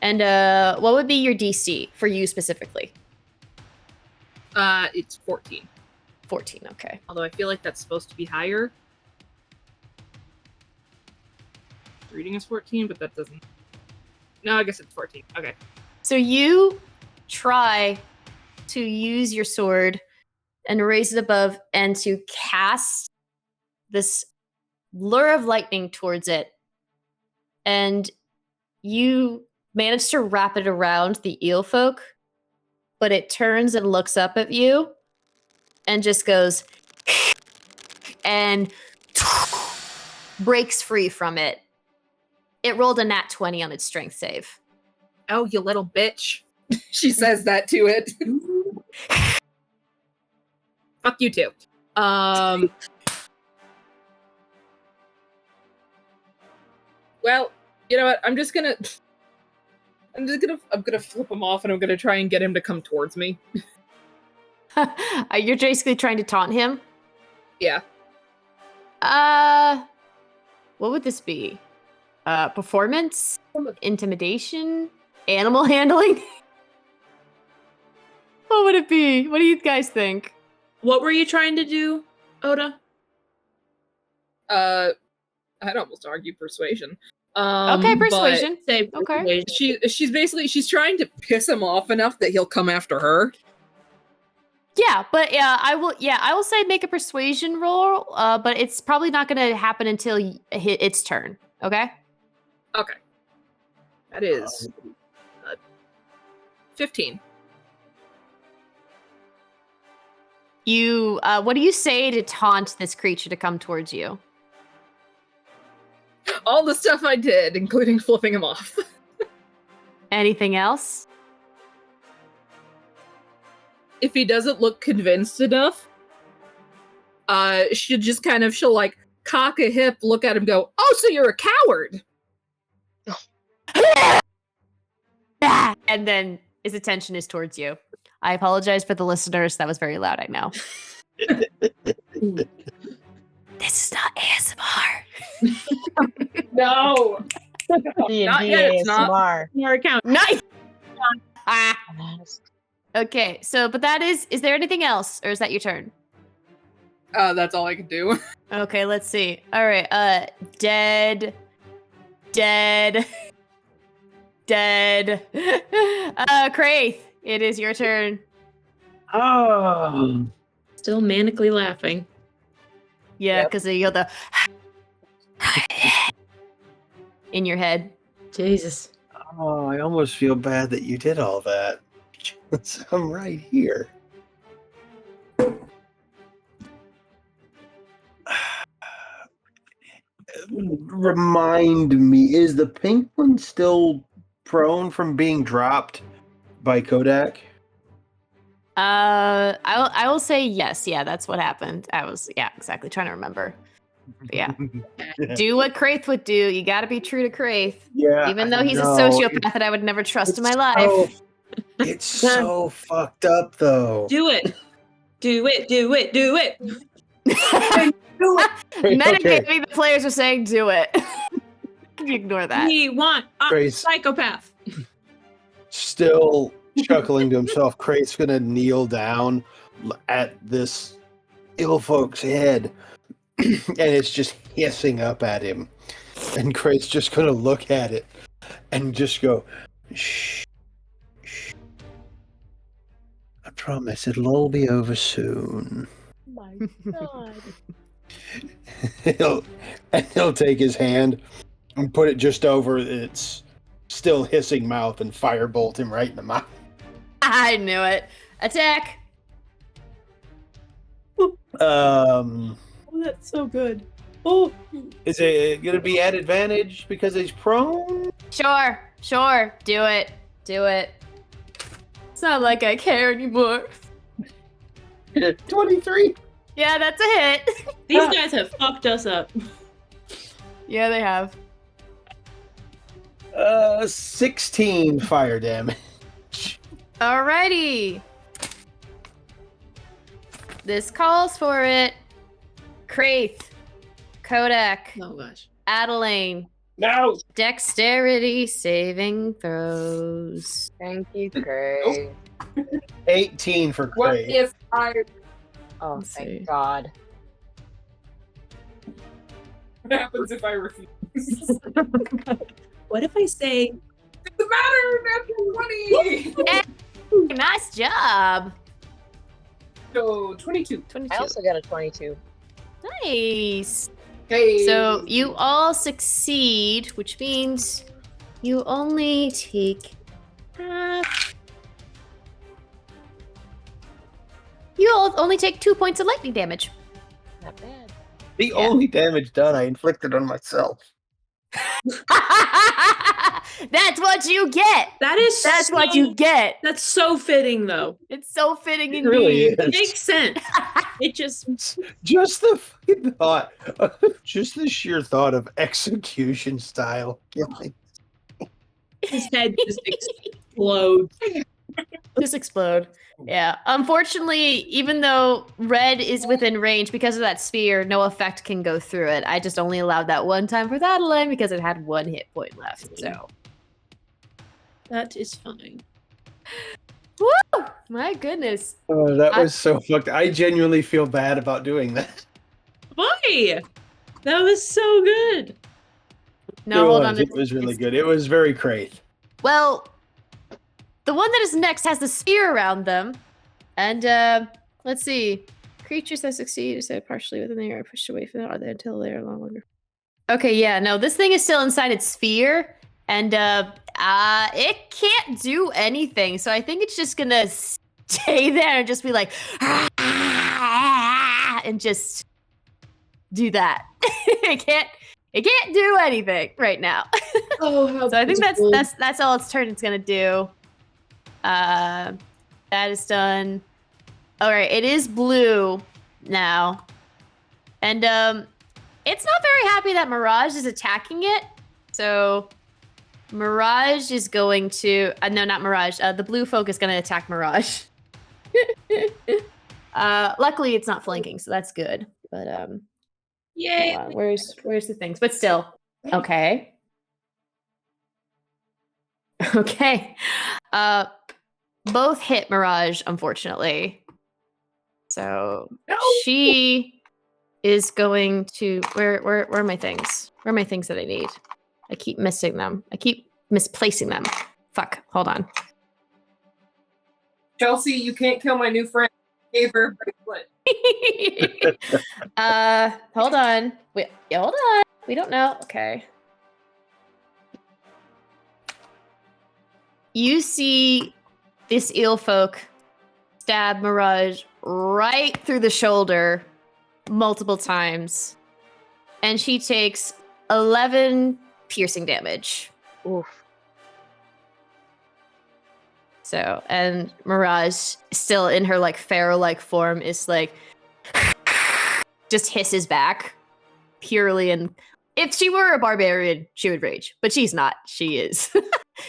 And what would be your DC for you specifically? It's 14. 14. Okay. Although I feel like that's supposed to be higher. Reading is 14, but that doesn't. No, I guess it's 14. Okay. So you try to use your sword and raise it above and to cast this lure of lightning towards it. And you manage to wrap it around the eel folk, but it turns and looks up at you and just goes and breaks free from it. It rolled a nat 20 on its strength save. Oh, you little bitch. She says that to it. Fuck you too. Well, you know what? I'm gonna flip him off and I'm gonna try and get him to come towards me. You're basically trying to taunt him? Yeah. What would this be? Performance? Intimidation? Animal handling? What would it be? What do you guys think? What were you trying to do, Ota? I'd almost argue persuasion. Okay, persuasion. Say okay. She's trying to piss him off enough that he'll come after her. Yeah, but I will say make a persuasion roll, but it's probably not going to happen until its turn. Okay. Okay. That is 15. You, what do you say to taunt this creature to come towards you? All the stuff I did, including flipping him off. Anything else? If he doesn't look convinced enough, she'll like cock a hip, look at him, go, "Oh, so you're a coward." And then his attention is towards you. I apologize for the listeners. That was very loud, I know. This is not ASMR. No. Not yet, it's not. Your account. Nice. Okay, so, but that is there anything else? Or is that your turn? That's all I can do. Okay, let's see. All right, dead. Craith, it is your turn. Oh. Still manically laughing. Yeah, because you got the in your head. Jesus. Oh, I almost feel bad that you did all that. I'm right here. Remind me, is the pink one still prone from being dropped by Kodak? I will say yes. Yeah, that's what happened. I was exactly trying to remember. But yeah, do what Craith would do. You got to be true to Craith. Yeah, even though he's a sociopath that I would never trust in my life. It's so fucked up, though. Do it. Do it. Do it. Do it. Metagaming, the players are saying do it. You ignore that. We want a psychopath. Still chuckling to himself, Craith's gonna kneel down at this Ilfolk's head, and it's just hissing up at him. And Craith's just gonna look at it and just go, shh. I promise it'll all be over soon. Oh my God. he'll take his hand and put it just over its still hissing mouth and firebolt him right in the mouth. I knew it. Attack. Oh, that's so good. Oh, is it going to be at advantage because he's prone? Sure. Do it. It's not like I care anymore. 23. Yeah, that's a hit. These guys have fucked us up. Yeah, they have. 16 fire damage. Alrighty. This calls for it. Craith, Kodak, Oh gosh. Adeline. No! Dexterity saving throws. Thank you, Craig. 18 for What Craig. if I? Oh, Let's see. thank God. What happens if I refuse? What if I say Doesn't matter. Natural 20. Nice job. So 22. I also got a 22. Nice. Hey. So you all succeed, which means you only take half. You all only take 2 points of lightning damage. Not bad. The only damage done I inflicted on myself. That's what you get. That's what you get. That's so fitting, though. It's so fitting It indeed. really is. It makes sense. It just Just the fucking thought, just the sheer thought of execution style. Killing. his head just explodes. Just explode. Yeah. Unfortunately, even though red is within range because of that sphere, no effect can go through it. I just only allowed that one time for Adeline because it had 1 hit point left. So That is fine. woo! My goodness. Oh, that was so fucked. I genuinely feel bad about doing that. Why? That was so good. No, hold on. It was really good. It was very Craith. Well, the one that is next has the sphere around them. And let's see. Creatures that succeed is partially within the area are pushed away from the other until they are no longer. Okay, yeah, no, this thing is still inside its sphere. And it can't do anything. So I think it's just gonna stay there and just be like, and just do that. It can't do anything right now. Oh, how so I think beautiful. that's all its turn it's gonna do. That is done. All right, it is blue now, and it's not very happy that Mirage is attacking it. So Mirage is going to no, not Mirage. The blue folk is going to attack Mirage. Luckily, it's not flanking, so that's good. But Yay! where's the things? But still, okay. Okay. Both hit Mirage, unfortunately. So she is going to where are my things? Where are my things that I need? I keep missing them. I keep misplacing them. Fuck. Hold on. Chelsea, you can't kill my new friend. Gave her a bracelet. Hold on. Wait, hold on. We don't know. Okay. You see this eel folk stab Mirage right through the shoulder multiple times. And she takes 11 piercing damage. Oof. So, and Mirage, still in her like pharaoh-like form, is like just hisses back purely. And if she were a barbarian, she would rage, but she's not. She is.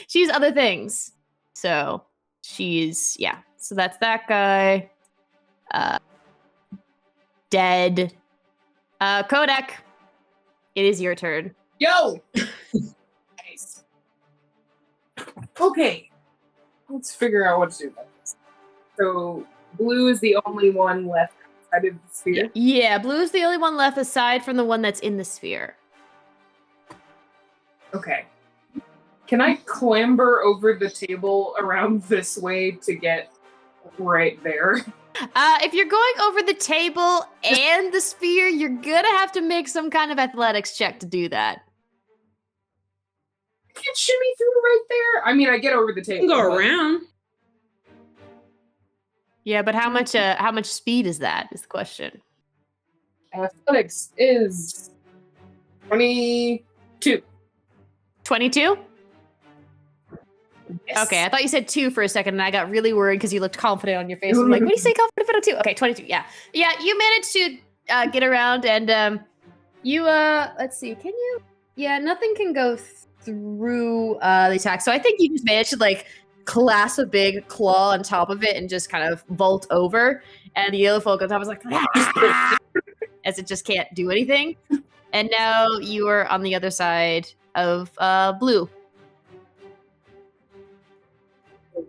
She's other things. So she's So that's that guy. Dead. Kodak, it is your turn. Yo! Nice. Okay. Let's figure out what to do about this. So, blue is the only one left outside of the sphere? Yeah, blue is the only one left aside from the one that's in the sphere. Okay. Can I clamber over the table around this way to get right there? If you're going over the table and the sphere, you're gonna have to make some kind of athletics check to do that. I can't shimmy through right there. I mean, I get over the table. You can go around. Yeah, but how much speed is that? Is the question. Athletics is 22. 22? Yes. Okay, I thought you said 2 for a second, and I got really worried because you looked confident on your face. I'm like, what do you say confident on 2? Okay, 22, yeah. Yeah, you managed to get around, and you, let's see, can you? Yeah, nothing can go through the attack. So I think you just managed to, like, clasp a big claw on top of it and just kind of vault over. And the yellow folk on top was like, as it just can't do anything. And now you are on the other side of blue.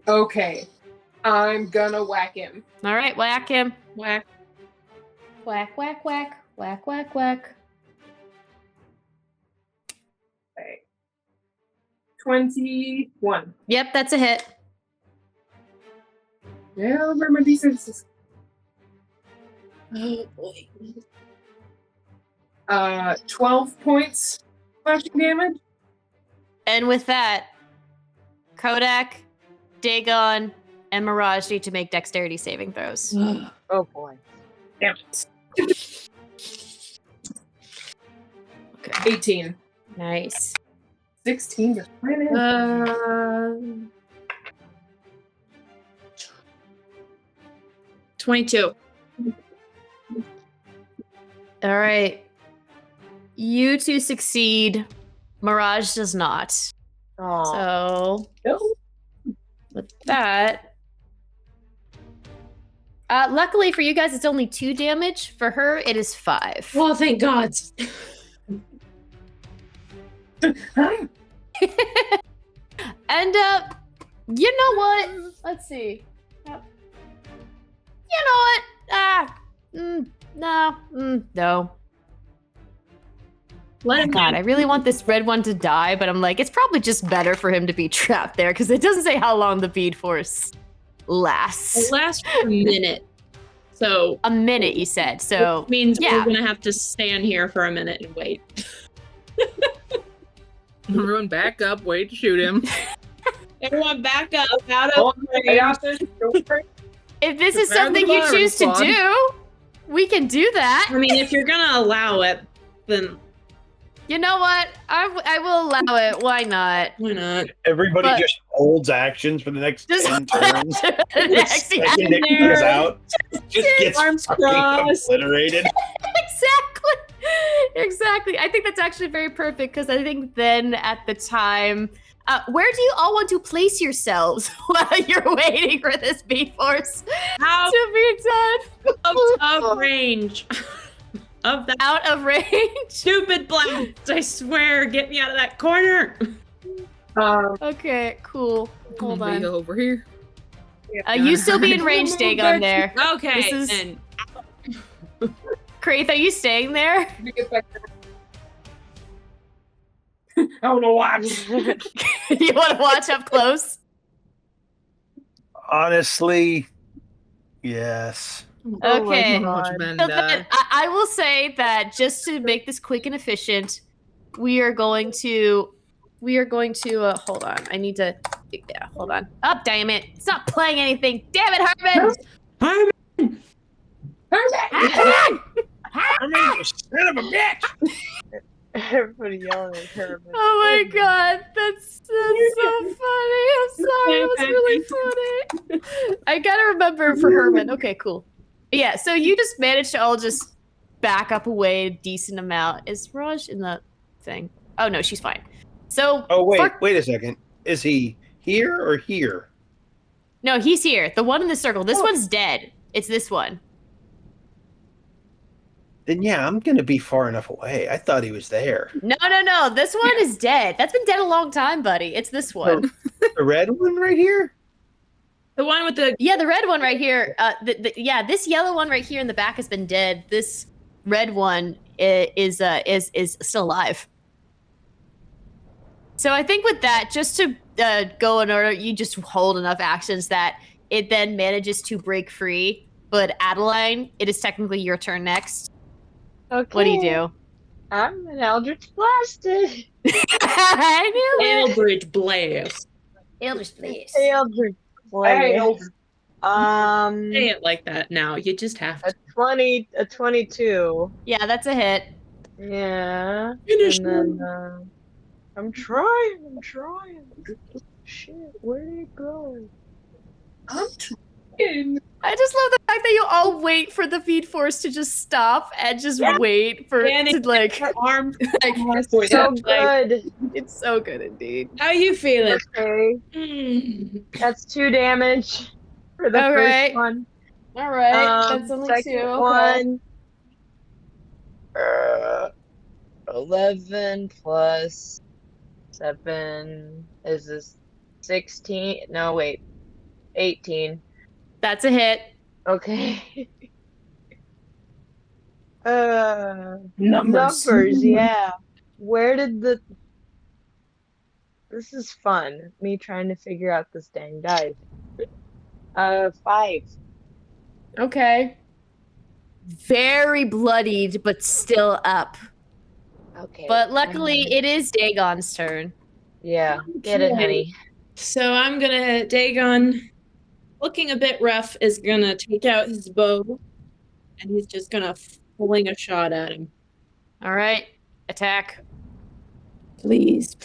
Okay. I'm gonna whack him. All right, whack him. Whack. Whack, whack, whack. Whack, whack, whack. Okay. 21. Yep, that's a hit. Yeah, where my D6 Oh boy. 12 points slashing damage. And with that, Kodak, Dagon, and Mirage need to make dexterity saving throws. Oh boy. Damn it. Okay. 18. Nice. 16 to 20. 22. All right. You two succeed. Mirage does not. So, with that, luckily for you guys, it's only 2 damage. For her, it is 5. Oh, thank God. And, you know what? Let's see. You know what? No. Oh God, I really want this red one to die, but I'm like, it's probably just better for him to be trapped there because it doesn't say how long the bead force lasts. It lasts for a minute. So a minute, you said. So which means yeah, we're gonna have to stand here for a minute and wait. Everyone back up, wait to shoot him. Everyone back up, out of range. If this is something you choose to do, we can do that. I mean, if you're gonna allow it, then you know what? I will allow it. Why not? Why not? Everybody just holds actions for the next 10 turns. The second it there. comes out, just gets arms crossed. obliterated. Exactly. I think that's actually very perfect because I think then at the time, where do you all want to place yourselves while you're waiting for this beat force to be done? Out of range. Out of range? Stupid blast! I swear, get me out of that corner. Okay, cool. Hold on. Go over here. You still be in range, Dagon there. Okay. This is... Craith, are you staying there? I don't know why. You want to watch up close? Honestly, yes. Okay. Watch So men then, die. I will say that just to make this quick and efficient, we are going to hold on. I need to, yeah, hold on. Oh, damn it. It's not playing anything. Damn it, Herman! Herman! Herman, you son of a bitch! Everybody yelling at her. Oh my God, that's so funny. I'm sorry, it was really funny. I gotta remember for Herman. Okay, cool. Yeah, so you just managed to all just back up away a decent amount. Is Raj in the thing? Oh no, she's fine. So Oh wait a second. Is he here or here? No, he's here. The one in the circle. This one's dead. It's this one. Then yeah, I'm gonna be far enough away. I thought he was there. No. This one is dead. That's been dead a long time, buddy. It's this one. The red one right here? The one with the the red one right here. This yellow one right here in the back has been dead. This red one is still alive. So I think with that, just to go in order, you just hold enough actions that it then manages to break free. But Adeline, it is technically your turn next. Okay. What do you do? I'm an Eldritch Blasted. I knew it. Eldritch Blast. Eldritch Blast. Eldritch Blast. Say it like that now. You just have to. A 22. Yeah, that's a hit. Yeah. Finish And then, I'm trying. Shit, where did it go? I'm trying. I just love the fact that you all wait for the feed force to just stop and just wait for it to like arm. It's so good. It's so good indeed. How you feeling? Okay. That's 2 damage for the All first right. one. All right, that's only 2. Second Okay. one. 11 plus 7 is this 16? No, wait. 18. That's a hit. Okay. Numbers. Yeah. Where did the... This is fun. Me trying to figure out this dang dice. 5. Okay. Very bloodied, but still up. Okay. But luckily, it is Dagon's turn. Yeah. Get it, Okay. honey. So I'm gonna Dagon, looking a bit rough, is gonna take out his bow, and he's just gonna fling a shot at him. All right. Attack. Please.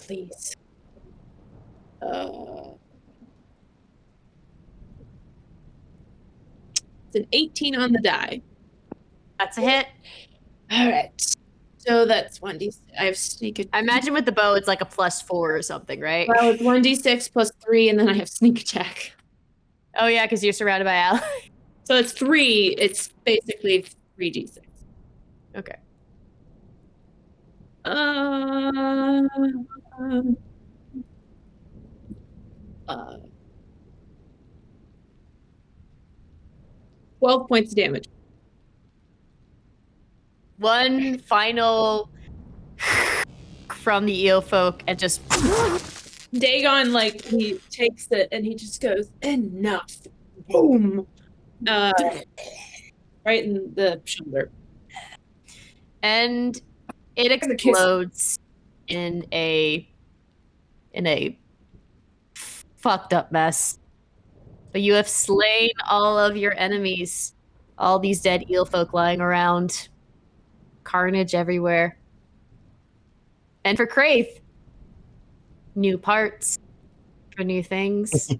It's an 18 on the die. That's a hit. All right. So that's 1d6. I have sneak attack. I imagine with the bow, it's like a +4 or something, right? Well, it's 1d6 plus 3, and then I have sneak attack. Oh, yeah, because you're surrounded by allies. So it's 3. It's basically 3d6. Okay. 12 points of damage. One final from the eel folk and just Dagon, like, he takes it and he just goes, enough. Boom. Right in the shoulder. and it explodes in a fucked up mess. But you have slain all of your enemies, all these dead eel folk lying around. Carnage everywhere. And for Craith, new parts for new things.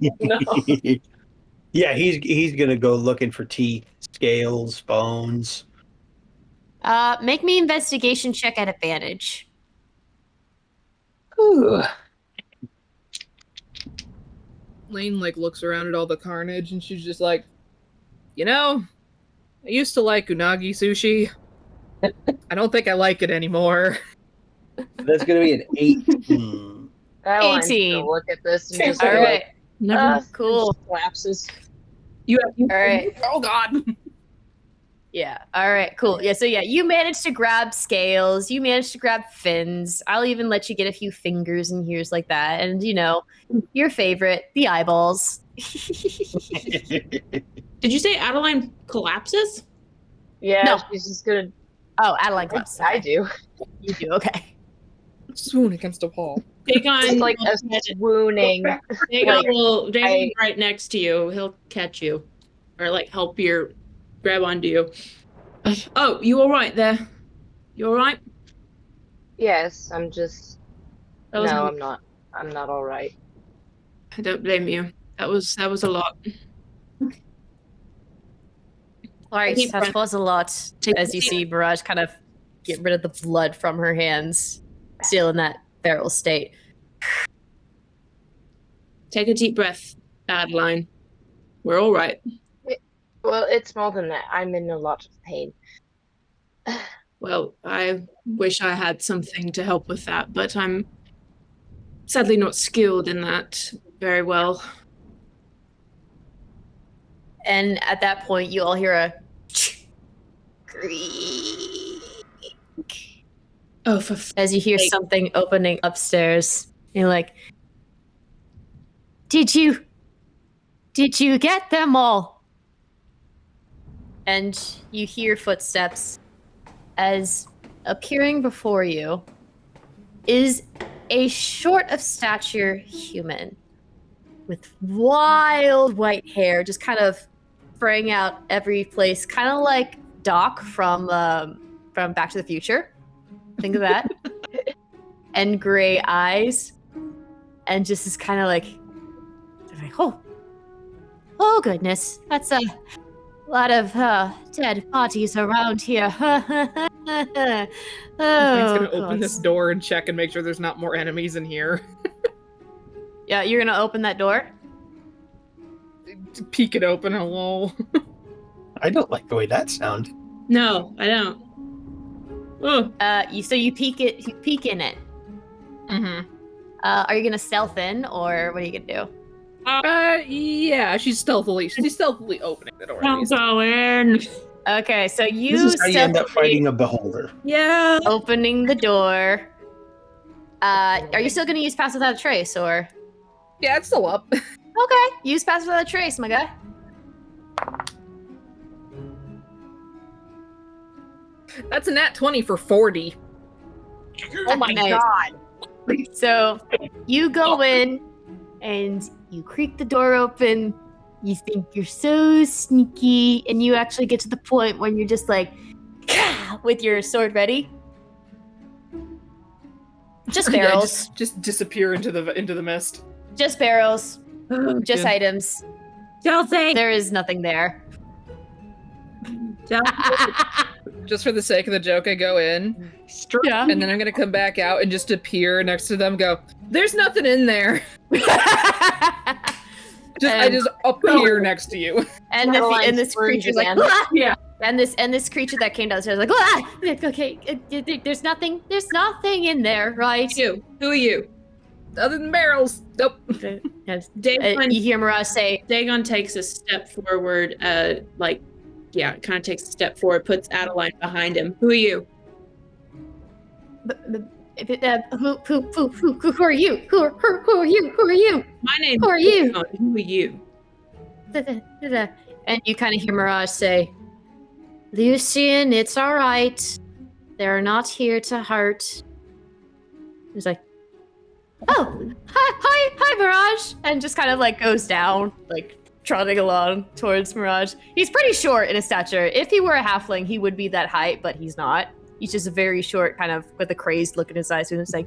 Yeah, he's gonna go looking for teeth, scales, bones. Make me investigation check at advantage. Ooh. Lain like looks around at all the carnage and she's just like, you know, I used to like unagi sushi. I don't think I like it anymore. That's gonna be an 18. Adeline's 18. gonna look at this and just All be right. like, Cool. collapses. You All right. Oh god. Yeah. All right. Cool. Yeah. So yeah, you managed to grab scales. You managed to grab fins. I'll even let you get a few fingers and ears like that. And you know, your favorite, the eyeballs. Did you say Adeline collapses? Yeah, No. she's just gonna. Oh, Adeline collapses. I do. You do. Okay. Swoon against a wall. Dagon, It's like a swooning. Dagon will I- right next to you. He'll catch you, or like help you, grab onto you. Oh, you all right there? You all right? Yes, I'm just. That was No, me. I'm not. I'm not all right. I don't blame you. That was a lot. All right. Deep That breath. was a lot. Take As a you deep- see, Barrage kind of get rid of the blood from her hands, still in that feral state. Take a deep breath, Adeline. We're all right. Well, it's more than that. I'm in a lot of pain. Well, I wish I had something to help with that, but I'm sadly not skilled in that very well. And at that point, you all hear a Oh, for as you hear sake. something opening upstairs. You're like, Did you get them all? And you hear footsteps as appearing before you is a short of stature human with wild white hair, just kind of spraying out every place, kind of like Doc from Back to the Future. Think of that. And gray eyes. And just is kind of like, oh goodness, that's a lot of dead bodies around here. He's gonna open this door and check and make sure there's not more enemies in here. Yeah, you're gonna open that door? Peek it open, hello. I don't like the way that sounds. No, I don't. Oh. So you peek in it. Mm-hmm. Are you gonna stealth in, or what are you gonna do? Yeah, she's stealthily opening the door. Don't go in. Okay, so you This is how you end up fighting a beholder. Yeah. Opening the door. Are you still gonna use Pass Without a Trace, or? Yeah, it's still up. Okay, use Pass Without a Trace, my guy. That's a nat 20 for 40. Oh my god. So you go in and you creak the door open. You think you're so sneaky, and you actually get to the point when you're just like, with your sword ready. Just barrels. Yeah, just disappear into the mist. Just barrels. Just Good. items. Stealthy. There is nothing there. Just for the sake of the joke, I go in, Yeah. and then I'm gonna come back out and just appear next to them. Go, there's nothing in there. I just appear next to you. And this creature's like, "Ah!" Yeah. And this creature that came downstairs like, "Ah!" Okay, there's nothing in there, right? Who are you? Other than barrels. Nope. Yes. Dagon, You hear Mirage say, Dagon takes a step forward, kind of takes a step forward, puts Adeline behind him. Who are you? who are you? Who are you? My name Who are you? Dagon. Who are you? And you kind of hear Mirage say, Lucian, it's all right. They're not here to hurt. He's like, oh, hi, Mirage, and just kind of like goes down, like trotting along towards Mirage. He's pretty short in his stature. If he were a halfling, he would be that height, but he's not. He's just a very short, kind of with a crazed look in his eyes. And he's like,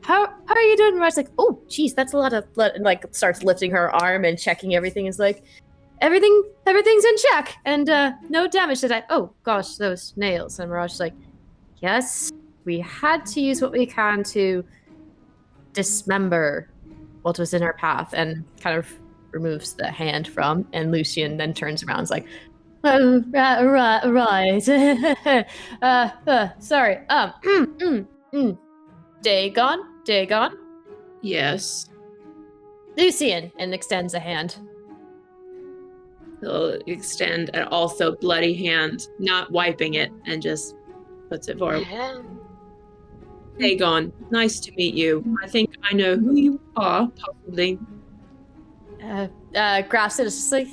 how are you doing, Mirage? Like, oh, geez, that's a lot of blood. And like starts lifting her arm and checking everything. Is like, everything's in check, and no damage to that. Oh gosh, those nails. And Mirage is like, yes, we had to use what we can to dismember what was in our path, and kind of removes the hand from, and Lucian then turns around and is like, oh, right. Sorry. Dagon? Yes. Lucian, and extends a hand. He'll extend an also bloody hand, not wiping it, and just puts it forward. Dagon, nice to meet you. I think I know who you are, possibly. Grasps it, is just like,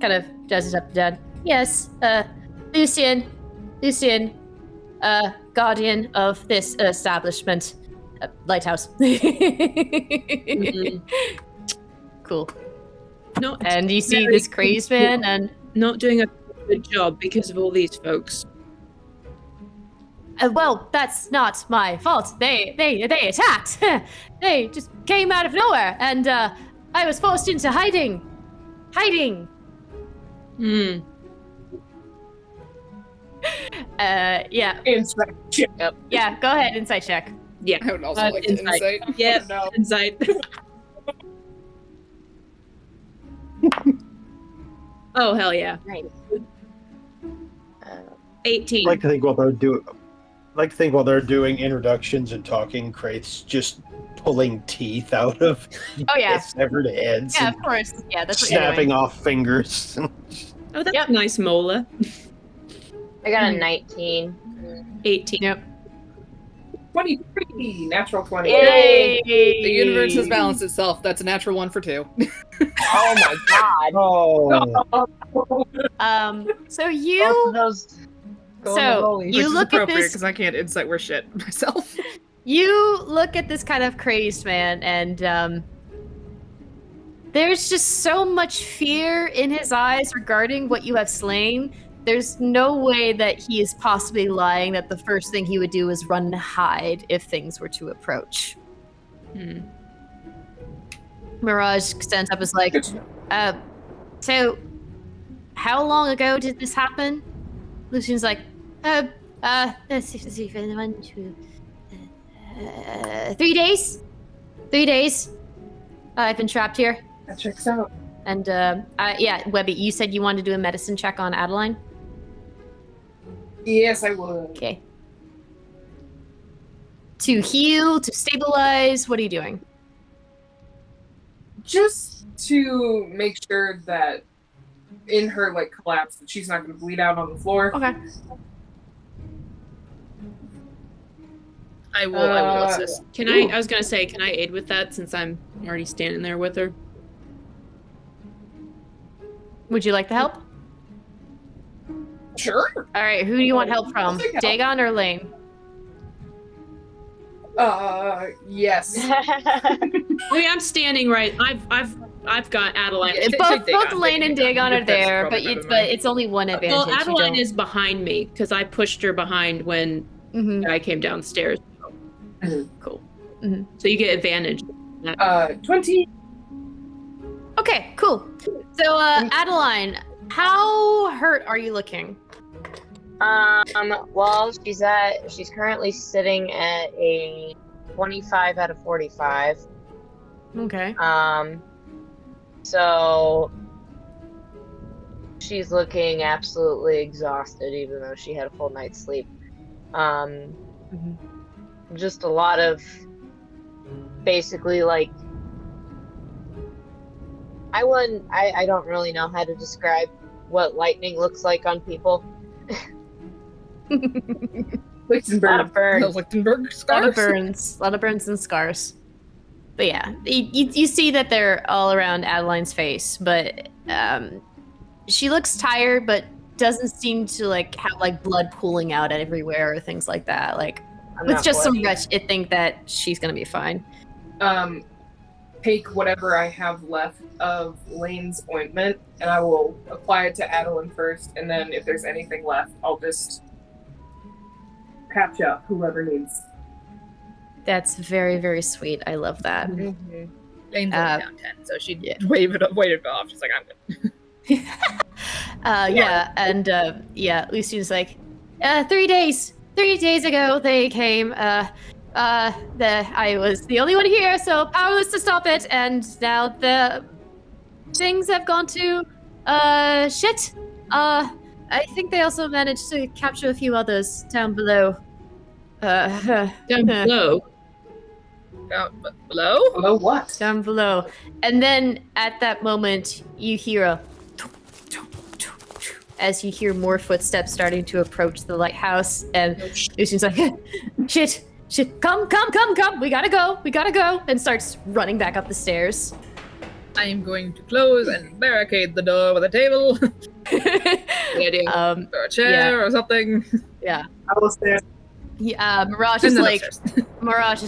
kind of does it up and down. Yes, Lucian, guardian of this establishment, lighthouse. Mm-hmm. Cool. No, and you see this crazed man, and not doing a good job because of all these folks. Well, that's not my fault. They attacked. They just came out of nowhere, and I was forced into hiding. Yeah. Insight check. Yeah, go ahead, insight check. Yeah. I would also like to insight. Yeah, Oh, no. insight. Oh, hell yeah. Nice. 18. I like to think while they're doing introductions and talking, Craith's just pulling teeth out of severed heads. Yeah, and of course. Yeah, that's what you're snapping doing. off fingers. Oh, that's a nice molar. I got a 19. 18. Yep. 23, natural 20. Yay! The universe has balanced itself. That's a natural 1 for 2. Oh my god. So you Both of those go in the so rollies. you Which is look at appropriate this because I can't insight worth shit myself. You look at this kind of crazed man, and there's just so much fear in his eyes regarding what you have slain there's no way that he is possibly lying that the first thing he would do is run and hide if things were to approach. Mirage stands up as like, so how long ago did this happen? Lucian's like, 3 days. 3 days. I've been trapped here. That checks out. And yeah, Webby, you said you wanted to do a medicine check on Adeline? Yes, I would. Okay. To heal, to stabilize, what are you doing? Just to make sure that in her like collapse that she's not going to bleed out on the floor. Okay. I will assist. I was gonna say, can I aid with that since I'm already standing there with her? Would you like the help? Sure. All right, who do you want help from? Dagon or Lain? Yes. I mean, I'm standing right. I've got Adeline. Both Lain and Dagon are there, but it's only one advantage. Well, Adeline is behind me because I pushed her behind when I came downstairs. Cool. So you get advantage. 20. Okay, cool. So, Adeline, how hurt are you looking? Well, she's currently sitting at a 25 out of 45. Okay. So she's looking absolutely exhausted, even though she had a full night's sleep. Just a lot of basically like I don't really know how to describe what lightning looks like on people. Lichtenberg. A lot of burns. Lichtenberg scars? A lot of burns and scars. But yeah, you see that they're all around Adeline's face, but she looks tired, but doesn't seem to like have like blood pooling out everywhere or things like that. Like with just some rest, I think that she's gonna be fine. Take whatever I have left of Lane's ointment, and I will apply it to Adeline first, and then if there's anything left, I'll just patch up whoever needs. That's very, very sweet. I love that. Lane's only down 10, so she'd wave it off. She's like, I'm good. Yeah, Lucian's like, 3 days. 3 days ago they came. I was the only one here, so powerless to stop it, and now the things have gone to shit. I think they also managed to capture a few others down below. Down below? Down below? Below what? Down below. And then at that moment, you hear a as you hear more footsteps starting to approach the lighthouse, and Lucian's like, shit, come, we gotta go, and starts running back up the stairs. I am going to close and barricade the door with a table. Or a chair or something. Yeah. I will stay. Yeah, Mirage is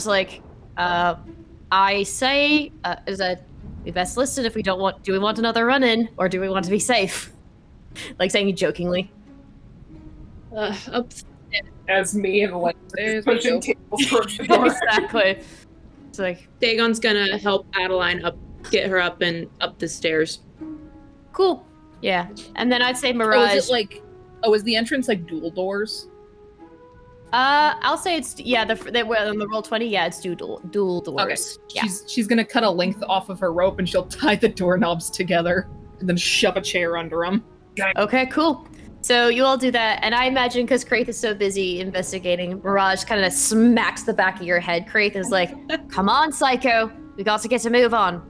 like, I say, is that we best listen if we don't want, do we want another run-in, or do we want to be safe? Like saying it jokingly. Up as me and like pushing tables towards the door. Exactly. It's like Dagon's gonna help Adeline get her up and up the stairs. Cool. Yeah, and then I'd say Mirage. Is it like? Is the entrance like dual doors? I'll say it's on the roll 20. Yeah, it's dual doors. Okay. Yeah. She's gonna cut a length off of her rope and she'll tie the doorknobs together and then shove a chair under them. Okay, cool. So you all do that, and I imagine because Craith is so busy investigating, Mirage kind of smacks the back of your head. Craith is like, "Come on, Psycho, we got to get a move on."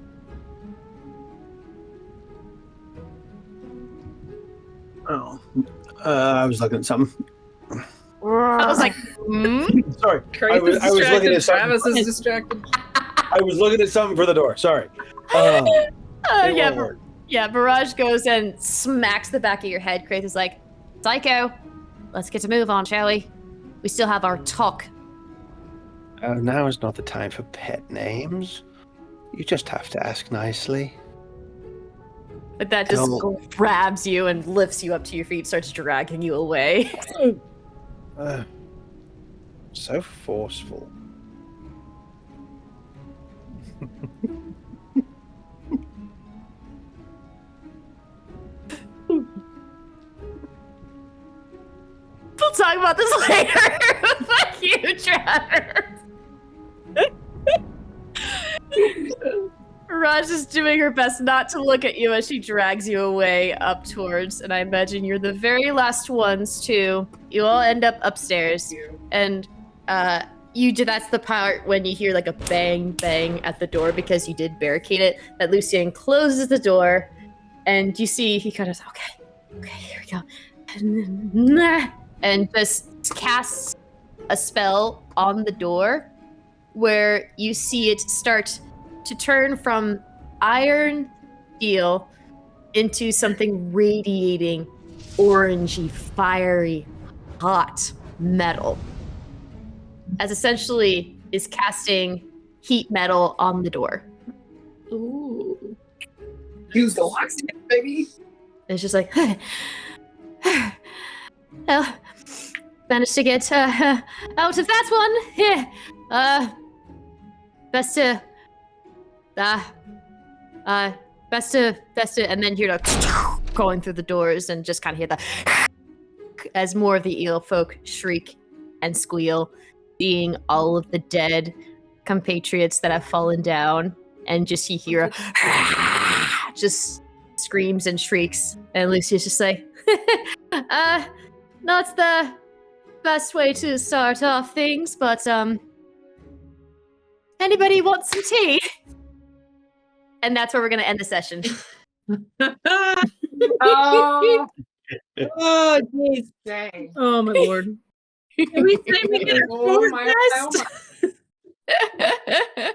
Oh, I was looking at something. I was like, Sorry, Craith is I was looking at something. Travis is distracted. I was looking at something for the door. Sorry. Yeah, Mirage goes and smacks the back of your head. Craith is like, Psycho, let's get a move on, shall we? We still have our talk. Now is not the time for pet names. You just have to ask nicely. But that just Don't- grabs you and lifts you up to your feet, starts dragging you away. So forceful. We'll talk about this later. Fuck you, Trevor. Raj is doing her best not to look at you as she drags you away up towards, and I imagine you're the very last ones too. You all end up upstairs, and that's the part when you hear like a bang bang at the door because you did barricade it. That Lucien closes the door, and you see he kind of okay, here we go, and just casts a spell on the door, where you see it start to turn from iron steel into something radiating orangey, fiery, hot metal. As essentially is casting heat metal on the door. Ooh. Use the locksmith, baby. It's just like, well, managed to get out of that one. Best to, and then you're like going through the doors and just kind of hear the as more of the eel folk shriek and squeal, seeing all of the dead compatriots that have fallen down, and just you hear just screams and shrieks, and Lucy's just like, not the best way to start off things, but anybody want some tea? And that's where we're gonna end the session. Oh, jeez. Dang. Oh, my lord. Can we say we get a Oh my, sword oh fest? my.